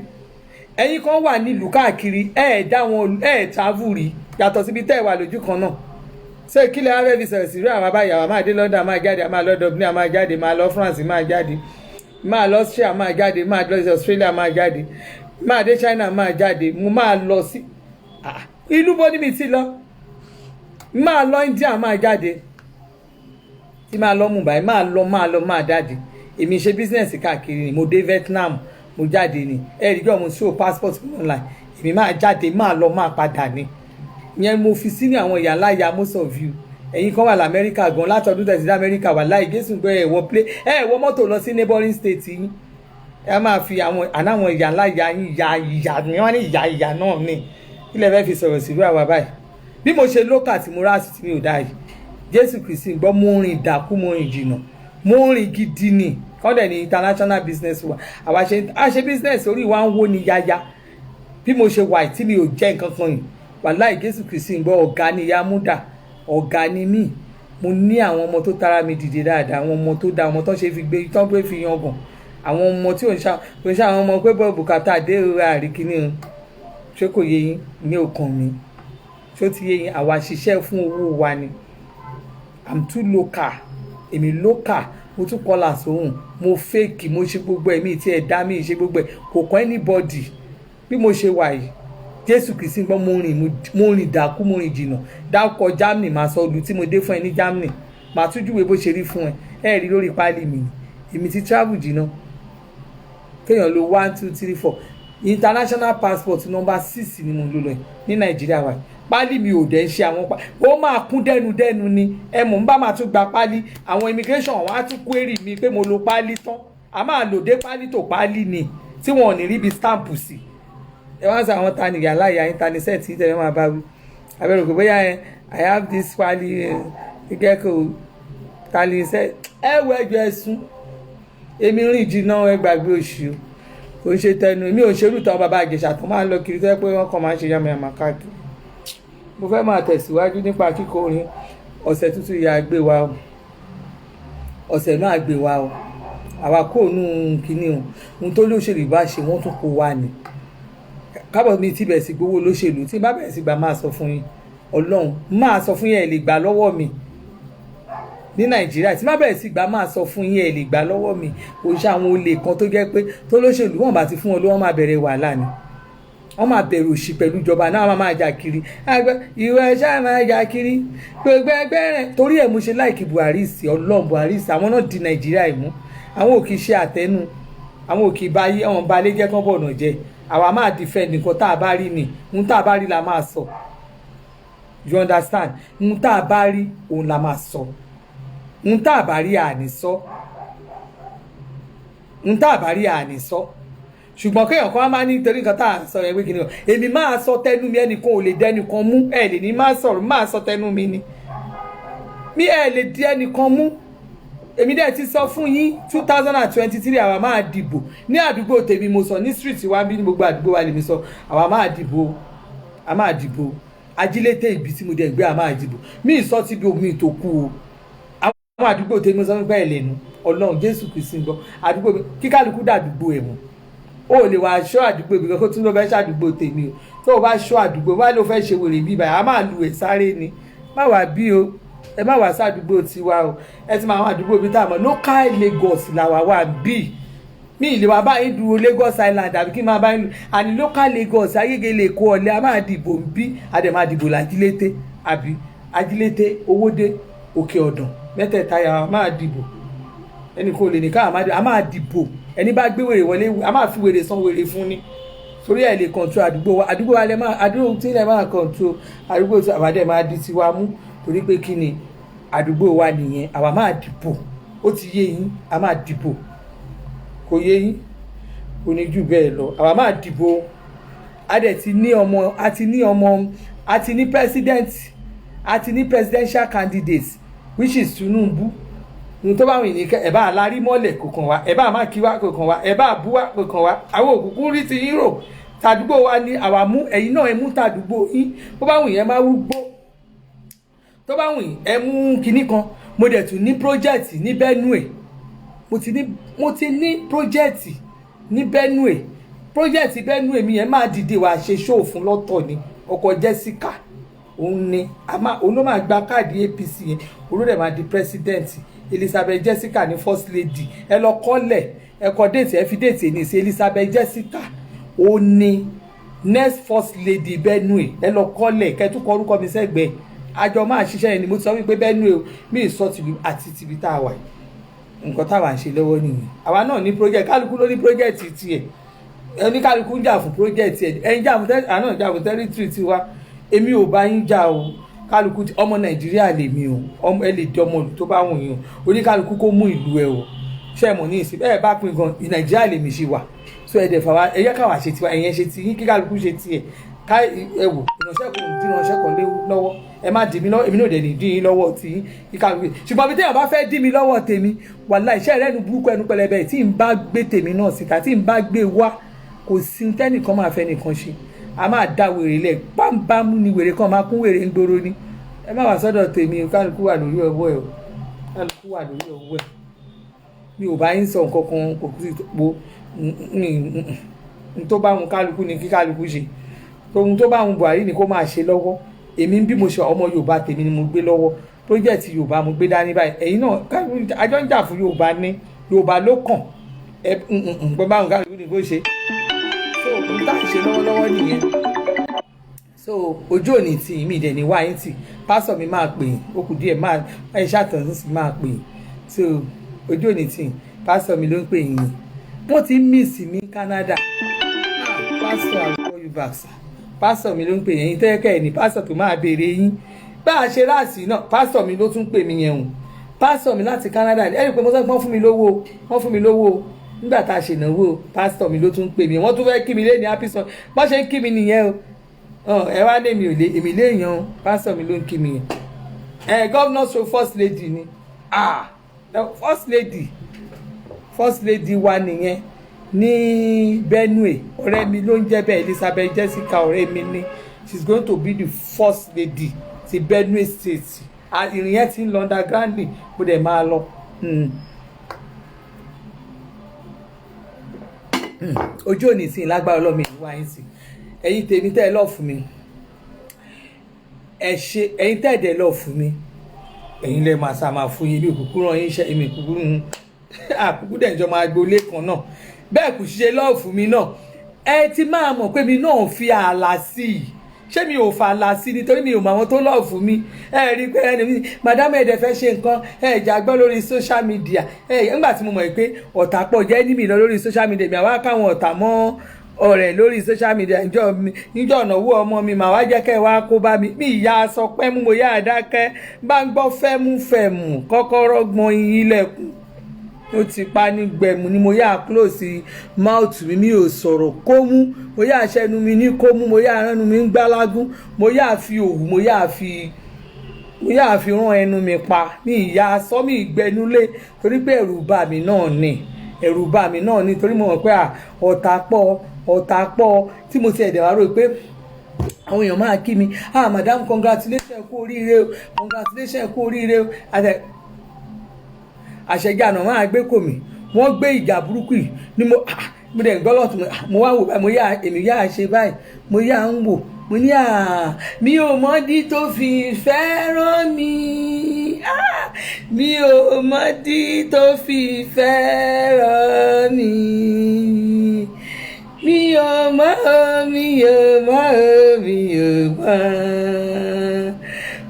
ẹ̀yin kan wà nílùú káàkiri dá wọn travel rí yàtọ̀ síbi tẹ́ ẹ̀ wà lójú kan náà ṣé kílẹ̀ arẹ́ fi sọ̀rọ̀ sí rí àwọn abáyà wa máa dé London máa jáde máa lọ Dublin máa jáde máa lọ France máa jáde máa lọ Austria máa jáde máa lọ Australia máa jáde máa dé China máa jáde mo máa lọ sí ìlú bó níbi tí lọ máa lọ India máa jáde tí máa lọ Mumbai máa jáde èmi ṣe business káàkiri ni mo dé Vietnam mo jáde ni rí gbọ́ mo show passport online èmi máa jáde máa lọ máa padà ni ìyẹn mo fi sí ní àwọn ìyá láya most of you ẹ̀yin kan wà lamẹ́ríkà gan látọdún tẹ̀sí lamẹ́ríkà wà láì Jésù gbé ẹ̀wọ́ mọ́tò lọ sí neighboring state yín ẹ máa fi àwọn ìyá láya yín ìyá ni wọ́n ní ìyá náà ní ilẹ̀ fẹ́ fi sọ̀rọ̀ sílùú àwa báyìí bí mo ṣe lókà tí mo ráàsì tí mi ò dá yìí Jésù Kristi gbọ́ mo rìn dákú mo rìn jìnnà mo rìn gidi ni kọ́dẹ̀ ní international business wa àwa ṣe business orí wa ń wó ni yáyá bí mo ṣe wà tí mi ò jẹ́ nǹkan kan yìí wàláì Jésù Kristi gbọ́ ọ̀gá ni Yámúdà ọ̀gá ni mí mo ní àwọn ọmọ tó tara mi dìde dáadáa àwọn ọmọ tó da ọmọ tó ṣe fi gbé tán pé fi yangàn àwọn ọmọ tí ò ń ṣe àwọn ọmọ pé bọ́ bùkátà dé àríkíní o ṣé kò yé yín ní ọkàn mi ṣó ti yé yín àwa ṣiṣẹ́ fún owó wa ni I'm too local èmi local mo tún kọlà sóhùn mo fake mo ṣe gbogbo ẹ̀mí tí ẹ̀ dá mi ṣe gbogbo ẹ̀ kò kọ́ anybody bí mo ṣe wà yìí Jésù Kristi gbọ́ mo rìn dákú mo rìn jìnnà dákọ̀ Germany máa sọ ọdún tí mo dé fún ẹ ní Germany máa tún júwe bó ṣe rí fún ẹ rí lórí páálí mi èmi ti travel jìnnà kéèyàn lo 1 2 3 4 international passport number 6 ni mo lò lọ ní Nàìjíríà wa páálí mi ò dẹ̀ ń ṣe àwọn ó máa kún dẹnu ni ẹ mọ̀ n bá máa tún gba páálí àwọn immigration wọn á tún query mi pé mo lo páálí tán a máa lò dé páálí tó páálí ni tí wọn ò ní rí bí stamp sí ẹ wá ń sọ àwọn ta nìyà láyà yín ta ní sẹ́ẹ̀tì tẹ̀lé máa bá wí abẹ́rẹ́ òkè bóyá I have this páálí ìkẹ́kọ̀ọ́ ta ní sẹ́ẹ̀ ẹ wọ ẹjọ́ ẹ̀sùn èmi rìn jìnnà ẹ gbàgbé oṣù kò ń ṣe tẹnu mi ò ṣerú tán bàbá Ìjẹ̀ṣà tó máa ń lọ kiri tó yẹ pé wọ́n kàn máa ń ṣe yàmàyàmà káàkiri mo fẹ́ máa tẹ̀síwájú nípa kíkọ orin ọ̀sẹ̀ tuntun yà gbé wa o ọ̀sẹ̀ náà gbé wa o àwa kò nù kíní o ohun tó lóṣèlú bá ṣe wọ́n tún kó wa ni kábọ̀ mi ti bẹ̀rẹ̀ sí gbowó lóṣèlú tí bá bẹ̀rẹ̀ sí gbà máa sọ fún yín ọlọ́run máa sọ fún yín ẹ̀ lè gbà lọ́wọ́ mi ní nàìjíríà tí má bẹ̀rẹ̀ sí gbà máa sọ fún yín ẹ̀ lè gbà lọ́wọ́ mi kò ṣe àwọn olè kan tó jẹ́ pé tó lóṣèlú wọn bá ti fún wọn ló wọ́n máa bẹ̀rẹ̀ wàhálà ni wọ́n máa bẹ̀rù òṣì pẹ̀lú ìjọba náà wọ́n máa jà kiri ìwọ ẹ̀ṣá máa jà kiri gbogbo ẹgbẹ́ rẹ̀ torí ẹ̀ mo ṣe láìkí Buhari sí ọlọ́run Buhari sí àwọn náà di nàìjíríà ìmú àwọn ò kì í ṣe àtẹnu àwọn ò kì í bá yí àwọn balẹ̀ jẹ́ kán bọ̀nà jẹ àwa máa defend nǹkan tá a bá rí ni ohun tá a bá rí la máa sọ you understand ohun tá a bá rí òun la máa sọ ohun tá a bá rí àní sọ ohun tá a bá rí àní sọ ṣùgbọ́n kéèyàn kan máa ní torí nǹkan tá à ń sọ yẹn wí kìnìún èmi máa sọ tẹnu mi ẹnìkan ò lè dẹnìkan mú ẹ lè ní máa sọ̀rọ̀ máa sọ tẹnu mi ni mi ẹ lè di ẹnìkan mú èmi dẹ̀ ti sọ fún yín 2023 àwa máa dìbò ní àdúgbò tèmi mo sọ ní street wa bí ní gbogbo àdúgbò wa lèmi sọ àwa máa dìbò a máa dìbò ajílété ibi tí mo dẹ̀ gbé a máa dìbò mi ìsọ ti bí omi tó kú o àwọn àdúgbò tèmi mo sọ fún bẹ́ẹ̀ lẹ́nu ọlọ́run jésù kìí gbọ́ àdúgbò mi kíkálukú dàdúgbò ẹ̀wọ̀n o lè wá aṣọ àdúgbò mi kó tún ló fẹ́ ṣàdúgbò tèmi o tó o bá ṣọ àdúgbò wá ló fẹ́ ṣe wèrè bí báyìí a máa lu ẹ̀ sáré ni má wàá bí o ẹ má wá sádùúgbò tiwa o ẹ ti máa wá àdúgbò bí táwọn local Lagos làwa wà bí mi ìlè wà báyìí dúró Lagos Island àbí kí n máa báyìí àní local Lagos Ayégele Èkó Ọ̀lẹ́ a máa dìbò ń bí a dẹ̀ máa dìbò lájílété àbí ajílété Owódé Òkè Ọ̀dàn mẹ́tẹ̀ẹ̀ta yà máa dìbò ẹnì kò lè ní ká a máa dìbò ẹni bá gbé wèrè wọlé a máa fi wèrè san wèrè fún ni torí ẹ lè control àdúgbò wa lẹ máa àdúgbò tí lẹ máa control àdúgbò tí àbádẹ máa di tiwa mú torí pé kí ni àdúgbò wa nìyẹn àwa máa dìbò ó ti yé yín a máa dìbò kò yé yín kò ní jù bẹ́ẹ̀ lọ àwa máa dìbò a dẹ̀ ti ní ọmọ a ti ní president a ti ní presidential candidate which is Tinubu ní tó bá wù ní kẹ ẹ bá alárí mọ́lẹ̀ kò kàn wá ẹ bá má kí wá kò kàn wá ẹ bá bú wá kò kàn wá àwọn òkùnkùn rí ti yín rò tàdúgbò wa ní àwa mú ẹ̀yin náà ẹ mú tàdúgbò yín bó bá wù yẹn má wú gbó tó bá wù yín ẹ mú kinní kan mo dẹ̀ tún ní project ní Benue mo ti ní project ní Benue project Benue mi yẹn máa dìde wá ṣe show fún lọ́tọ̀ ni ọkọ̀ Jessica òun ni òun ló máa gba káàdì APC yẹn òun ló dẹ̀ máa di president Elizabeth Jessica ní first lady ẹ lọ kọ́lẹ̀ ẹ kọ déètì ẹ fi déètì ní sí Elizabeth Jessica ó ní next first lady Benue ẹ lọ kọ́lẹ̀ kẹtù kọ orúkọ mi sẹ́gbẹ̀ẹ́ àjọ máa ṣiṣẹ́ yẹn ni mo ti sọ wípé Benue o mi ì sọ tìbí àti tìbí tá a wà nǹkan táwa ń ṣe lọ́wọ́ nìyẹn àwa náà ní project kálukú ló ní project tiẹ̀ ẹni kálukú ń jà fún project ẹ̀ ẹ̀yin jà fún àná jà fún territory tiwa èmi ò bá yín jà o kálukú ọmọ Nàìjíríà lèmi o ọmọ ẹ lè di ọmọ ìlú tó bá wù yín o oníkálukú kó mú ìlú ẹ o ṣe mọ̀ ní ìsìn bẹ́ẹ̀ bá pín gan Nàìjíríà lèmi ṣe wà so ẹ̀dẹ̀ fà wá ẹ̀yẹ́ káwá ṣe tiwa ẹ̀yẹn ṣe ti yín kí kálukú ṣe tiẹ̀ ká ẹ wò ìránṣẹ́ kò dín ìránṣẹ́ kan lọ́wọ́ ẹ má dì mí lọ́wọ́ èmi náà dẹ̀ ní dín yín lọ́wọ́ tí yín kí kálukú ṣùgbọ́n bí téèyàn bá fẹ́ dín mi lọ́wọ́ tèmi wàláhì iṣẹ́ rẹ̀ nu burúkú ẹnu pẹlẹbẹ tí n bá gbé tèmi náà síta tí n bá gbé wá kò sí tẹ́nìkan máa fẹ́ nìkan ṣe a máa dá wèrè lẹ̀ bámbámú ni wèrè kan máa kún wèrè ń gbòòrò ni ẹ má wá sọ́dọ̀ tèmi kálukú wà lórí ọwọ́ ẹ̀ o kálukú wà lórí ọwọ́ ẹ̀ mi ò bá yín sọ nǹkan kan kò sí po n tó bá wọn kálukú ni kí kálukú ṣe ohun tó bá wọn Buhari ni kó máa ṣe lọ́wọ́ èmi bí mo ṣe ọmọ Yorùbá tèmi ni mo gbé lọ́wọ́ project Yorùbá mo gbé dání báyìí ẹ̀yin náà àjọ ń jà fún Yorùbá ní Yorùbá ló kàn ẹ gbọ́n báwọn kálukú ni kó ṣe so ohun tá à ń ṣe lọ́wọ́lọ́wọ́ nìyẹn so ojú òní tí mi dẹ̀ ní wáyé tì pásọ̀ mi máa pè yín ó kù díẹ̀ máa ẹ ṣàtàn sí máa pè yín so ojú òní tí pásọ̀ mi ló ń pè yín wọ́n ti miss mi Canada pásọ̀ àgọ́ yorùbá pásọ̀ mi ló ń pè yín tẹ́kẹ̀ ní pásọ̀ tó máa béèrè yín bá a ṣe láàsì náà pásọ̀ mi ló tún pè mí yẹn o pásọ̀ mi láti Canada ẹ rí i pé mo sọ pé wọ́n fún mi lówó nígbà tá a ṣe ìnáwó pásọ̀ mi ló tún pè mí wọ́n tún fẹ́ kí mi lé ní happy song bọ́n ṣe ń kí mi nìyẹn o ẹ wá lé mi ò lé èmi lé yan pásọ̀ mi ló ń kí mi yẹn governor show first lady ni first lady wa nìyẹn ní Benue ọ̀rẹ́ mi ló ń jẹ́ bẹ́ẹ̀ Elizabeth Jessica ọ̀rẹ́ mi ní she's going to be the first lady ti Benue state ìrìn yẹn ti ń lọ underground bó dẹ̀ máa lọ ojú òní sí lágbára ọlọ́mọ ìwà yín sí ẹ̀yin tèmi tẹ́ ẹ lọ́ọ̀ fún mi ẹ ṣe ẹ̀yin tẹ́ ẹ dẹ̀ lọ́ọ̀ fún mi ẹ̀yin lẹ́ máa sá máa fún yín bí òkùnkùn ràn yín iṣẹ́ èmi kúkú àkúkú dẹ̀ jọ máa gbolé kan náà bẹ́ẹ̀ kù ṣe lọ́ọ̀ fún mi náà ẹ ti máa mọ̀ pé mi náà fi ààlà sí i ṣé mi ò fa ààlà sí i nítorí mi ò mọ àwọn tó lọ́ọ̀ fún mi ẹ rí i pé ẹni mi madame ẹ̀dẹ̀ fẹ́ ṣe nǹkan ẹ jà gbọ́ lórí social media nígbà tí mo mọ̀ pé ọ̀tá pọ̀ jẹ́ ní mi lọ lórí social media mi àwa káwọn ọ̀tá mọ́ ọ̀rẹ́ lórí social media níjọ́ ọ̀nàwó ọmọ mi màá wá jẹ́ kẹ́ ẹ wá kó bá mi ìyá sọ pé mú mo yá àdákẹ́ bá ń gbọ́ fẹ́mú kọ́kọ́rọ́ gbọ́n ilẹ̀kùn ó ti pa ní gbẹ̀mù ni mo yá close mouth mi ò sọ̀rọ̀ kó mú mo yá aṣẹ́nu mi ní kó mú mo yá aránu mi ń gbálágún mo yá fi òwú mo yá fi rán ẹnu mi pa ní ìyá sọ́mi ìgbẹ́nulé torí pé ẹ̀rù bà mí náà ni torí mo mọ̀ pé ọ̀tá pọ̀ tí mo ti ẹ̀dẹ̀ wá rò pé àwọn èèyàn máa kí mi madam congratulations kú oríire o àṣẹjáàna máa gbé kò mí wọ́n gbé ìjà burúkú yìí ni mo dẹ̀ ń gbọ́ lọ́tún mo wá wò báyìí èmi yá ṣe báyìí mo yá ń wò mo ní mi ò mọ̀dí tó fi fẹ́ràn mi mi ò mọ̀dí tó fi fẹ́ràn mi mi ò mọ̀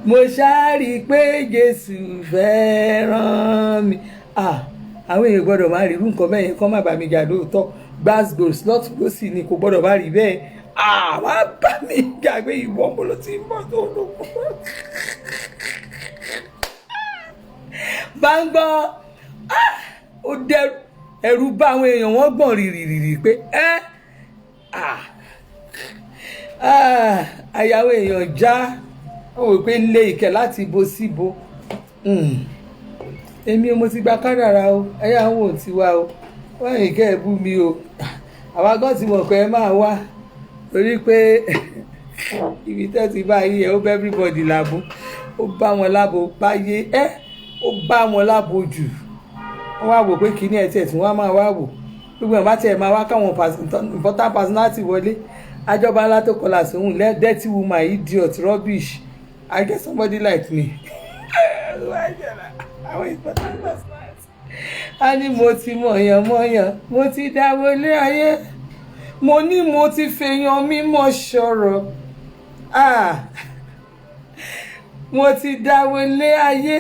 mo ṣáàrí pé Jésù fẹ́ràn mi àwọn èèyàn gbọ́dọ̀ máa rí irú nǹkan bẹ́ẹ̀ yẹn kọ́ má bàa mi jà lóòótọ́ gbàgbó slot ló sì ni kò gbọ́dọ̀ má rí bẹ́ẹ̀ wá bá mi jà pé ìwọ́n mo ló ti ń bọ̀ tó lóko. bá ń gbọ́ ó dẹrù ẹ̀rù bá àwọn èèyàn wọ́n gbọ̀n rìrìrì pé àyàwó èèyàn já ó wò pé lé ìkẹ́ láti ibo síbo èmi mo ti gba kádàrá o ẹ̀yà ń wò tiwa o wọ́n ìkẹ́ ẹ̀ bú mi o àwa gan ti mọ̀ pé ẹ máa wá torí pé ibi tẹ́ ti bá yí ẹ ó bẹ́ everybody lábo ó bá wọn lábo báyé ó bá wọn lábo jù wọ́n wá wò pé kíní ẹ̀ tiẹ̀ tí wọ́n máa wá wò gbogbo ẹ̀ bá tiẹ̀ máa wá káwọn important personality wọlé àjọba ńlá tó kọlà sóhun dirty woman idiot rubbish I get somebody like me. A ní mo ti mọ̀yàn mo ti dáwọlé ayé mo ní mo ti fèèyàn mímọ́ sọ̀rọ̀ mo ti dáwọlé ayé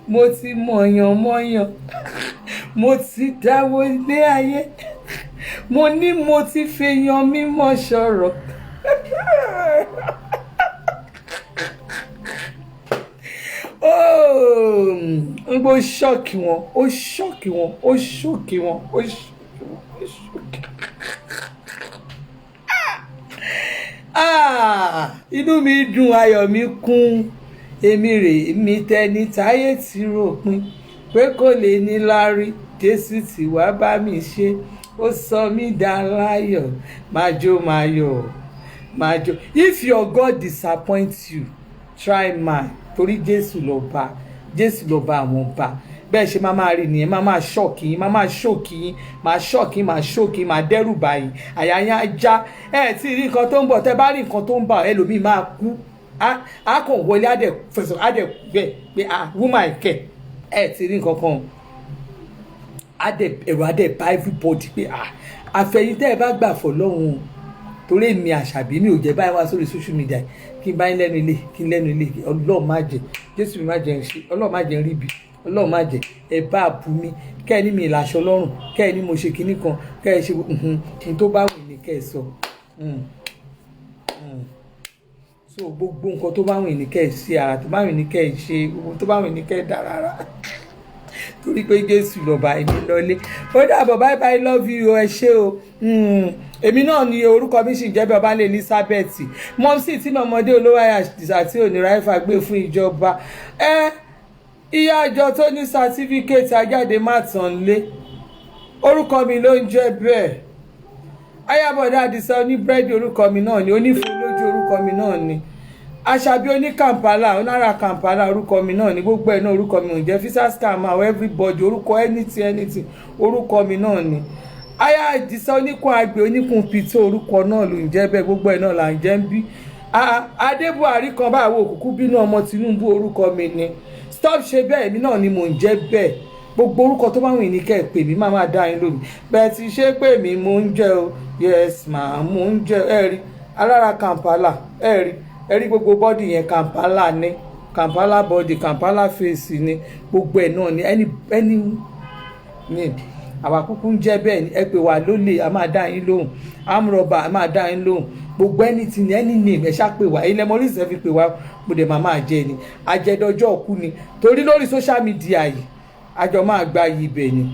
mo ti mọ̀yàn mo ti dáwọlé ayé mo ní mo ti fèèyàn mímọ́ sọ̀rọ̀. Ó ṣọ́ọ̀kì wọn. Inú mi dùn ayọ̀ mi kún èmi tẹni táyé ti ròpin pé kò lè ní lárí Jésù tí wá bá mi ṣe ó sọ mí dá láyọ̀ máa jó. If your God disappoints you try mine torí Jésù lọ́ba àwọn ọba bẹ́ẹ̀ ṣe máa rí nìyẹn máa ṣọ́ọ̀kì yín máa ṣọ́ọ̀kì máa dẹ́rù báyìí àyà yín á já tí rí nǹkan tó ń bọ̀ tẹ́ bá rí nǹkan tó ń bà ẹlòmíì máa kú á kàn wọlé á dẹ̀ bẹ́ẹ̀ pé woman ẹ̀kẹ́ tí rí nǹkan kan ẹ̀rọ á dẹ̀ bá everybody pé àfẹ̀yìntẹ́ ẹ bá gbà fọ́ lọ́hùn torí èmi àṣàbí mi ò jẹ́ báyìí wá sórí social media kí n bá yín lẹ́nu ilé ọlọ́run má jẹ́ Jésù mi má jẹ́ ṣe ọlọ́run má jẹ́ ríbi ọlọ́run má jẹ́ ẹ bá bú mi kẹ́ ẹ ní mi ìlàṣọ lọ́rùn kẹ́ ẹ ní mo ṣe kinní kan kẹ́ ẹ ṣe n tó bá wù ní kẹ́ ẹ sọ so gbogbo nǹkan tó bá wù ní kẹ́ ẹ ṣe ara tó bá wù ní kẹ́ ẹ ṣe gbogbo tó bá wù ní kẹ́ ẹ dá rárá torí pé Jésù lọ́ba èmi lọ́lé ó dàbọ̀ bye bye love you ẹ ṣé o èmi náà ni orúkọ mi sì jẹ́ bí Ọbánlé Elizabeth mọ́mísì tí ọmọdé olówó àyàṣà tí Oníràífà gbé fún ìjọba ìyá àjọ tó ní sátífíkẹ́ẹ̀tì ajáde má tàn lé orúkọ mi ló ń jẹ́ bẹ́ẹ̀ Ayábọ̀dé Àdìsá oníbírẹ́dì orúkọ mi náà ni onífúnlójú orúkọ mi náà ni Àṣàbí oní Kampala onára Kampala orúkọ mi náà ni gbogbo ẹ̀ náà orúkọ mi ò jẹ́ visa scam àwọn everybody orúkọ anything orúkọ mi náà ni aya Àdìsá oníkun àgbẹ̀ oníkun pìtó orúkọ náà ló ń jẹ́ bẹ́ẹ̀, gbogbo ẹ̀ náà là ń jẹ́ ń bí. Adé Buhari kan báwo òkùnkùn bínú ọmọ Tinubu orúkọ mi ni. Stop ṣe bẹ́ẹ̀, èmi náà ni mò ń jẹ́ bẹ́ẹ̀. Gbogbo orúkọ tó bá wù ní kẹ́ ẹ̀ pè mí máa dá yín lónìí. Bẹ́ẹ̀ ti ṣe pé mi mò ń jẹ́ o, yes ma mò ń jẹ́ ẹ rí alára Kampala ẹ rí gbogbo bọ́dì yẹn Kampala ni, Kampala body Kampala face ni, gbogbo ẹ̀ náà ni ẹni ní àwa kúkú ń jẹ́ bẹ́ẹ̀ ni. Ẹ pè wá lólè a máa dá yín lóhùn, amúrọ̀bà a máa dá yín lóhùn, gbogbo ẹni tí ní ẹni name ẹ ṣá pè wá ilẹ̀ mọ́lẹ́sì ẹ fi pè wá mo dẹ̀ máa jẹ ni àjẹdọjọ́ ọ̀kú ni, torí lórí social media yìí àjọ máa gba yìí ibẹ̀ ni.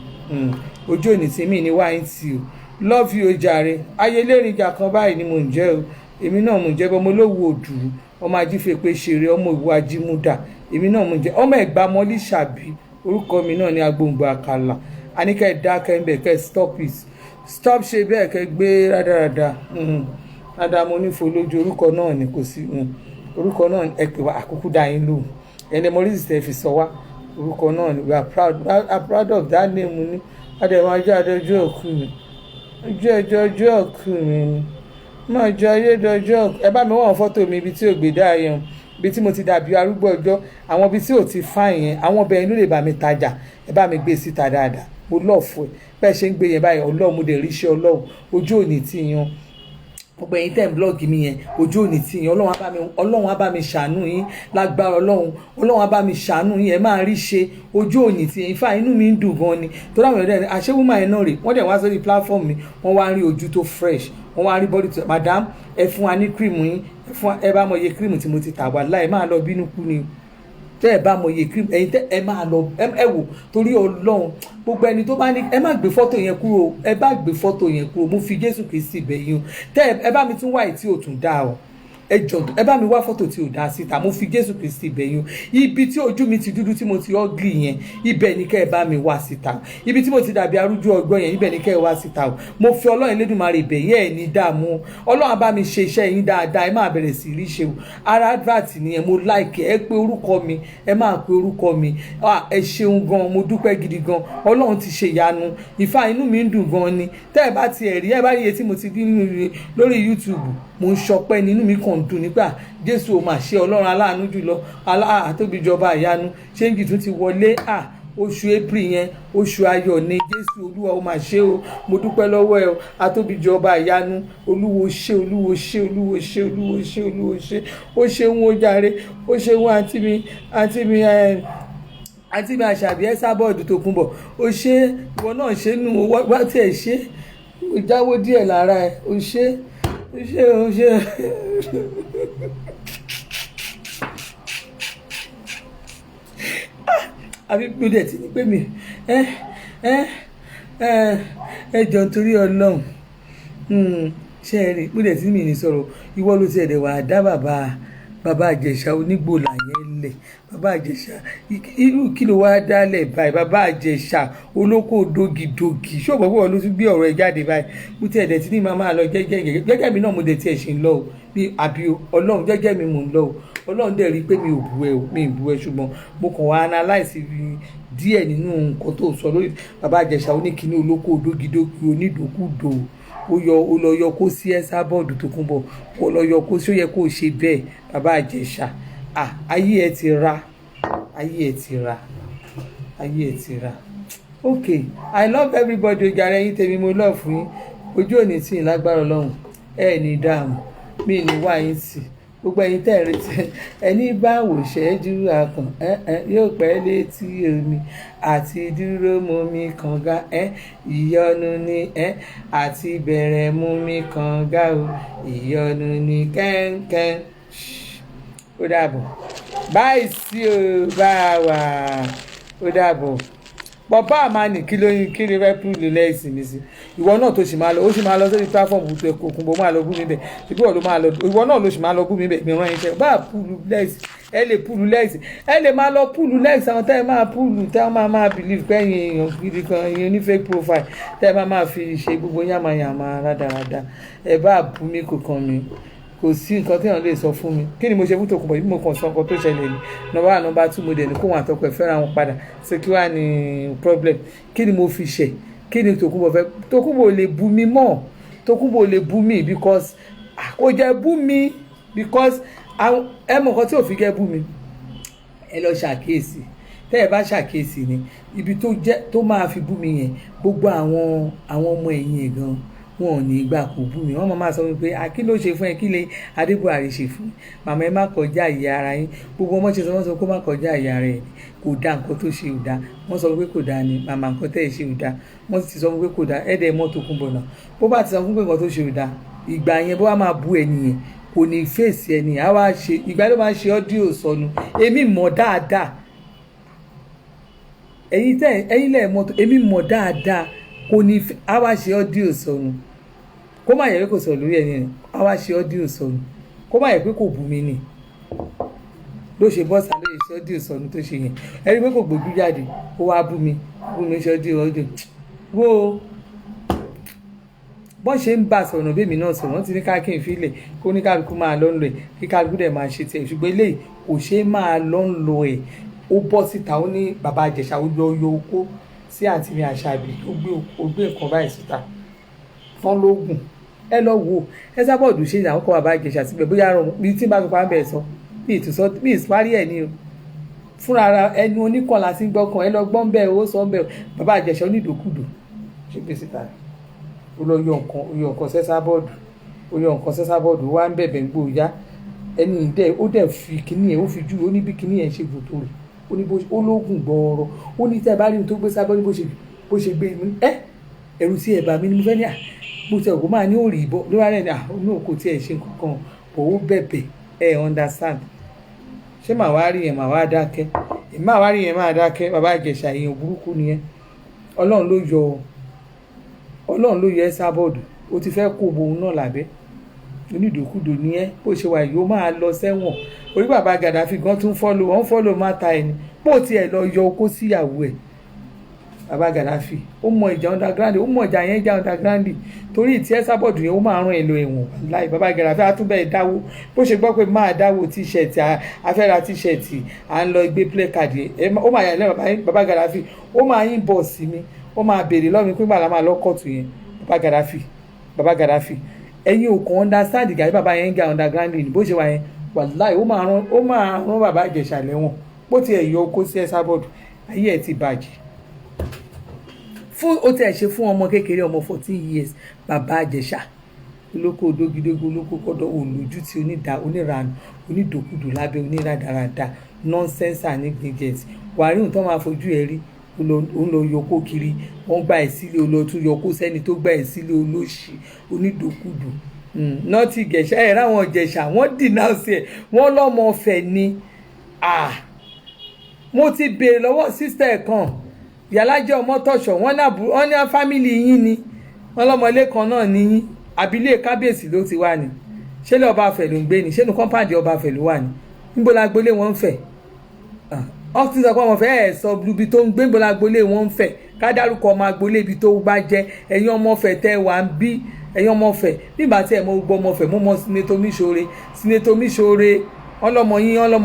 Ojú òní tí mi ní wáyé tí o love you jàre. Ayélérìnjà kan báyìí ni mò ń jẹ́ o, èmi náà mò ń jẹ́ bọ́ ọmọ olówó òdùrú, ọmọ ajífẹ́pẹ́ ṣeré, ọmọ ìwọ ajímúdà, èmi náà mò ń jẹ́ ọmọ ẹ̀gbá mọ́lí ṣàbí, orúkọ mi náà ní agbóǹgbò àkàlà. A ní kẹ́ ẹ̀ dákẹ́ ń bẹ̀ kẹ́ ẹ̀ stop it, stop ṣe bẹ́ẹ̀ kẹ́ gbé rádaràda. Ádámù onífolójú orúkọ náà ni kò sí orúkọ náà ẹ pè wá àkókò dá yín lóhùn. Ẹni mọ́lẹ́sì tẹ́ fi sọ wá orúkọ náà ni we are proud of that name ni. Adẹ̀mọ̀ ajá adọ́jọ́ òkú mi, ọjọ́ òkú mi ni máa jẹ ayé dọjọ́. Ẹ bá mi wọ́n fọ́tò mi ibi tí ò gbé dá yẹn, ibi tí mo ti dàbí arúgbó ọjọ́, àwọn ibi tí ò ti fáìn yẹn, àwọn ọbẹ̀ inú lè bá mi tajà, ẹ bá mi gbé síta dáadáa. Mo lọ́ọ̀fù ẹ̀ bẹ́ẹ̀ ṣe ń gbé yẹn báyìí, Ọlọ́run mo dẹ̀ rí iṣẹ́ Ọlọ́run, ojú òní tí yan gbogbo ẹ̀yin tẹ́ ń blọ́ọ̀gì mi yẹn, ojú òní tí yan Ọlọ́run á bá mi ṣàánú yín lágbára Ọlọ́run á bá mi ṣàánú yín, ẹ máa rí ṣe ojú òní tí yẹn. Ifá inú mi ń dùn gan ni torí àwọn ọ̀rẹ́ àṣewúmọ̀ ẹ̀ náà rè wọ́n dẹ̀ wá sórí platform mi, wọ́n wá rí ojú tó fresh, wọ́n wá rí body tó madam ẹ fún wa ní cream yín, ẹ bá mọ iye cream tí mo ti tà wá láì máa lọ bínú kú ni tẹ́ ẹ bá mọ iye cream ẹ̀yin tẹ́ ẹ máa lọ ẹ wò torí Ọlọ́run gbogbo ẹni tó bá ní ẹ má gbé fọ́tò yẹn kúrò, ẹ bá gbé fọ́tò yẹn kúrò, mo fi Jésù Kristi bẹ̀ yín o. Tẹ́ ẹ bá mi tún wá ìtí òtún dá o, ẹ jọ ẹ bá mi wá fọ́tò tí ò dá síta, mo fi Jésù Kristi bẹ̀ yín o. Ibi tí ojú mi ti dúdú tí mo ti ugly yẹn, ibẹ̀ ni kẹ́ ẹ bá mi wá síta. Ibi tí mo ti dàbí arúgbó ọgbọ́n yẹn, ibẹ̀ ni kẹ́ ẹ wá síta o. Mo fi Ọlọ́run Elédùmarè bẹ̀ yín ẹ̀ ní dààmú, Ọlọ́run á bá mi ṣe iṣẹ́ yín dáadáa, ẹ máa bẹ̀rẹ̀ sí rí ṣe o. Ara advert nìyẹn, mo like ẹ pé orúkọ mi, ẹ máa pe orúkọ mi. Ẹ ṣeun gan, mo dúpẹ́ gidi gan, Ọlọ́run ti ṣe ìyanu. Ifá inú mi ń dùn gan ni. Tẹ́ ẹ bá ti ẹ̀rí ẹ bá rí iye tí mo ti dín lórí YouTube, mo ń ṣọpẹ́ nínú mi kàn dùn nígbà Jésù ò mà ṣe Ọlọ́run aláàánú jùlọ àtóbijọba ìyanu ṣéǹgì tún ti wọlé. Oṣù April yẹn oṣù ayọ̀ ni, Jésù Olúwa ó mà ṣe o, mo dúpẹ́ lọ́wọ́ ẹ o, àtóbijọba ìyanu, Olúwo ṣe Olúwo ṣe Olúwo ṣe Olúwo ṣe Olúwo ṣe, ó ṣeun ó jàre, ó ṣeun àǹtí mi Àṣàbí ẹ sábọ̀dù tó kún bọ̀, ó ṣe ìwọ náà ṣe nù wá tí ẹ ṣe ìjáwó díẹ̀ lára ẹ, ó ṣe. Àbí mi dẹ̀ ti ní pé mi ẹ jọ nítorí Ọlọ́run ṣe é rí mi dẹ̀ tí mi ní sọ̀rọ̀ ìwọ ló ti ẹ̀dẹ̀ wà dá bàbá Àjẹsà onígbòlà yẹn lẹ̀. Bàbá Àjẹsà irú kí ló wá dálẹ̀ báyìí? Bàbá Àjẹsà olóko dógidógi ṣọ́ọ̀bù ọ̀pọ̀ ló tún gbé ọ̀rọ̀ ẹ̀ jáde báyìí. Mo ti ẹ̀dẹ̀ tí ní máa lọ jẹ́jẹ́ mi náà mo dẹ̀ tiẹ̀ ṣe ń lọ o bí àbí o Ọlọ́run jẹ́jẹ́ mi mò ń lọ o. Ọlọ́run dẹ̀ rí i pé mi ò bu ẹ o, mi ì bu ẹ ṣùgbọ́n mo kàn wá analyse díẹ̀ nínú nǹkan tó sọ lórí Bàbá Àjẹsà oníkíní olóko dógidógi onídòkúdò ó lọ yọ kó sí ẹ́sà bọ́ọ̀dù tó kún bọ̀ ó lọ yọ kó sí ó yẹ kó ṣe bẹ́ẹ̀. Bàbá Àjẹsà ayé ẹ ti ra. Okay, I love everybody ojàre ẹ̀yin tèmi mo love fún yín, ojú òní tí ì lágbára Ọlọ́run ẹ ní dààmú mi ní wá yín tì gbogbo ẹ̀yin tẹ́ ẹ retí ẹni bá wò ṣẹ́jú akàn yóò pẹ́ létí omi àti dúró mú mi kànga ìyọnu ni àti bẹ̀rẹ̀ mú mi kànga o ìyọnu ni kẹ́ńkẹ́ń. Ó dàbọ̀ báyìí sí o bá wà ó dàbọ̀. Bàbá àmàní kí ló fẹ́ púlù lẹ́sìn mi sí ìwọ náà tó sì máa lọ ó sì máa lọ sórí platform tó ẹ̀kọ́ bó máa lọ gún mi bẹ̀ ìbí ìwọ náà ló sì máa lọ gún mi bẹ̀ mi rán iṣẹ́ bá púlù lẹ́sìn ẹ lè púlù lẹ́sìn ẹ lè máa lọ púlù lẹ́sìn àwọn tẹ́ ẹ máa púlù tẹ́ ẹ máa believe pé ẹ̀yin èèyàn gidi kan ẹ̀yin ní fake profile tẹ́ ẹ máa fi ṣe gbogbo yàmàyàmà rádaràda ẹ bá bú mi kò kàn mí kò sí nǹkan tí èèyàn lè sọ fún mi kí ni mo ṣe fún Tòkunbọ̀ yìí mo kàn sọ nǹkan tó ṣẹlẹ̀ ní nọ́mbà 2 mo dẹ̀ ní kó wọn àtọkọ ẹ̀ fẹ́ràn wọn padà ṣé kí wàá ní problem kí ni mo fi ṣe kí ni Tòkunbọ̀ fẹ́ Tòkunbọ̀ lè bú mi mọ́ Tòkunbọ̀ lè bú mi because kò jẹ́ bú mi because ẹ mọ̀ nǹkan tí ò fi gẹ́ bú mi ẹ lọ ṣàkíyèsí tẹ́ ẹ bá ṣàkíyèsí ni ibi tó máa fi bú mi yẹn gbogbo àwọn ọmọ ẹ̀yìn ẹ̀ gan wọn ò ní gbà kó bú mi wọ́n máa sọ wípé kí ló ṣe fún ẹ kí lè Adébùhárí ṣe fún mi màmá ẹ má kọjá ìyá ara yín gbogbo ọmọ ṣe sọ wọ́n sọ pé má kọjá ìyá ara ẹ̀ kò dá nǹkan tó ṣe ò dá wọ́n sọ pé kò dá ni màmá nǹkan tẹ́ ẹ ṣe ò dá wọ́n ti sọ pé kò dá ẹ̀ẹ́dẹ̀ mọ́ Tòkunbọ̀ náà bó bá ti sọ fún pé nǹkan tó ṣe ò dá ìgbà yẹn bó wá máa bú ẹni yẹn kò ní fèsì ẹni á wá ṣe ìgbà ló máa ṣe ọ́díò sọnù èmi mọ̀ dáadáa ẹ̀yin lẹ mọ̀ èmi mọ̀ dáadáa kò ní á wá ṣe ọ́díò sọnù kó má yẹ pé kò sọ lórí ẹni rẹ̀ á wá ṣe ọ́díò sọnù kó má yẹ pé kò bú mi nì ló ṣe bọ́sà ló ṣe ọ́díò sọnù tó ṣe yẹn ẹ rí pé kò gbójú jáde ó wá bú mi ṣe ọ́díò wo bọ́n ṣe ń bá sọ̀rọ̀ bẹ́ẹ̀ mi náà sọ̀rọ̀ wọ́n ti ní ká kí n filẹ̀ kó ní kálukú máa lọ́ ń lọ ẹ̀ kí kálukú dẹ̀ máa ṣe tiẹ̀ ṣùgbọ́n eléyìí kò ṣe é máa lọ́ ń lọ ẹ̀ ó bọ́ síta ó ní bàbá Ìjẹ̀ṣà ó yọ okó sí àǹtí mi Àṣàbí ó gbé nǹkan báyìí síta fọ́n lóògùn ẹ lọ wo ẹ sábọ̀dù ṣe àwọn kọ́ bàbá Ìjẹ̀ṣà síbẹ̀ bóyá rọrùn bí tí n bá fi pa ń bẹ̀ sọ bí ìsúwárí ẹ̀ ní o fúnra ẹnu oníkànlá sí gbọ́kàn ẹ lọ gbọ́n bẹ́ẹ̀ ó sọ bẹ́ẹ̀ bàbá Ìjẹ̀ṣà onídòkúdò ṣe gbé síta ó lọ yọ nǹkan sẹ́sábọ́ọ̀dù wá ń bẹ̀bẹ̀ gbó yá ẹni dẹ̀ ó dẹ̀ fi kíní ẹ̀ ó fi jú ó ní bí kíní ẹ̀ ṣe gbòtò rẹ̀ ó ní ó lóògùn gbọ́ọ̀rọ̀ ó ní tẹ́ ẹ bá rí mi tó gbé sábọ́ ní bó ṣe gbé mi ẹ̀rù tí ẹ̀ bá mi ni mo fẹ́ ní bó tẹ̀ òkú máa ní òrì ìbọn ló wá rẹ̀ ní ní òkú tí ẹ̀ ṣe kankan bò ó bẹ̀bẹ̀ ẹ̀ understand ṣé màá wá rí yẹn màá wá dákẹ́ màá wá rí yẹn máa dákẹ́ bàbá Ìjẹ̀ṣà èèyàn burúkú nìyẹn Ọlọ́run ló yọ ẹ́ sábọ́ọ̀dù ó ti fẹ́ kó bohun náà lábẹ́ onídòkúdò ní ẹ́ bó ṣe wà yìí ó máa lọ sẹ́wọ̀n orí bàbá Gàdáfì gan tún fọ́lò máta ẹni bó tiẹ̀ lọ yọ okó síyàwó ẹ̀ bàbá Gàdáfì ó mọ ìjà underground ó mọ ìjà yẹn jà underground torí ìtí ẹ́ sábọ́ọ̀dù yẹn ó máa rán ẹ lọ ẹ̀wọ̀n láì bàbá Gàdáfì á tún bẹ́ẹ̀ dáwó bó ṣe gbọ́ pé máa dáwó tíṣẹ̀tì afẹ́ra tíṣẹ̀tì à ń lọ gbé plẹ́kàdì ó máa yà lẹ́yìn bàbá Gàdáfì ó máa yín bọ̀ sí mi ó máa béèrè lọ́mi pé màlá máa lọ́kọ̀tù yẹn bàbá Gàdáfì ẹ̀yin ò kàn understand gàdí bàbá yẹn ń ga underground ni bó ṣe wà yẹn wàláì ó máa rán bàbá Ìjẹ̀ṣà lẹ́wọ̀n bó ti ẹ̀ yọ okó sí ẹ sábọ́ọ̀dù ayé ẹ̀ ti bàjẹ́ ó ti ẹ̀ ṣe fún ọmọ kékeré ọmọ 14 years bàbá Ìjẹ̀ṣà olóko odógidógo olóko kọ́dọ̀ olójú tí oníranù onídòkúdò lábẹ́ oníràdàràdà nonsense and negligence wàrí nǹkan máa fojú ẹ rí ó lọ yọkó kiri wọ́n gba ẹ̀ sílé olóòtú yọkó sẹ́ni tó gba ẹ̀ sílé olóṣì onídòkúdò nọ́ọ̀tì Ìjẹ̀ṣà ẹ̀ ráwọn Ìjẹ̀ṣà wọ́n dìnáùsì ẹ̀ wọ́n lọ́mọ ọ̀fẹ́ ni mo ti béèrè lọ́wọ́ sísítà ẹ̀ kan Ìyálájẹ́ Ọmọ́tọ̀ṣọ́ wọ́n ní fámìlì yín ni wọ́n lọ́mọlé kan náà ní yín àbílẹ̀ kábíyèsí ló ti wà ní ṣé lè ọba àfẹ́ ló ń gbé ni ṣé ní kọ́ńpáàdì ọba àfẹ́ ló wà ní níbo la gbolé wọn ń fẹ́ ọ́n ti sọ pé ọmọ fẹ́ ẹ̀ sọ ibi tó ń gbé níbo la gbolé wọn ń fẹ́ ká dárúkọ ọmọ agbolé ibi tó bá jẹ́ ẹ̀yin ọmọ fẹ́ tẹ́ wà ń bí ẹ̀yin ọmọ fẹ́ nígbà tí ẹ̀ mọ gbọ́ ọmọ fẹ́ mo mọ Sínétọ̀ Míṣọ̀rẹ́ ọlọ́mọ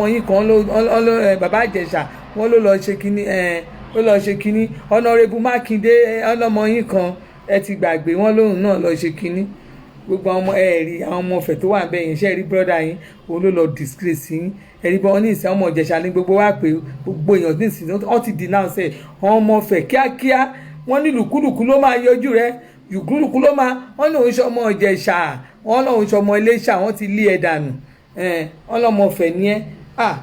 yín kan bàbá Ìjẹ̀ṣà wọ́n ló lọ ṣe kínní Honorable Mákindé ọlọ́mọ yín kan ẹ ti gbàgbé wọn lóhùn náà lọ ṣe kínní gbogbo ọmọ rí àwọn ọmọ ọ̀fẹ́ tó wà ń bẹ yẹn ṣe rí brọ́dà yín òun ló lọ disgrace yín ẹ̀rí bọ́ ní ìsìn ọmọ Ìjẹ̀ṣà ní gbogbo wa pé gbogbo èèyàn ní ìsìn wọ́n ti denounce ẹ̀ àwọn ọmọ ọ̀fẹ́ kíákíá wọ́n ní lùkúlùkú ló máa yọjú rẹ̀ lùkúlùkú ló máa wọ́n ní òun ṣe ọmọ Ìjẹ̀ṣà wọ́n ní òun ṣe ọmọ Iléṣà wọ́n ti lé ẹ̀ dànù wọ́n lọ́mọ ọ̀fẹ́ ní ẹ́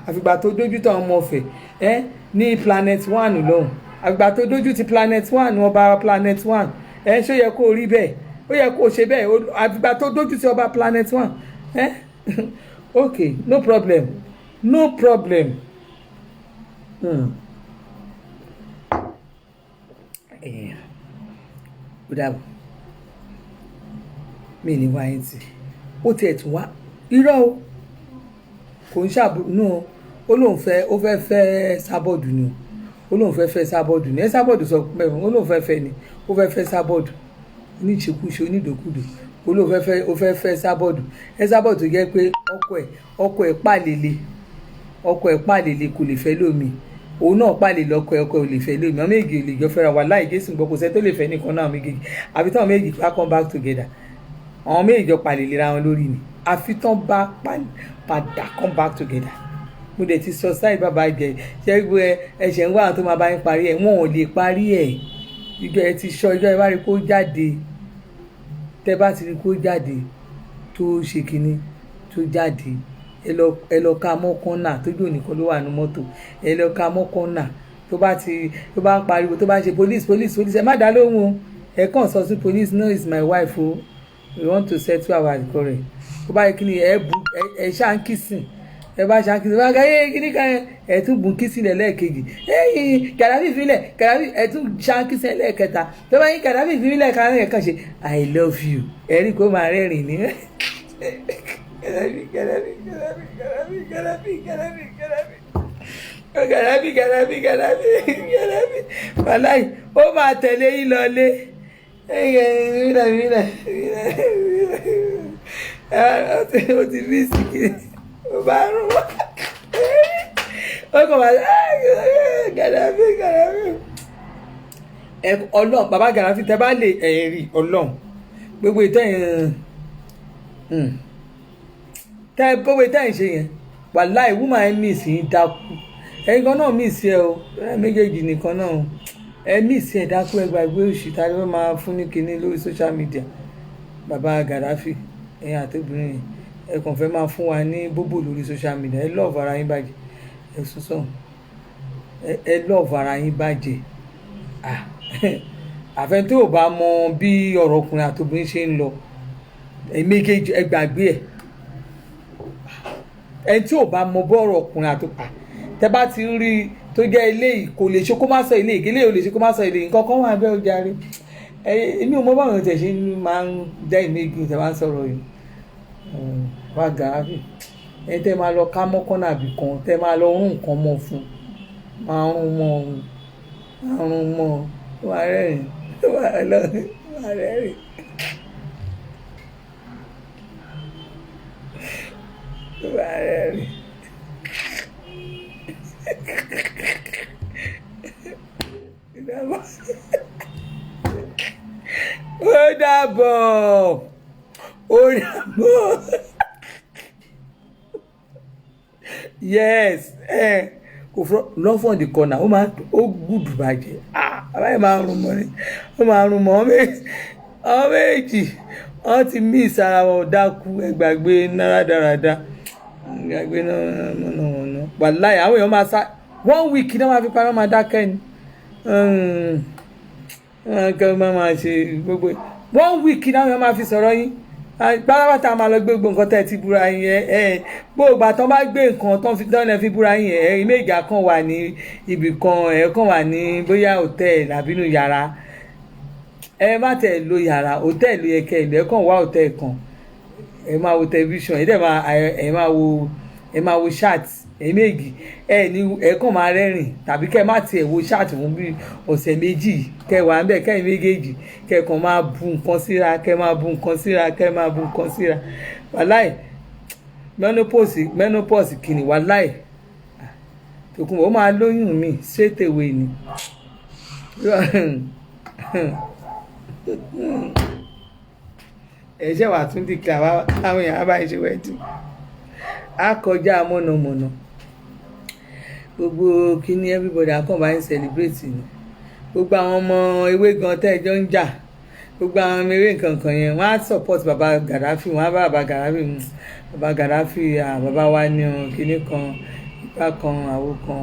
àfìgbà tó dójú tó ọmọ ọ̀fẹ́ ní Planet One lọ́hùn àfìgbà tó dójú ti Planet One ọba Planet One ṣó yẹ kó rí bẹ́ẹ̀ ó yẹ kó ṣe bẹ́ẹ̀ àfìgbà tó dójú sí ọba Planet One okay no problem ó dàbọ̀ mi ní wáyé tì ó tiẹ̀ tún wá irọ́ o kò ń ṣàbùnú ó lóun fẹ́ sábọ́ọ̀dù ni ó lóun fẹ́ sábọ́ọ̀dù ni ẹ sábọ́ọ̀dù sọ pé ó lóun fẹ́ ni ó fẹ́ sábọ́ọ̀dù oníṣekúṣe onídòkúdò ó fẹ́ sábọ́ọ̀dù ẹ sábọ́ọ̀dù tó jẹ́ pé ọkọ ẹ̀ pàlélé kò lè fẹ́ lómi òun náà pàlè lọ́kọ ọkọ ò lè fẹ́ lómi ọmọ méjì ò lè jọ fẹ́ra wà láì Jésù gbọ́ kò sẹ́ tó lè fẹ́ nìkan náà méjèèjì àfi táwọn méjì bá come back together àwọn méjì jọ pàlè lera wọn lórí ni àfi tán bá padà come back together. Mo dẹ̀ ti sọ sáì bàbá jẹ ṣẹ́gun ẹ̀ṣẹ̀ ń wá àwọn tó máa bá yín parí ẹ̀ wọ́n ò lè parí ẹ̀ ìjọ ẹ ti sọ ìjọ ẹ bá rí kó jáde tẹ́ bá ti rí kó jáde tó ṣe kinní tó jáde ẹ lọ ka mọ́kànnà tójú ònìkan ló wà ní mọ́tò ẹ lọ ka mọ́kànnà tó bá ń pariwo tó bá ń ṣe police ẹ má dá lóhùn ẹ kàn sọ sí police no is my wife o we want to settle our quarrel tó bá yẹ kí ni ẹ ṣáà ń kìsìn ẹ bá ṣáà ń kìsìn bá kí ni ká ẹ tún bùn kìsìn lẹ́ẹ̀kejì Gaddafi ìfilẹ̀ Gaddafi ẹ tún ṣáà ń kìsìn lẹ́ẹ̀kẹta tó bá yín Gaddafi ìfilẹ̀ kan ẹ̀ kàn ṣe I love you ẹ̀rí kó máa rẹ́rìn ní. Gaddafi wàláì ó máa tẹ̀lé yín lọlé ó ti bí sìkì ó bá rún wá ó kàn máa Gaddafi ọlọ́run bàbá Gaddafi tẹ bá lè ẹ̀rí ọlọ́run gbogbo ìtẹ́yìn gbogbo ìtẹ́yìn ṣe yẹn wàláì wúmà ẹ̀ miss yín dákú ẹ̀yin kan náà miss ẹ o méjèèjì nìkan náà ẹ miss ẹ dákú ẹ gbàgbé òṣì tá a lè máa fún ní kinní lórí social media bàbá Gaddafi ẹ̀yin àtẹ̀bìnrin yẹn ẹ kàn fẹ́ máa fún wa ní bóbò lórí social media ẹ lọ́ọ̀fù ara yín bàjẹ́ ẹ sọ́sọ́ ẹ lọ́ọ̀fù ara yín bàjẹ́ àfẹ́ tó o bá mọ bí ọ̀rọ̀ ọkùnrin àtòbìnrin ṣe ń lọ ẹ méjèèjì ẹ gbàgbé ẹ tí ò bá mọ bọ́ọ̀rọ̀ ọkùnrin àtòbìnrin tẹ bá ti rí tó jẹ́ eléyìí kò lè ṣe kó má sọ eléyìí eléyìí ò lè ṣe kó má sọ eléyìí nǹkan kan wà bẹ́ẹ̀ ó jàre èmi ò mọ báwọn tẹ̀ ṣe máa ń dá ìmẹ́gì tẹ̀ máa ń sọ̀rọ̀ yìí wá Gaddafi ẹ tẹ́ máa lọ ká mọ́kànnà àbí kan tẹ́ máa lọ rún nǹkan mọ́ fún máa rún mọ́ wà rẹ́rìn wà rẹ́rìn. Wà rẹ́rìn. Ó dàbọ̀. Yes kò fọ́ lọ́ fọ́n di kọ́nà ó gùdù bàjẹ́ àbáyé máa rún mọ́ ni ó máa rún mọ́ ọ méjì wọ́n ti mí ìsara wọn dákú ẹgbàgbé náírà dáradá ẹgbàgbé náà wàláì àwọn èèyàn máa sá 1 week náà máa fi parí máa dákẹ́ ni kẹ́ máa ṣe gbogbo 1 week náà wọ́n máa fi sọ̀rọ̀ yín pátápátá máa lọ gbé gbogbo nǹkan tẹ́ ti búra yín gbogbo àtọ́ bá gbé nǹkan tó fi dánlẹ̀ fi búra yín ìméjà kan wà ní ibì kan kan wà ní bóyá hòtẹ́ẹ̀lì àbínú yàrá ẹ má tẹ̀ lo yàrá hòtẹ́ẹ̀lì yẹ kẹ́ ìlú ẹ kàn wá hòtẹ́ẹ̀lì kan ẹ máa wo tẹlifíṣàn ẹ máa wo chat méjì ẹ kàn máa rẹ́rìn tàbí kẹ́ má tiẹ̀ wo chat fún bí ọ̀sẹ̀ méjì kẹ́ wà ń bẹ̀ kẹ́ méjèèjì kẹ́ kàn máa bu nǹkan síra kẹ́ máa bu nǹkan síra kẹ́ máa bu nǹkan síra wàláì menopause kìnnì wàláì Tòkunbọ̀ ó máa lóyún mi straight away ni ẹ̀ṣẹ̀ wà tún dìkà àwọn èèyàn bá ṣe wẹ́ẹ̀dì á kọjá mọ̀nàmọ̀nà gbogbo kíní everybody akọ́ bá ń celebrate ni gbogbo àwọn ọmọ ewé gan tẹ́jọ́ ń jà gbogbo àwọn ọmọ ewé nǹkan yẹn wọ́n á support baba Gaddafi wọ́n á bá baba Gaddafi baba wa ní kíní kan ipa kan àwo kan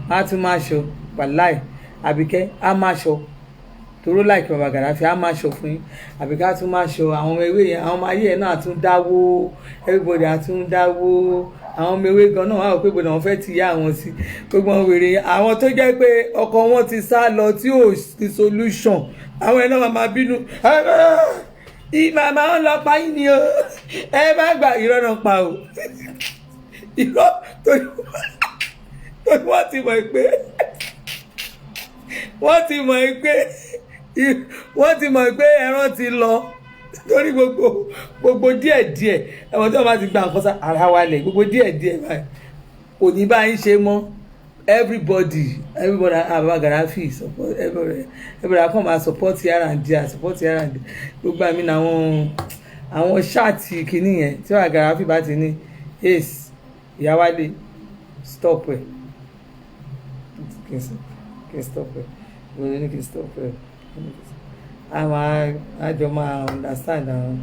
wọ́n á tún máa ṣọ wàláì Àbíkẹ́ á máa ṣọ toró láìkí baba Gaddafi á máa ṣọ fún yín Àbíkẹ́ á tún máa ṣọ àwọn ọmọ ewé yẹn àwọn ọmọ ayé yẹn náà tún dáwó everybody á tún dáwó àwọn ọmọ ewé gan náà wà ó pé gbọdọ̀ wọn fẹ́ ti yá àwọn sí gbogbo wọn wèrè àwọn tó jẹ́ pé ọkọ wọn ti sá lọ tí ò sí solution àwọn ẹ̀ náà máa bínú màmá wọn lọ pa yín ni o ẹ má gbà irọ́ náà pa o irọ́ torí wọ́n ti mọ̀ pé wọ́n ti mọ̀ pé ẹran ti lọ torí gbogbo díẹ̀díẹ̀ ẹ̀wọ̀n tí wọ́n bá ti gba nǹkan sá ara wa lẹ̀ gbogbo díẹ̀díẹ̀ báyìí kò ní bá yín ṣe mọ́ everybody Baba Gaddafi support everybody come and support here and there gbogbo àmì ní àwọn ṣáàtì kìíní yẹn tí Baba Gaddafi bá ti ní ace Ìyáwálé stop ẹ kí n stop ẹ wọ́n ní kí n stop ẹ àwọn àjọ máa understand àwọn.